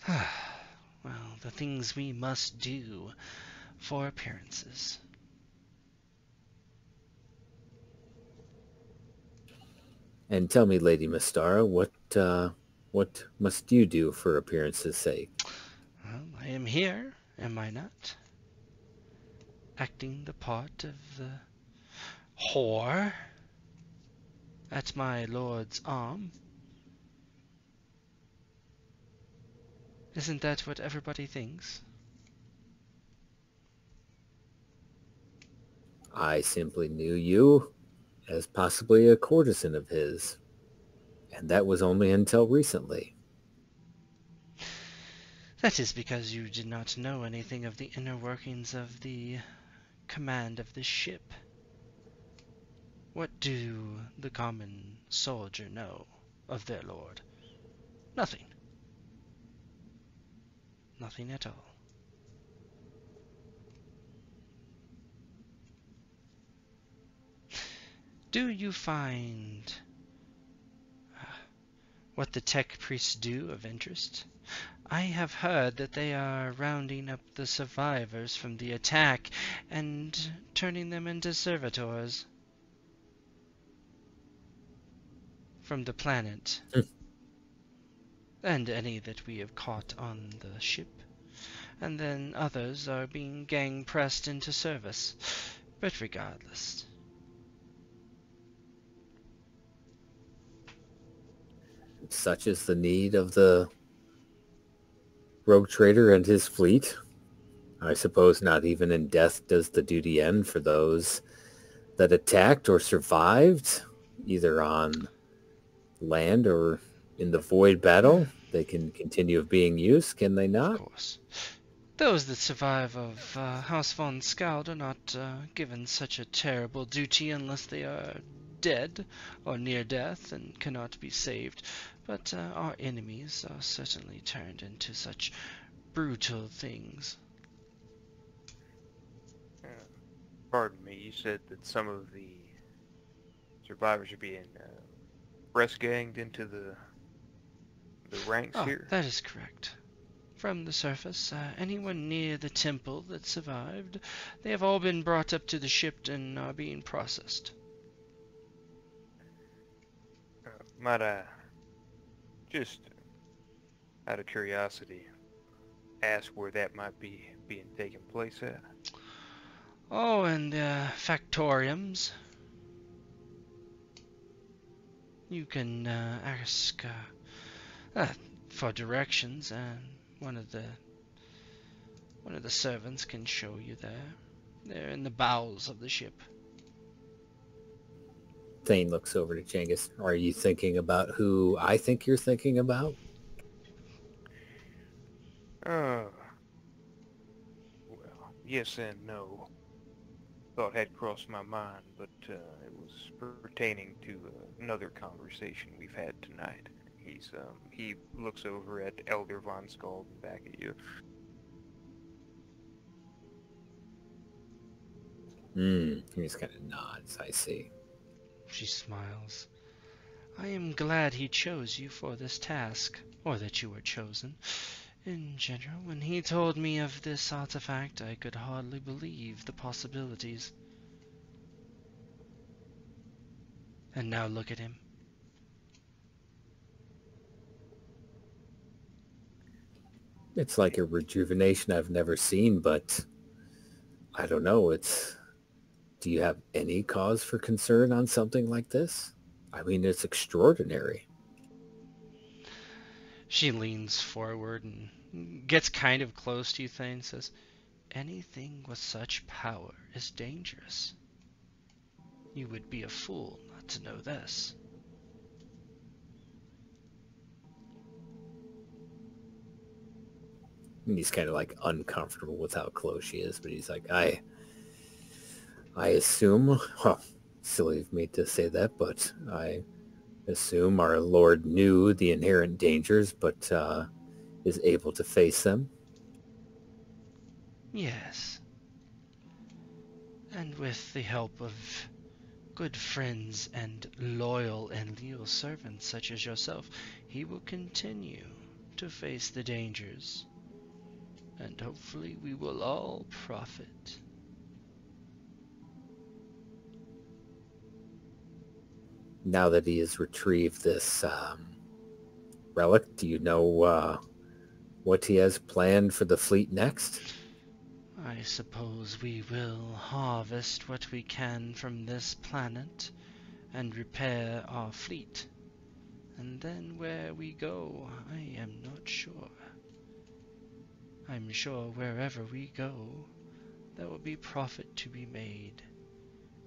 Well, the things we must do for appearances. And tell me, Lady Mystara, what must you do for appearance's sake? Well, I am here, am I not? Acting the part of the whore at my lord's arm. Isn't that what everybody thinks? I simply knew you as possibly a courtesan of his, and that was only until recently. That is because you did not know anything of the inner workings of the command of this ship. What do the common soldier know of their lord? Nothing. Nothing at all. Do you find what the tech priests do of interest? I have heard that they are rounding up the survivors from the attack and turning them into servitors from the planet, and any that we have caught on the ship. And then others are being gang-pressed into service. But regardless. Such is the need of the rogue trader and his fleet. I suppose not even in death does the duty end for those that attacked or survived, either on land or in the void battle. They can continue being used, can they Of not? course. Those that survive of House von Skald are not given such a terrible duty unless they are dead or near death and cannot be saved. But our enemies are certainly turned into such brutal things. Pardon me, you said that some of the survivors are being press-ganged into the ranks here? That is correct. From the surface, anyone near the temple that survived, they have all been brought up to the ship and are being processed. Might I, just out of curiosity, ask where that might be being taken place at? Oh, and the factoriums. You can ask for directions, and one of the servants can show you there. They're in the bowels of the ship. Thane looks over to Genghis. Are you thinking about who I think you're thinking about? Well, yes and no. Thought had crossed my mind, but it was pertaining to another conversation we've had tonight. He looks over at Elder Von Skald and back at you. He just kind of nods, I see. She smiles. I am glad he chose you for this task, or that you were chosen. In general, when he told me of this artifact, I could hardly believe the possibilities. And now look at him. It's like a rejuvenation I've never seen, but I don't know. Do you have any cause for concern on something like this? I mean, it's extraordinary. She leans forward and gets kind of close to you, Thane, and says, anything with such power is dangerous. You would be a fool not to know this. And he's kind of like uncomfortable with how close she is, but he's like, I assume, silly of me to say that, but I assume our Lord knew the inherent dangers, but is able to face them. Yes. And with the help of good friends and loyal and leal servants such as yourself, he will continue to face the dangers. And hopefully we will all profit. Now that he has retrieved this relic, do you know what he has planned for the fleet next? I suppose we will harvest what we can from this planet and repair our fleet. And then where we go, I am not sure. I'm sure wherever we go, there will be profit to be made,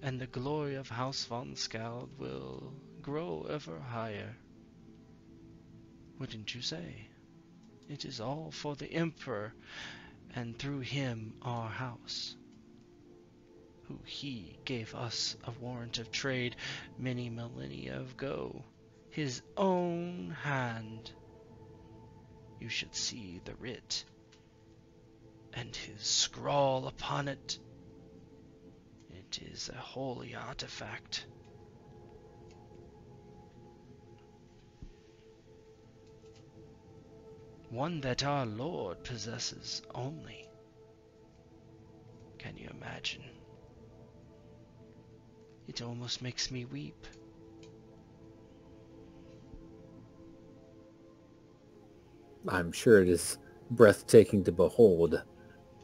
and the glory of House von Skald will grow ever higher. Wouldn't you say? It is all for the Emperor, and through him our house, who he gave us a warrant of trade many millennia ago, his own hand. You should see the writ, and his scrawl upon it. It is a holy artifact. One that our Lord possesses only. Can you imagine? It almost makes me weep. I'm sure it is breathtaking to behold,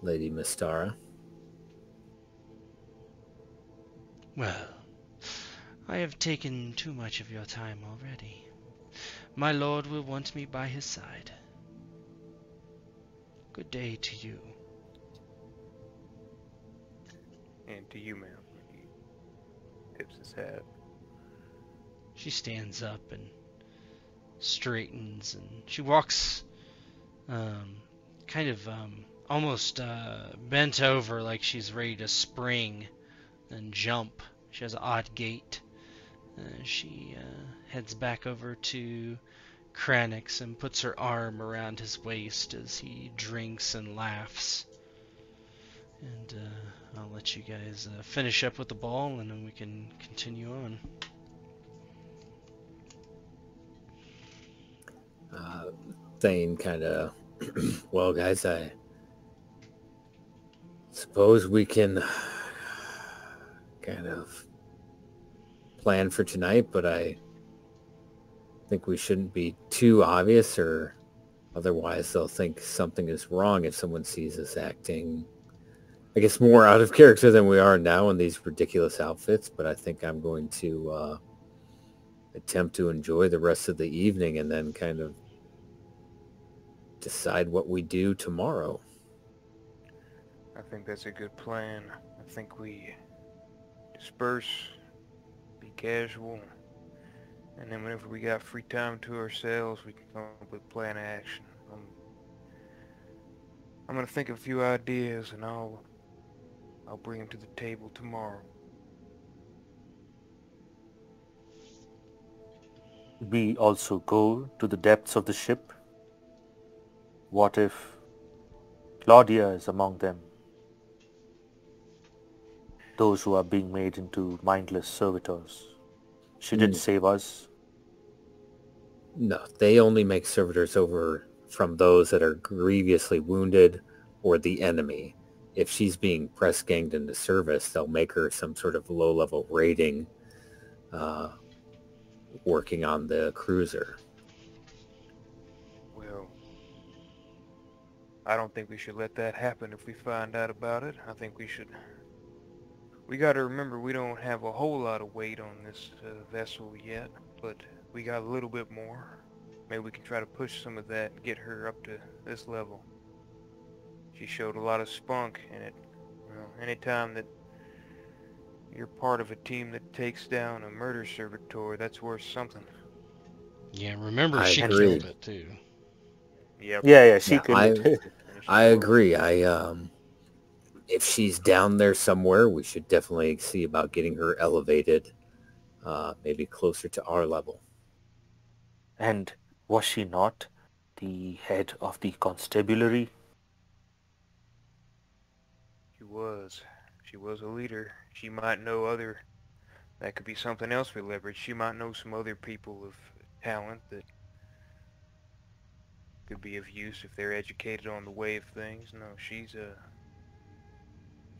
Lady Mystara. Well, I have taken too much of your time already. My lord will want me by his side. Good day to you. And to you, ma'am. He tips his hat. She stands up and straightens, and she walks almost bent over like she's ready to spring and jump. She has an odd gait. She heads back over to Kranix and puts her arm around his waist as he drinks and laughs. And I'll let you guys finish up with the ball, and then we can continue on. Thane kind of, well, guys, I suppose we can kind of plan for tonight, but I think we shouldn't be too obvious, or otherwise they'll think something is wrong if someone sees us acting, I guess, more out of character than we are now in these ridiculous outfits. But I think I'm going to attempt to enjoy the rest of the evening and then kind of decide what we do tomorrow. I think that's a good plan. I think we disperse, be casual, and then whenever we got free time to ourselves, we can come up with a plan of action. I'm gonna think of a few ideas, and I'll bring them to the table tomorrow. We also go to the depths of the ship. What if Claudia is among them? Those who are being made into mindless servitors. She did save us. No, they only make servitors over from those that are grievously wounded or the enemy. If she's being press ganged into service, they'll make her some sort of low-level raiding, working on the cruiser. Well, I don't think we should let that happen if we find out about it. I think we should... We gotta remember we don't have a whole lot of weight on this vessel yet, but we got a little bit more. Maybe we can try to push some of that and get her up to this level. She showed a lot of spunk in it. Well, anytime that you're part of a team that takes down a murder servitor, that's worth something. Yeah, remember I she agree. killed it too. Yep. Yeah, she Yeah, killed it. And she I broke. agree. If she's down there somewhere, we should definitely see about getting her elevated, maybe closer to our level. And was she not the head of the constabulary? She was. She was a leader. She might know other... That could be something else we leverage. She might know some other people of talent that could be of use if they're educated on the way of things. No,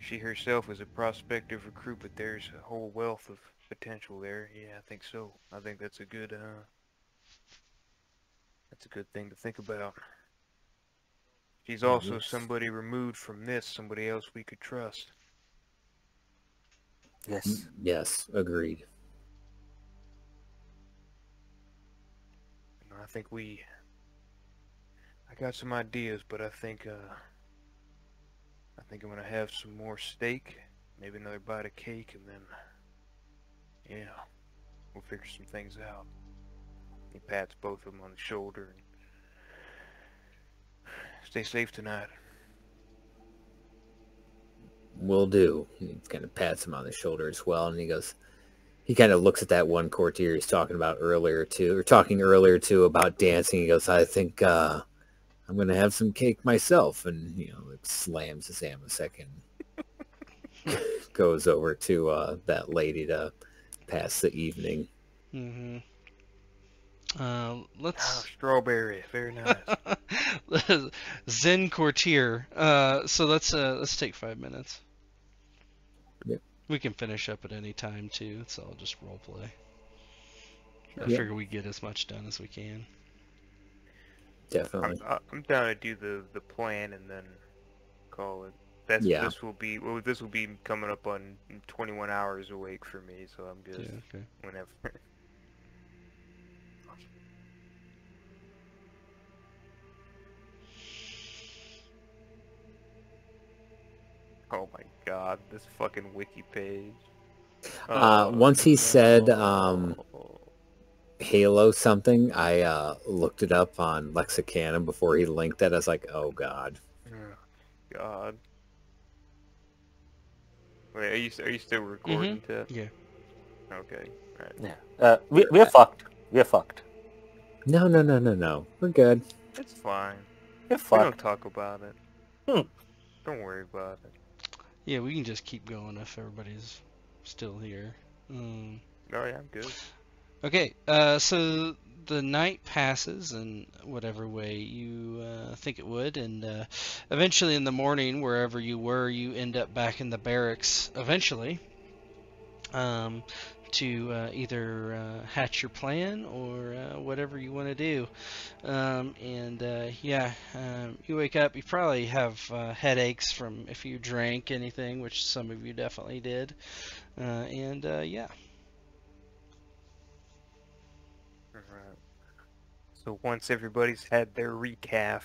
she herself is a prospective recruit, but there's a whole wealth of potential there. Yeah, I think so. I think that's a good thing to think about. She's also Yes. somebody removed from this, somebody else we could trust. Yes. Yes, agreed. And I think I got some ideas, but I think I'm gonna have some more steak, maybe another bite of cake, and then, yeah, we'll figure some things out. He pats both of them on the shoulder. And stay safe tonight. Will do. He kind of pats him on the shoulder as well, and he kind of looks at that one courtier he's talking earlier to about dancing. He goes, I think I'm going to have some cake myself. And, it slams his amasec and goes over to that lady to pass the evening. Mm-hmm. Oh, Let's strawberry, very nice. Zen Courtier. So let's take 5 minutes. Yep. We can finish up at any time too. It's all just role play. I Yep. figure we get as much done as we can. Definitely. I'm down to do the plan and then call it. Yeah. This will be coming up on 21 hours awake for me, so I'm just Yeah, okay. whenever. Oh my god, this fucking wiki page. Once he said Oh. Halo something, I looked it up on Lexicanum before he linked it. I was like, oh god. Oh, God. Wait, are you still recording, Ted? Yeah. Okay, right. Yeah. We're fucked. We're fucked. No. We're good. It's fine. We're We fucked. don't talk about it. Hmm. Don't worry about it. Yeah, we can just keep going if everybody's still here. Oh yeah, I'm good. Okay, so the night passes in whatever way you think it would, and eventually in the morning, wherever you were, you end up back in the barracks eventually to either hatch your plan or whatever you want to do. You wake up, you probably have headaches from if you drank anything, which some of you definitely did, yeah. Alright. So once everybody's had their recaf,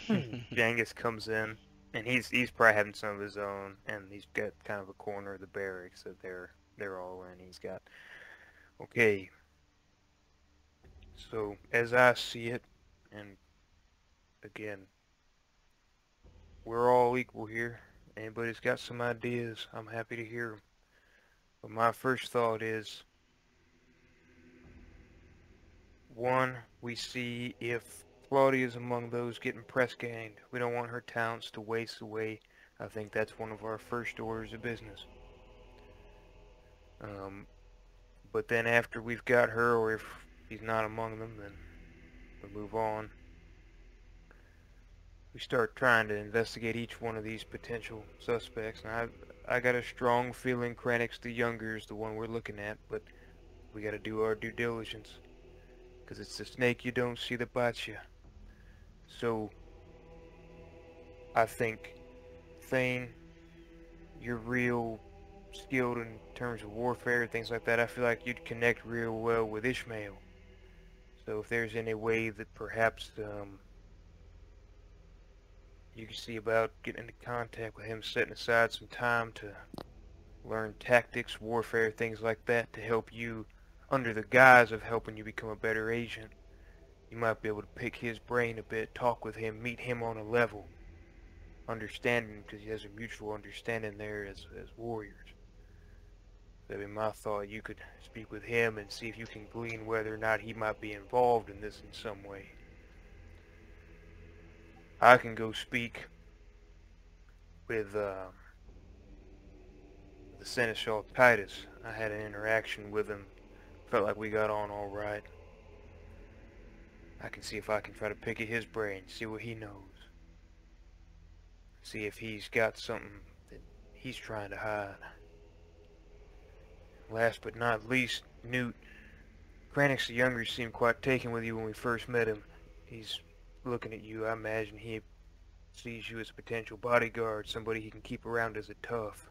Jangus comes in, and he's probably having some of his own, and he's got kind of a corner of the barracks that they're all in. He's got, okay. So as I see it, and again, we're all equal here. Anybody's got some ideas, I'm happy to hear them. But my first thought is, one, we see if Claudia's among those getting press ganged. We don't want her talents to waste away. I think that's one of our first orders of business. But then after we've got her, or if she's not among them, then we move on. We start trying to investigate each one of these potential suspects. And I got a strong feeling Kranix the Younger is the one we're looking at, but we got to do our due diligence. Because it's the snake you don't see that bites you. So, I think, Thane, you're real skilled in terms of warfare, things like that. I feel like you'd connect real well with Ishmael. So if there's any way that perhaps you can see about getting into contact with him, setting aside some time to learn tactics, warfare, things like that to help you under the guise of helping you become a better agent, you might be able to pick his brain a bit, talk with him, meet him on a level, understanding, because he has a mutual understanding there as warriors. That'd be my thought. You could speak with him and see if you can glean whether or not he might be involved in this in some way. I can go speak with the Seneschal Titus. I had an interaction with him. Felt like we got on all right. I can see if I can try to pick at his brain, see what he knows. See if he's got something that he's trying to hide. Last but not least, Newt. Kranix the Younger seemed quite taken with you when we first met him. He's looking at you. I imagine he sees you as a potential bodyguard, somebody he can keep around as a tough.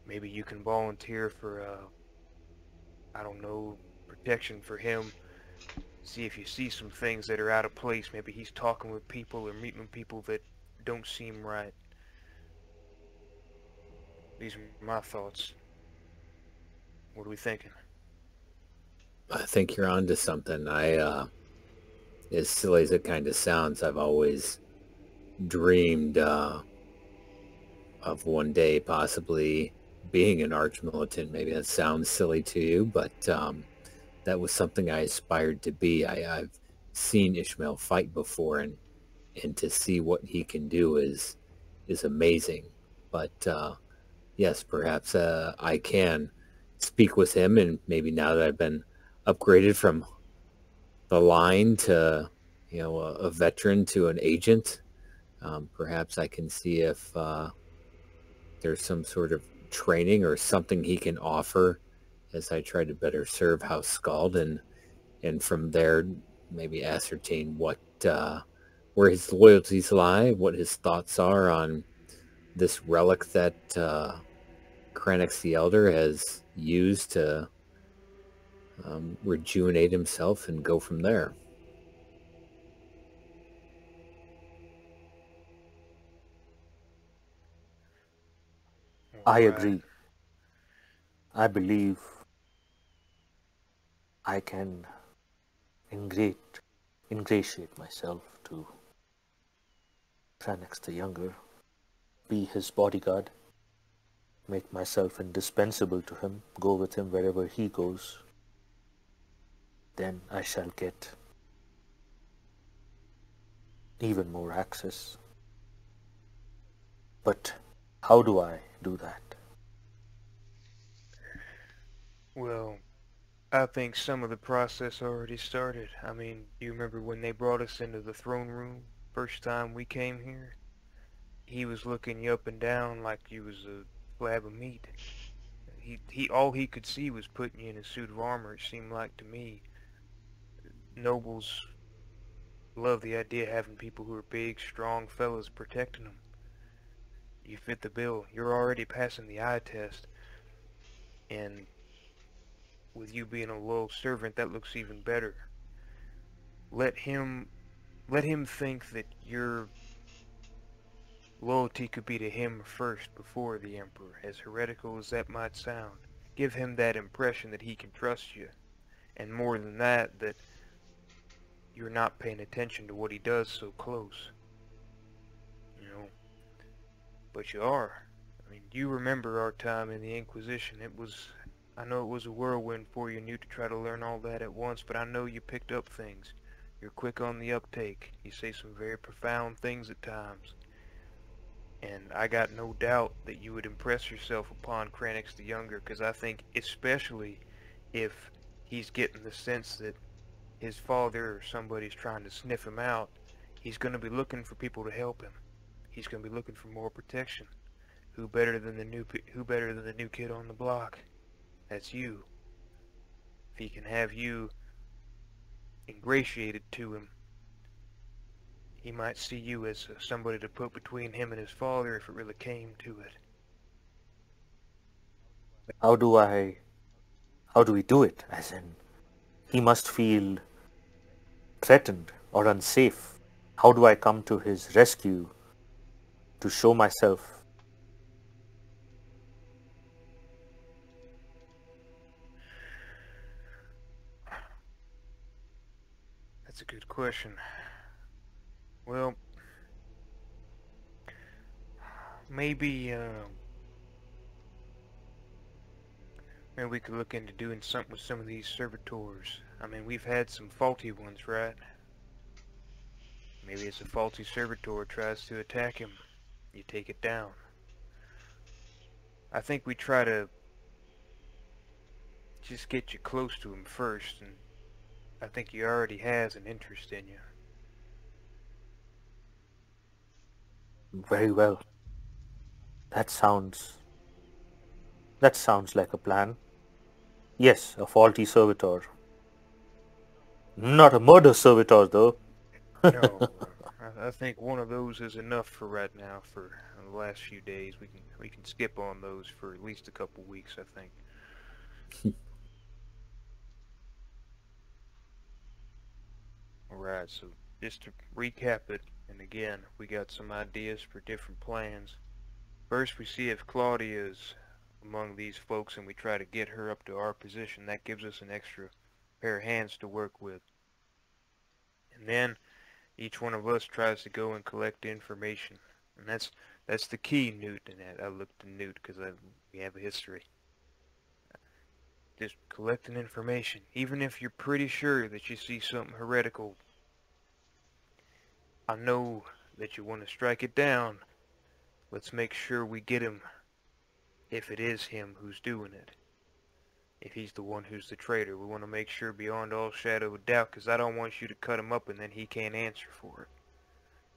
Maybe you can volunteer for, I don't know, protection for him. See if you see some things that are out of place. Maybe he's talking with people or meeting with people that don't seem right. These are my thoughts. What are we thinking? I think you're onto something. As silly as it kind of sounds, I've always dreamed of one day possibly being an arch-militant. Maybe that sounds silly to you, but that was something I aspired to be. I've seen Ishmael fight before, and to see what he can do is amazing. But yes, perhaps I can speak with him, and maybe now that I've been upgraded from the line to, a veteran to an agent, perhaps I can see if there's some sort of training or something he can offer as I try to better serve House Skald, and from there maybe ascertain what where his loyalties lie, what his thoughts are on this relic that Kranix the Elder has used to rejuvenate himself, and go from there. I Alright. agree. I believe I can ingratiate myself to Kranix the Younger, be his bodyguard, make myself indispensable to him, go with him wherever he goes. Then I shall get even more access. But how do I do that? Well, I think some of the process already started. I mean, do you remember when they brought us into the throne room first time we came here? He was looking you up and down like you was a slab of meat. All he could see was putting you in a suit of armor, it seemed like to me. Nobles love the idea of having people who are big, strong fellas protecting them. You fit the bill. You're already passing the eye test. And with you being a loyal servant, that looks even better. Let him think that your loyalty could be to him first before the Emperor, as heretical as that might sound. Give him that impression that he can trust you. And more than that, that you're not paying attention to what he does so close. But you are. I mean, you remember our time in the Inquisition. I know it was a whirlwind for you, Newt, to try to learn all that at once, but I know you picked up things. You're quick on the uptake. You say some very profound things at times. And I got no doubt that you would impress yourself upon Kranix the Younger, because I think especially if he's getting the sense that his father or somebody's trying to sniff him out, he's going to be looking for people to help him. He's going to be looking for more protection. Who better than the new kid on the block? That's you. If he can have you ingratiated to him, he might see you as somebody to put between him and his father if it really came to it. How do we do it? As in, he must feel threatened or unsafe. How do I come to his rescue to show myself? That's a good question. Well, maybe maybe we could look into doing something with some of these servitors. I mean, we've had some faulty ones, right? Maybe it's a faulty servitor tries to attack him. You take it down. I think we try to just get you close to him first, and I think he already has an interest in you. Very well. That sounds like a plan. Yes, a faulty servitor. Not a murder servitor, though. No, I think one of those is enough for right now. For the last few days, we can skip on those for at least a couple weeks, I think. Alright, so just to recap it, and again, we got some ideas for different plans. First, we see if Claudia's among these folks and we try to get her up to our position. That gives us an extra pair of hands to work with. And then, each one of us tries to go and collect information. And that's the key, Newt, and that I looked to Newt because we have a history. Just collecting information. Even if you're pretty sure that you see something heretical, I know that you want to strike it down. Let's make sure we get him if it is him who's doing it. If he's the one who's the traitor, we want to make sure beyond all shadow of doubt, because I don't want you to cut him up and then he can't answer for it.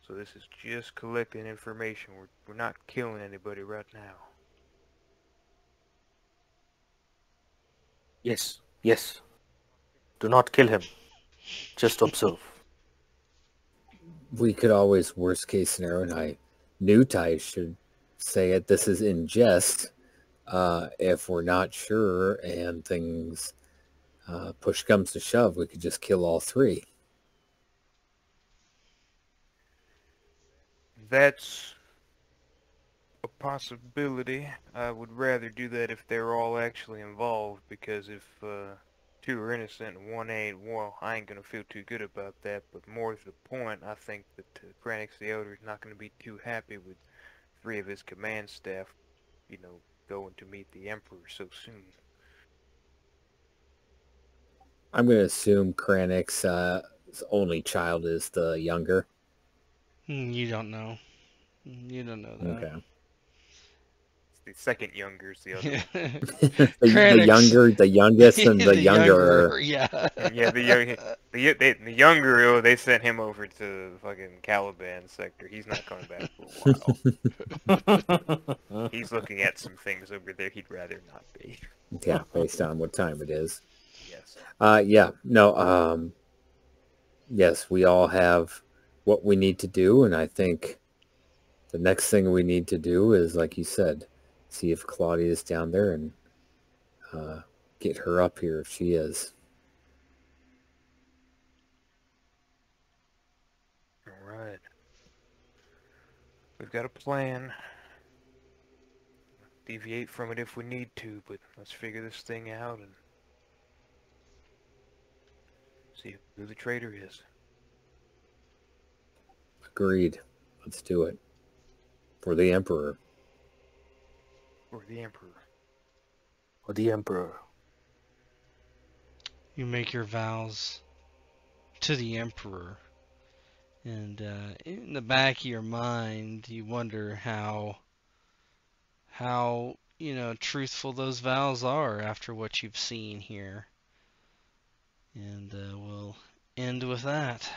So this is just collecting information. We're not killing anybody right now. Yes, yes. Do not kill him. Just observe. We could always, worst case scenario, and I should say it, this is in jest. If we're not sure and things push comes to shove, we could just kill all three. That's a possibility. I would rather do that if they're all actually involved, because if two are innocent and one ain't, well, I ain't gonna feel too good about that. But more to the point, I think that Kranix the Elder is not gonna be too happy with three of his command staff, going to meet the Emperor so soon. I'm going to assume Kranix's only child is the younger. You don't know. You don't know that. Okay. The second younger is the other one. the youngest, and the younger. Yeah. Yeah, the younger, they sent him over to fucking Caliban sector. He's not coming back for a while. He's looking at some things over there he'd rather not be. Yeah, based on what time it is. Yes. Yeah, no, yes, we all have what we need to do, and I think the next thing we need to do is, like you said, see if Claudia is down there and get her up here if she is. All right. We've got a plan. Deviate from it if we need to, but let's figure this thing out and see who the traitor is. Agreed. Let's do it. For the Emperor. Or the Emperor. Or the Emperor. You make your vows to the Emperor, and in the back of your mind, you wonder how truthful those vows are after what you've seen here. And we'll end with that.